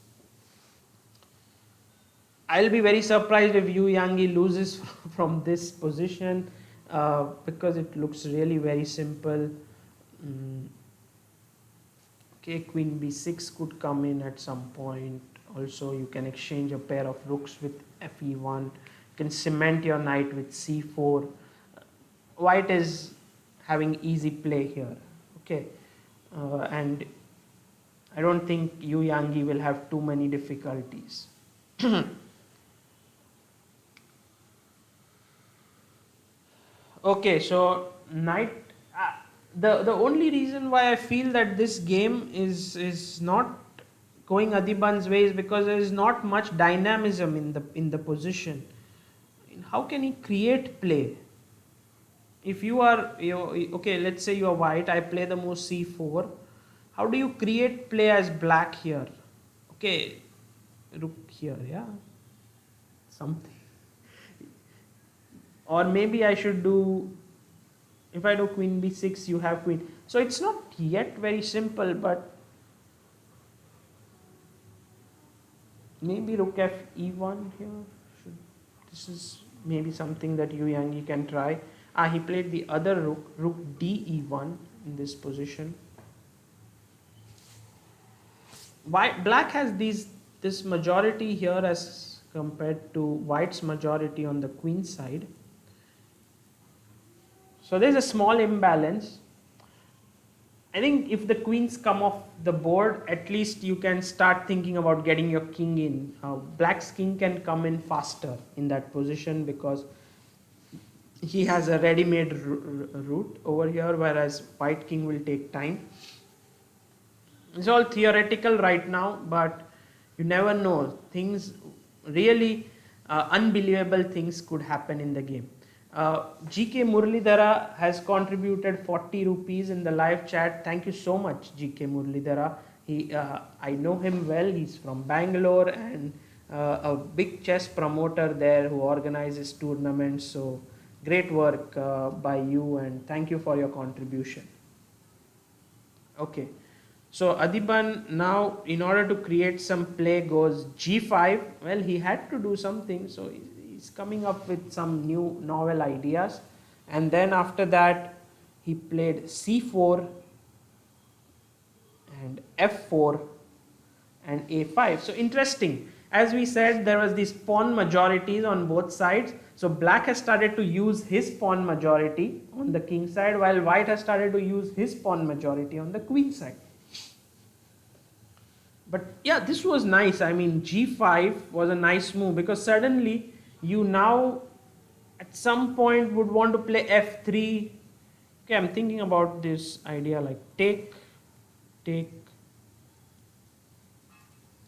I'll be very surprised if Yu Yangyi loses from this position because it looks really very simple. Okay, queen b6 could come in at some point. Also, you can exchange a pair of rooks with fe1. You can cement your knight with c4. White is having easy play here. Okay, and I don't think Yu Yangyi will have too many difficulties. Okay, so knight. The only reason why I feel that this game is not going Adhiban's way is because there is not much dynamism in the position. How can he create play? If you are okay, let's say you are white. I play the move c4. How do you create play as black here? Okay, rook here, yeah, something. Or maybe I should do, if I do queen b6, you have queen. So it's not yet very simple, but maybe rook f e1 here. This is maybe something that Yu Yangyi can try. He played the other rook d e1 in this position. Black has this majority here as compared to white's majority on the queen side. So there's a small imbalance. I think if the queens come off the board, at least you can start thinking about getting your king in. Black's king can come in faster in that position because he has a ready-made route over here, whereas white king will take time. It's all theoretical right now, but you never know. Things really unbelievable things could happen in the game. GK Murlidhara has contributed 40 rupees in the live chat. Thank you so much, GK Murlidhara. I know him well. He's from Bangalore and a big chess promoter there who organizes tournaments. So great work by you, and thank you for your contribution. Okay, so Adhiban now, in order to create some play, goes g5. Well, he had to do something, so he's coming up with some new novel ideas. And then after that, he played c4 and f4 and a5. So interesting. As we said, there was these pawn majorities on both sides. So black has started to use his pawn majority on the king side, while white has started to use his pawn majority on the queen side. But yeah, this was nice. I mean, g5 was a nice move because suddenly you now at some point would want to play f3. Okay, I'm thinking about this idea like take take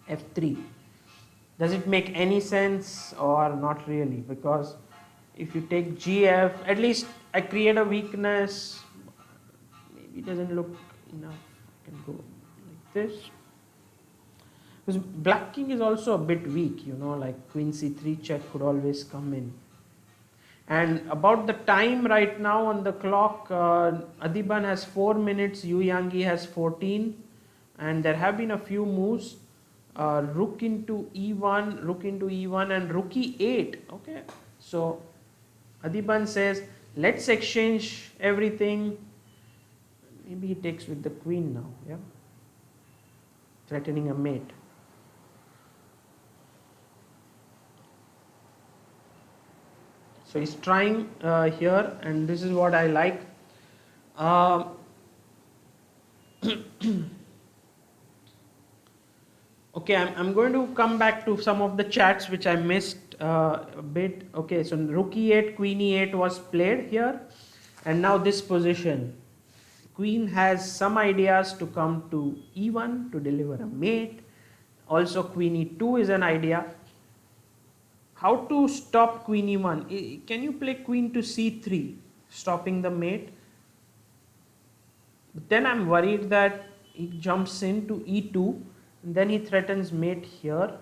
f3. Does it make any sense or not really? Because if you take gf, at least I create a weakness. Maybe it doesn't look enough. I can go like this. Because black king is also a bit weak, like queen c3 check could always come in. And about the time right now on the clock, Adhiban has 4 minutes, Yu Yangyi has 14, and there have been a few moves. Rook into e1, rook into e1, and rook e8. Okay, so Adhiban says, let's exchange everything. Maybe he takes with the queen now, yeah, threatening a mate. So he's trying here, and this is what I like. Uh, okay, I'm going to come back to some of the chats which I missed a bit. Okay, so rook e8, queen e8 was played here, and now this position. Queen has some ideas to come to e1 to deliver a mate. Also, queen e2 is an idea. How to stop queen e1? Can you play queen to c3, stopping the mate? But then I'm worried that he jumps into e2, and then he threatens mate here.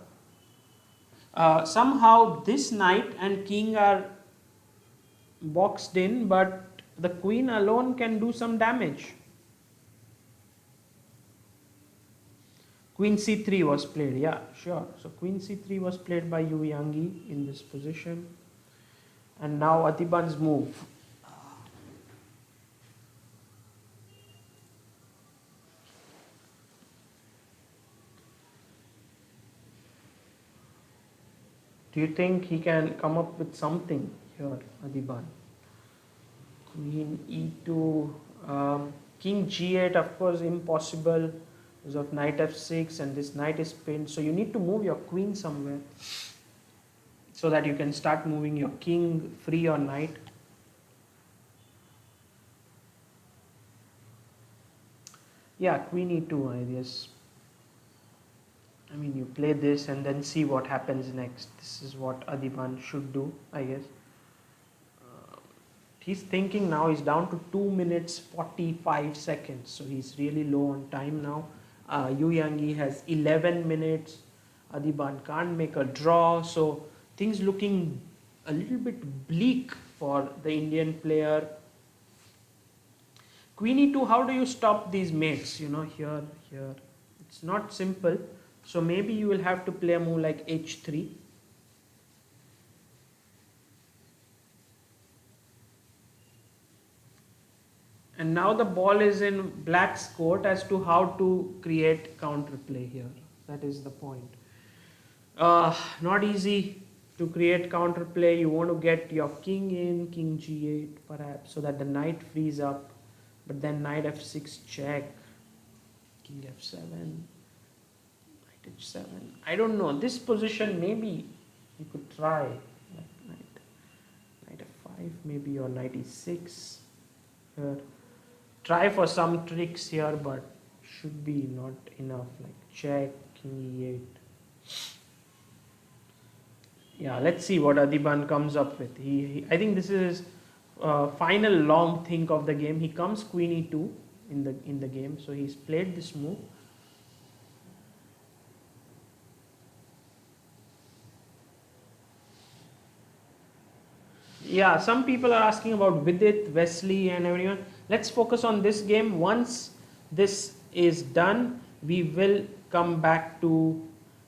Somehow this knight and king are boxed in, but the queen alone can do some damage. Queen c3 was played, yeah, sure. So queen c3 was played by Yu Yangyi in this position. And now Adhiban's move. Do you think he can come up with something here, Adhiban? Queen e2, king g8, of course, impossible because of knight f6, and this knight is pinned. So you need to move your queen somewhere so that you can start moving your king free or knight. Yeah, queen e2, I guess. I mean, you play this and then see what happens next. This is what Adhiban should do, I guess. He's thinking now, he's down to 2 minutes 45 seconds, so he's really low on time now. Yu Yangyi has 11 minutes. Adhiban can't make a draw, so things looking a little bit bleak for the Indian player. Queen e2, how do you stop these mates? Here. It's not simple. So maybe you will have to play a move like h3. And now the ball is in black's court as to how to create counterplay here. That is the point. Not easy to create counterplay. You want to get your king in, king g8 perhaps, so that the knight frees up. But then knight f6 check, king f7, knight h7. I don't know. This position maybe you could try. Like knight f5 maybe, or knight e6 here. Try for some tricks here, but should be not enough, like check, king e8. Yeah, let's see what Adhiban comes up with. I think this is his final long think of the game. He comes queen e2 in the game, so he's played this move. Yeah, some people are asking about Vidit, Wesley, and everyone. Let's focus on this game. Once this is done, we will come back to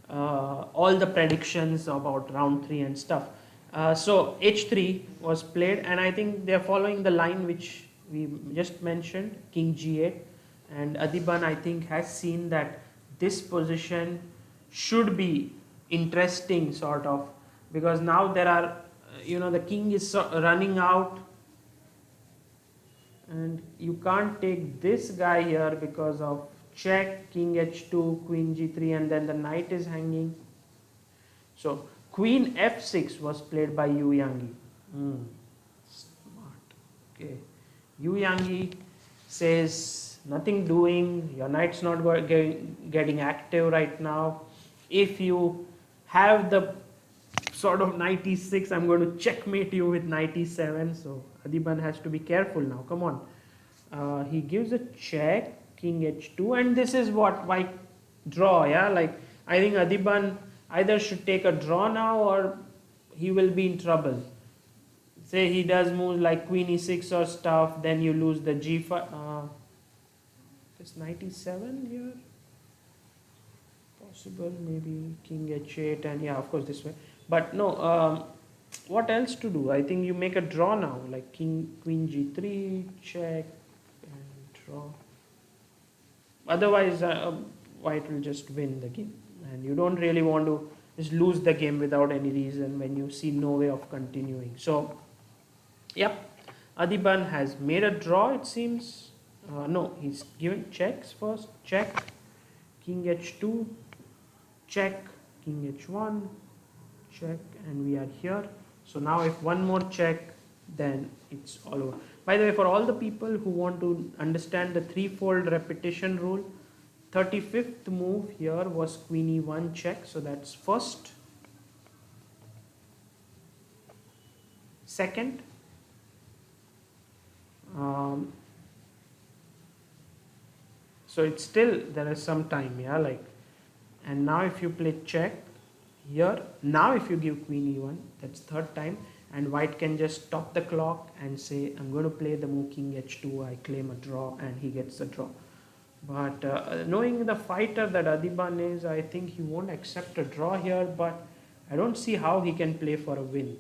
all the predictions about round 3 and stuff. So h3 was played, and I think they're following the line which we just mentioned, king g8. And Adhiban, I think, has seen that this position should be interesting, sort of, because now there are, the king is running out, and you can't take this guy here because of check, king h2, queen g3, and then the knight is hanging. So queen f6 was played by Yu Yangyi. Smart. Okay. Yu Yangyi says nothing doing, your knight's not getting active right now. If you have the sort of knight e6, I'm going to checkmate you with knight e7. So Adhiban has to be careful now. Come on. He gives a check, king h2, and this is what white draw. Yeah, like I think Adhiban either should take a draw now or he will be in trouble. Say he does moves like queen e6 or stuff, then you lose the g5. Is knight e7 here possible? Maybe king h8, and yeah, of course this way. But no, what else to do? I think you make a draw now, like king queen g3 check and draw. Otherwise, white will just win the game, and you don't really want to just lose the game without any reason when you see no way of continuing. So, yep, Adhiban has made a draw. It seems. No, he's given checks first. Check, king h2, check, king h1, check, and we are here. So now if one more check, then it's all over. By the way, for all the people who want to understand the threefold repetition rule, 35th move here was queen e1 check. So that's first, second, so it's still, there is some time, yeah, like, and now if you play check here, now if you give queen e1, that's third time, and white can just stop the clock and say, I'm going to play the move king h2, I claim a draw, and he gets a draw. But knowing the fighter that Adhiban is, I think he won't accept a draw here, but I don't see how he can play for a win.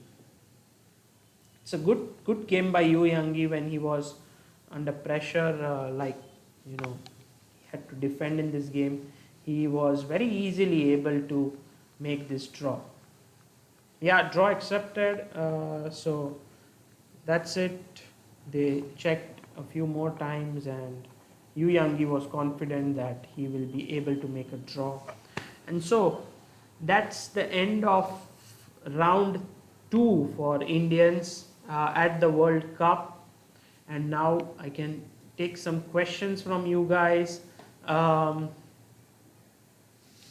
It's a good game by Yu Yangyi when he was under pressure, like, you know, he had to defend in this game. He was very easily able to make this draw. Yeah, draw accepted. So that's it. They checked a few more times, and Yu Yangyi was confident that he will be able to make a draw. And so that's the end of round 2 for Indians at the World Cup. And now I can take some questions from you guys.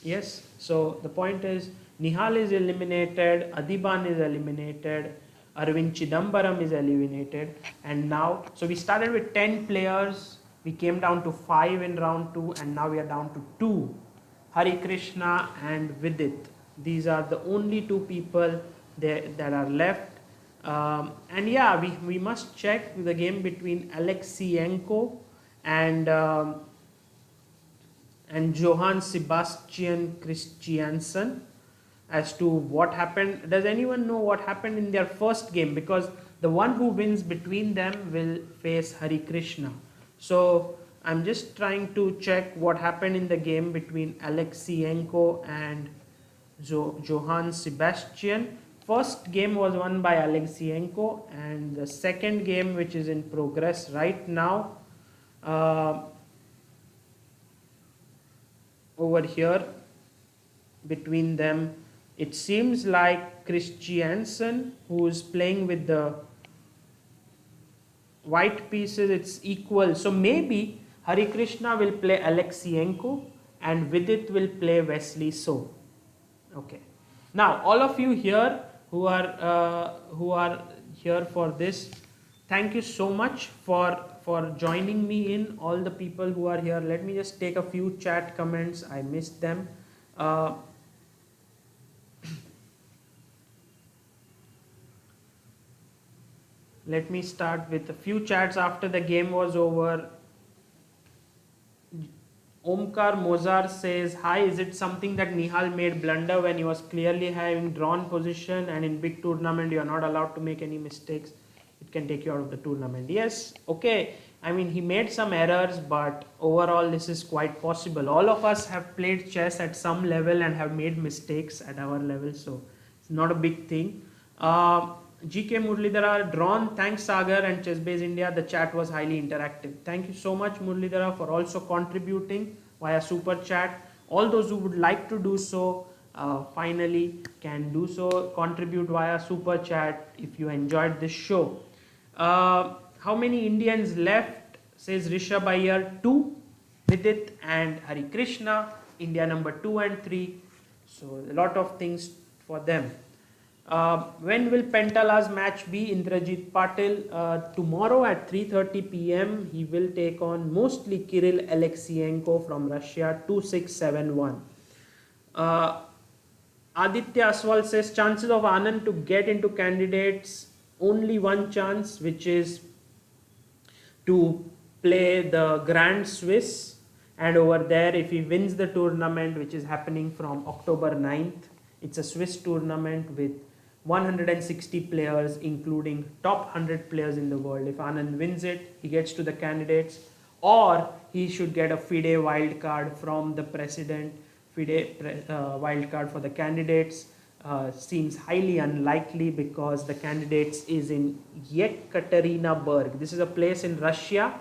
Yes, so the point is Nihal is eliminated, Adhiban is eliminated, Arvind Chidambaram is eliminated, and now, so we started with 10 players, we came down to 5 in round 2, and now we are down to 2, Hari Krishna and Vidit. These are the only 2 people that are left. And yeah, we must check the game between Alexienko and Johann Sebastian Christiansen as to what happened. Does anyone know what happened in their first game? Because the one who wins between them will face Hari Krishna. So I'm just trying to check what happened in the game between Alexienko and Johann Sebastian. First game was won by Alexienko, and the second game, which is in progress right now, over here between them, it seems like Christiansen, who is playing with the white pieces, it's equal. So maybe Hari Krishna will play Alexienko and Vidit will play Wesley So. Okay. Now all of you here who are here for this, thank you so much for joining me in. All the people who are here, let me just take a few chat comments, I missed them. Let me start with a few chats after the game was over. Omkar Mozar says, hi, is it something that Nihal made blunder when he was clearly having drawn position, and in big tournament you are not allowed to make any mistakes? It can take you out of the tournament. Yes, okay. I mean, he made some errors, but overall this is quite possible. All of us have played chess at some level and have made mistakes at our level, so it's not a big thing. GK Murlidhara, drawn, thanks Sagar and Chessbase India, the chat was highly interactive. Thank you so much Murlidhara for also contributing via super chat. All those who would like to do so, finally can do so, contribute via super chat if you enjoyed this show. How many Indians left? says Rishabh Iyer 2, Vidit and Hari Krishna, India number 2 and 3. So a lot of things for them. When will Pentala's match be? Indrajit Patil. Tomorrow at 3:30 p.m. he will take on mostly Kirill Alexienko from Russia, 2671. Aditya Aswal says chances of Anand to get into candidates, only one chance, which is to play the Grand Swiss, and over there if he wins the tournament, which is happening from October 9th, it's a Swiss tournament with 160 players including top 100 players in the world. If Anand wins it, he gets to the candidates, or he should get a FIDE wild card from the president. FIDE wild card for the candidates seems highly unlikely because the candidates is in Yekaterinburg. This is a place in Russia,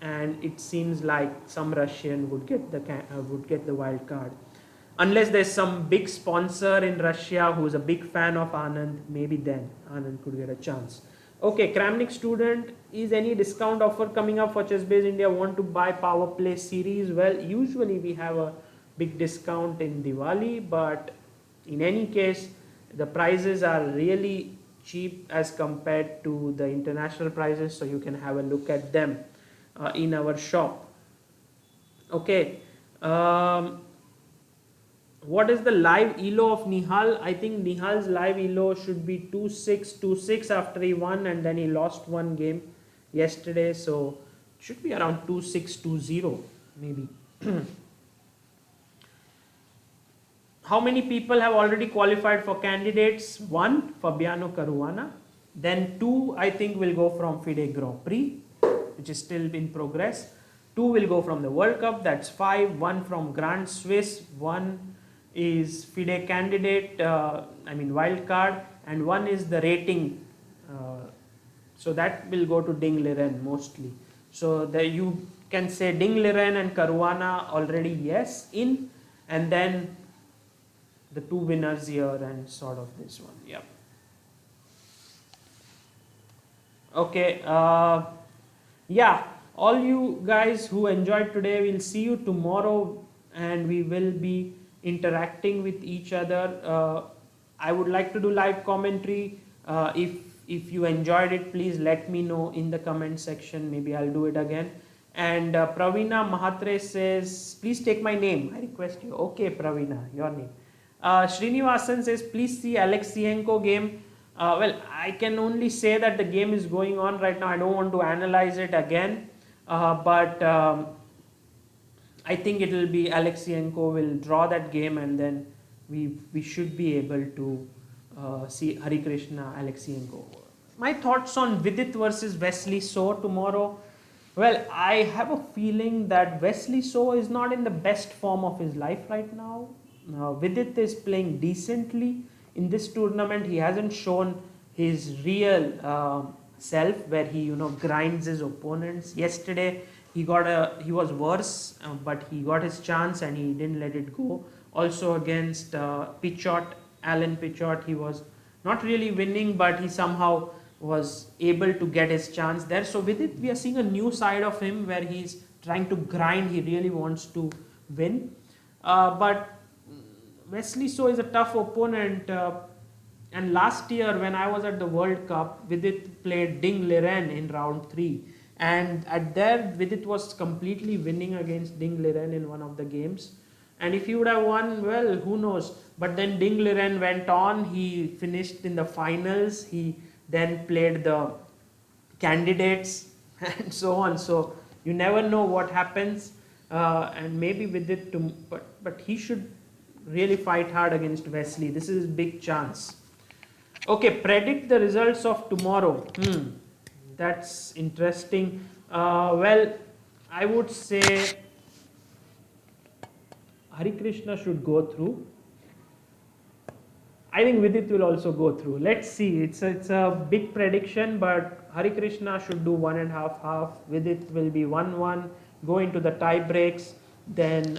and it seems like some Russian would get the wild card. Unless there's some big sponsor in Russia who's a big fan of Anand, maybe then Anand could get a chance. Okay, Kramnik student, is any discount offer coming up for Chess India? Want to buy Power Play series? Well, usually we have a big discount in Diwali, but in any case, the prices are really cheap as compared to the international prices, so you can have a look at them in our shop. Okay. What is the live elo of Nihal? I think Nihal's live elo should be 2-6 after he won, and then he lost one game yesterday, so it should be around 2-6 maybe. How many people have already qualified for candidates? 1, Fabiano Caruana. Then 2, I think, will go from FIDE Grand Prix, which is still in progress. 2 will go from the World Cup, that's 5. 1 from Grand Swiss. 1 is FIDE candidate, wild card, and 1 is the rating. So that will go to Ding Liren mostly. So there you can say Ding Liren and Caruana already yes in, and then the 2 winners here and sort of this one. Yeah. Okay. Yeah. All you guys who enjoyed today, we'll see you tomorrow, and we will be interacting with each other. I would like to do live commentary. If you enjoyed it, please let me know in the comment section. Maybe I'll do it again. And Pravina Mahatre says, please take my name. I request you. Okay, Pravina, your name. Srinivasan says, please see Alexienko game. Well, I can only say that the game is going on right now. I don't want to analyze it again. But I think it will be Alexienko will draw that game, and then we should be able to see Hari Krishna Alexienko. My thoughts on Vidit versus Wesley So tomorrow. Well, I have a feeling that Wesley So is not in the best form of his life right now. Vidit is playing decently in this tournament. He hasn't shown his real self, where he grinds his opponents. Yesterday he was worse, but he got his chance and he didn't let it go. Also against Alan Pichot, he was not really winning, but he somehow was able to get his chance there. So with it, we are seeing a new side of him where he's trying to grind. He really wants to win. But Wesley So is a tough opponent. And last year when I was at the World Cup, Vidit played Ding Liren in round 3. And at there, Vidit was completely winning against Ding Liren in one of the games. And if he would have won, well, who knows. But then Ding Liren went on. He finished in the finals. He then played the candidates and so on. So you never know what happens. And maybe Vidit, but he should really fight hard against Wesley. This is his big chance. Okay, predict the results of tomorrow. That's interesting. Well, I would say Hari Krishna should go through. I think Vidit will also go through. Let's see. It's a big prediction, but Hari Krishna should do 1.5-half. Vidit will be 1-1, go into the tie breaks. Then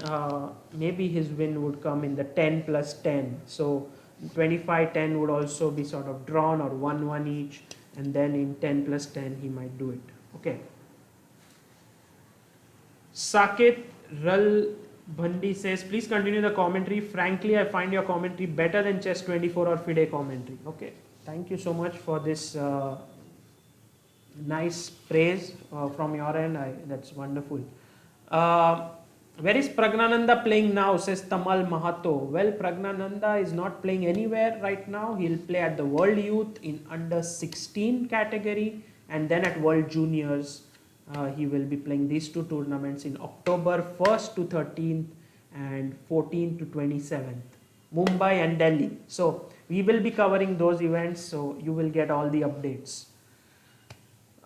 maybe his win would come in the 10 plus 10. So 25-10 would also be sort of drawn, or 1-1 each. And then in 10 plus 10 he might do it. Okay. Saket Ral Bhandi says, please continue the commentary. Frankly, I find your commentary better than Chess 24 or FIDE commentary. Okay, thank you so much for this nice praise from your end. That's wonderful. Uh, where is Pragnananda playing now? Says Tamal Mahato. Well, Pragnananda is not playing anywhere right now. He'll play at the World Youth in under 16 category, and then at World Juniors. He will be playing these two tournaments in October 1st to 13th and 14th to 27th. Mumbai and Delhi. So we will be covering those events, so you will get all the updates.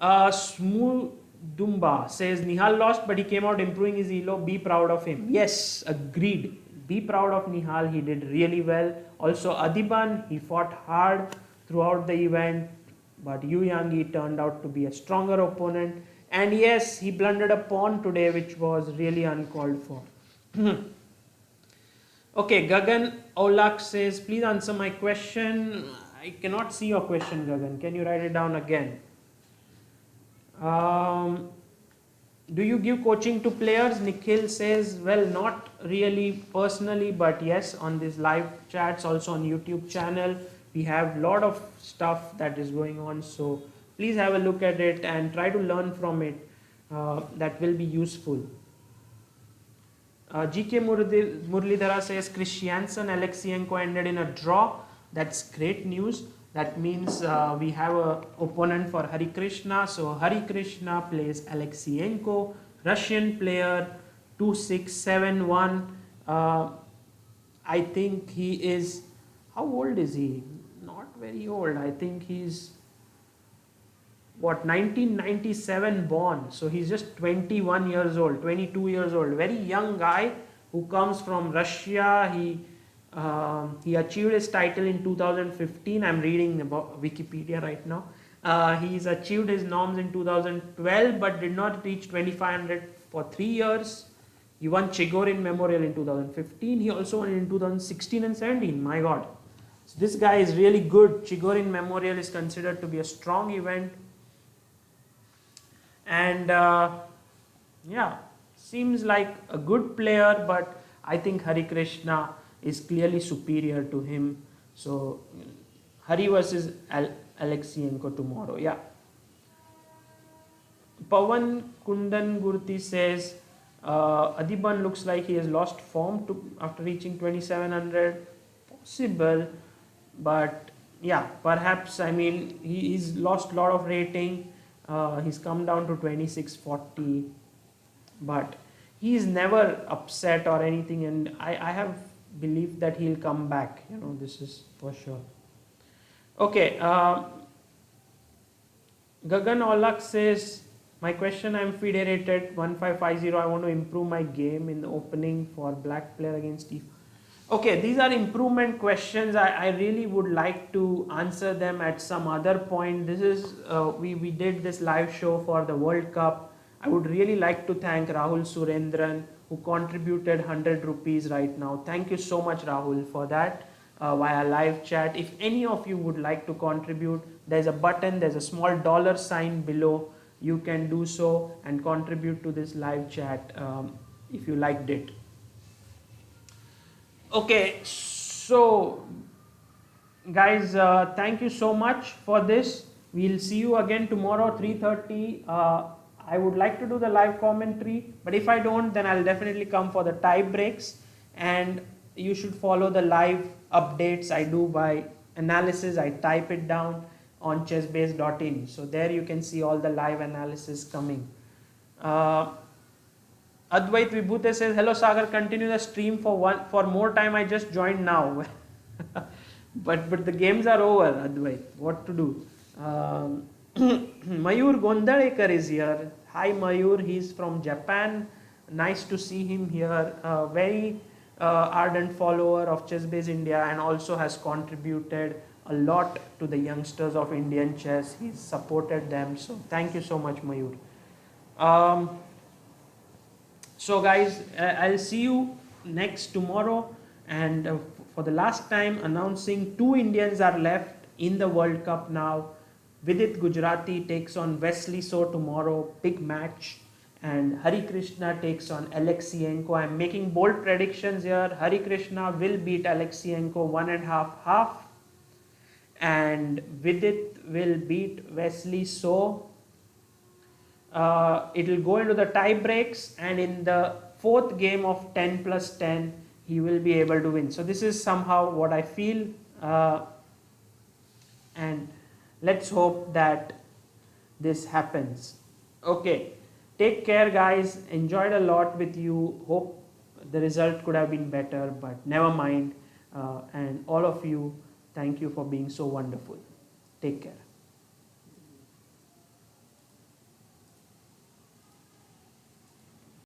Smudumba says Nihal lost, but he came out improving his elo. Be proud of him. Yes, agreed. Be proud of Nihal. He did really well. Also, Adhiban, he fought hard throughout the event, but Yu Yangyi turned out to be a stronger opponent. And yes, he blundered a pawn today, which was really uncalled for. Okay, Gagan Olak says, please answer my question. I cannot see your question, Gagan. Can you write it down again? Do you give coaching to players? Nikhil says, well, not really personally, but yes, on these live chats, also on YouTube channel, we have a lot of stuff that is going on. So please have a look at it and try to learn from it. That will be useful. GK Murlidhara says, Christiansen Alexienko ended in a draw. That's great news. That means we have an opponent for Hari Krishna. So Hari Krishna plays Alexienko, Russian player, 2671. I think he is, how old is he? Not very old. I think he's, 1997 born. So he's just 21 years old, 22 years old. Very young guy who comes from Russia. He achieved his title in 2015. I'm reading about Wikipedia right now. He's achieved his norms in 2012 but did not reach 2500 for 3 years. He won Chigorin Memorial in 2015. He also won in 2016 and 17. My God. So this guy is really good. Chigorin Memorial is considered to be a strong event. And yeah, seems like a good player, but I think Hari Krishna is clearly superior to him. So Hari versus Alexienko tomorrow. Yeah. Pavan Kundan Gurti says Adhiban looks like he has lost form after reaching 2700. Possible, but yeah, perhaps. I mean, he's lost a lot of rating. He's come down to 2640, but he's never upset or anything, and I have belief that he'll come back. This is for sure. Okay, Gagan Olak says, my question, I'm FIDE rated 1550. I want to improve my game in the opening for black player against Steve. Okay, these are improvement questions. I really would like to answer them at some other point. This is, we did this live show for the World Cup. I would really like to thank Rahul Surendran, who contributed 100 rupees right now. Thank you so much, Rahul, for that via live chat. If any of you would like to contribute, there's a button, there's a small dollar sign below. You can do so and contribute to this live chat if you liked it. Okay, so guys, thank you so much for this. We'll see you again tomorrow 3:30. I would like to do the live commentary, but if I don't, then I'll definitely come for the tie breaks, and you should follow the live updates I do by analysis. I type it down on chessbase.in, so there you can see all the live analysis coming. Advait Vibhute says, hello Sagar, continue the stream for more time. I just joined now. but the games are over, Advait. What to do? Mayur Gondalekar is here. Hi Mayur, he's from Japan. Nice to see him here. Very ardent follower of Chessbase India, and also has contributed a lot to the youngsters of Indian chess. He's supported them. So thank you so much, Mayur. So guys, I'll see you next tomorrow, and for the last time announcing 2 Indians are left in the World Cup now. Vidit Gujarati takes on Wesley So tomorrow, big match, and Hari Krishna takes on Alexienko. I'm making bold predictions here. Hari Krishna will beat Alexienko 1.5 and Vidit will beat Wesley. So it will go into the tie breaks, and in the fourth game of 10 plus 10, he will be able to win. So this is somehow what I feel, and let's hope that this happens. Okay, take care, guys. Enjoyed a lot with you. Hope the result could have been better, but never mind. And all of you, thank you for being so wonderful. Take care.